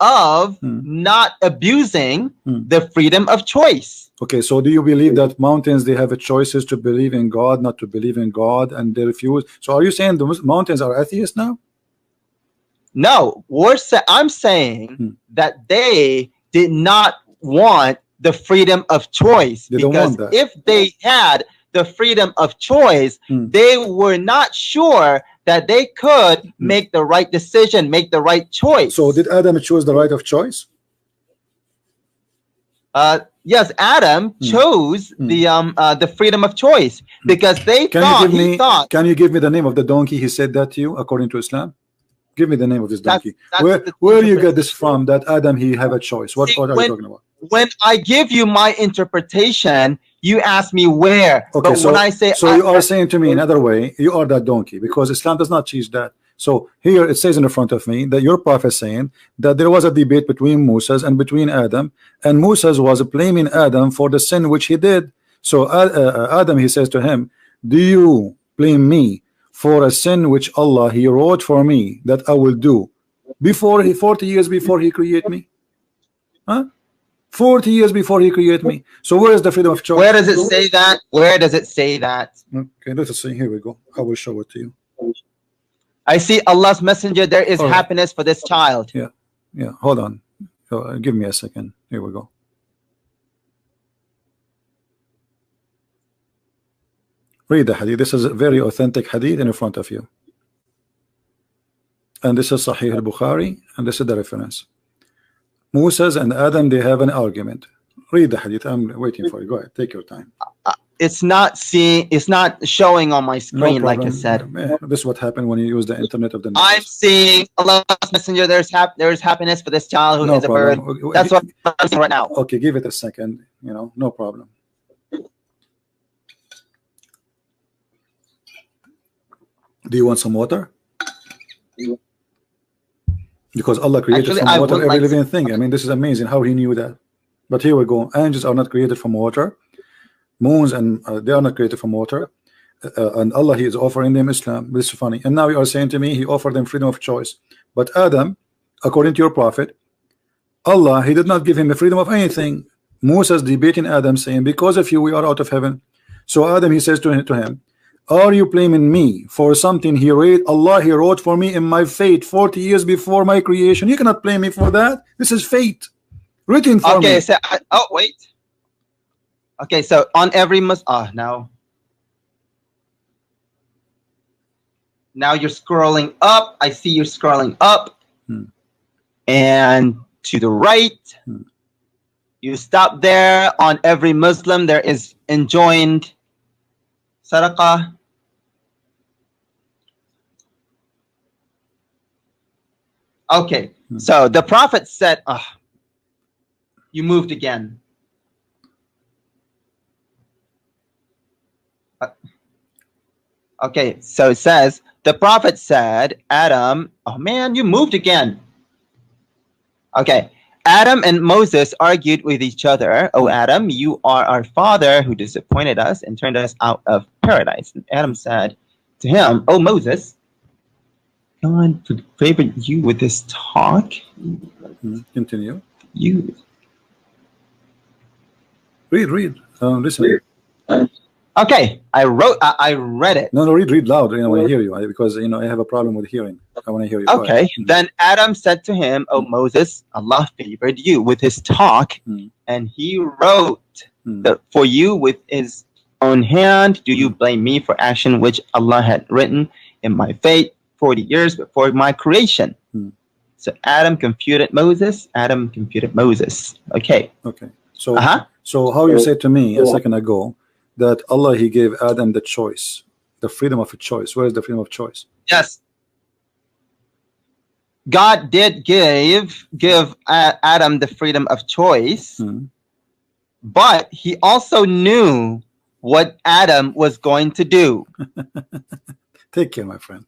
Of not abusing the freedom of choice. Okay, so do you believe that mountains, they have a choices to believe in God, not to believe in God, and they refuse? So are you saying the mountains are atheists now? No, I'm saying that they did not want the freedom of choice, because if they had the freedom of choice, they were not sure that they could make the right decision, make the right choice. So did Adam choose the right of choice? Yes, Adam chose the freedom of choice, because they thought. Can you give me the name of the donkey he said that to you, according to Islam? Give me the name of this donkey. Where do you get this from, that Adam, he have a choice? What are you talking about? When I give you my interpretation, you ask me where. Okay, but when I say, so you are saying to me another way, you are that donkey, because Islam does not teach that. So here it says in the front of me that your prophet saying that there was a debate between Moses and between Adam, and Moses was blaming Adam for the sin which he did. So Adam, he says to him, "Do you blame me for a sin which Allah, he wrote for me that I will do 40 years before he created me?" Huh? 40 years before he created me. So where is the freedom of choice? Where does it say that? Where does it say that? Okay, let us see. Here we go. I will show it to you. I see Allah's messenger. There is happiness for this child. Yeah. Hold on. Give me a second. Here we go. Read the hadith. This is a very authentic hadith in front of you. And this is Sahih al-Bukhari, and this is the reference. Moses and Adam, they have an argument. Read the hadith. I'm waiting for you. Go ahead. Take your time. It's not showing on my screen, like I said. This is what happened when you use the internet of the net. I'm seeing Allah's messenger. There's happiness for this child who is a bird. That's what I'm seeing right now. Okay, give it a second. No problem. Do you want some water? Because Allah created from water every living thing. I mean, this is amazing how he knew that. But here we go. Angels are not created from water. Moons and they are not created from water. and Allah, he is offering them Islam. This is funny. And now you are saying to me he offered them freedom of choice. But Adam, according to your prophet, Allah, he did not give him the freedom of anything. Moses debating Adam, saying, because of you we are out of heaven. So Adam, he says to him, are you blaming me for something he wrote? Allah, he wrote for me in my fate 40 years before my creation. You cannot blame me for that. This is fate written for me. Okay, so oh wait. Okay, so on every now you're scrolling up. I see you're scrolling up and to the right. You stop there. On every Muslim there is enjoined sadaqah. Okay, so the Prophet said, you moved again. Okay, so it says, the Prophet said, Adam, oh man, you moved again. Okay, Adam and Moses argued with each other. Oh, Adam, you are our father who disappointed us and turned us out of paradise. And Adam said to him, oh, Moses, God favored you with this talk. Continue. You read. Listen. Okay, I read it. No, read loud. I want to hear you because I have a problem with hearing. I want to hear you. Okay. Then Adam said to him, "Oh Moses, Allah favored you with his talk, and He wrote for you with His own hand. Do you blame me for action which Allah had written in my fate 40 years before my creation?" So Adam confuted Moses. Okay. So so how you said to me a second ago that Allah, he gave Adam the choice, the freedom of a choice. Where is the freedom of choice? Yes, God did give Adam the freedom of choice, but He also knew what Adam was going to do. Take care, my friend.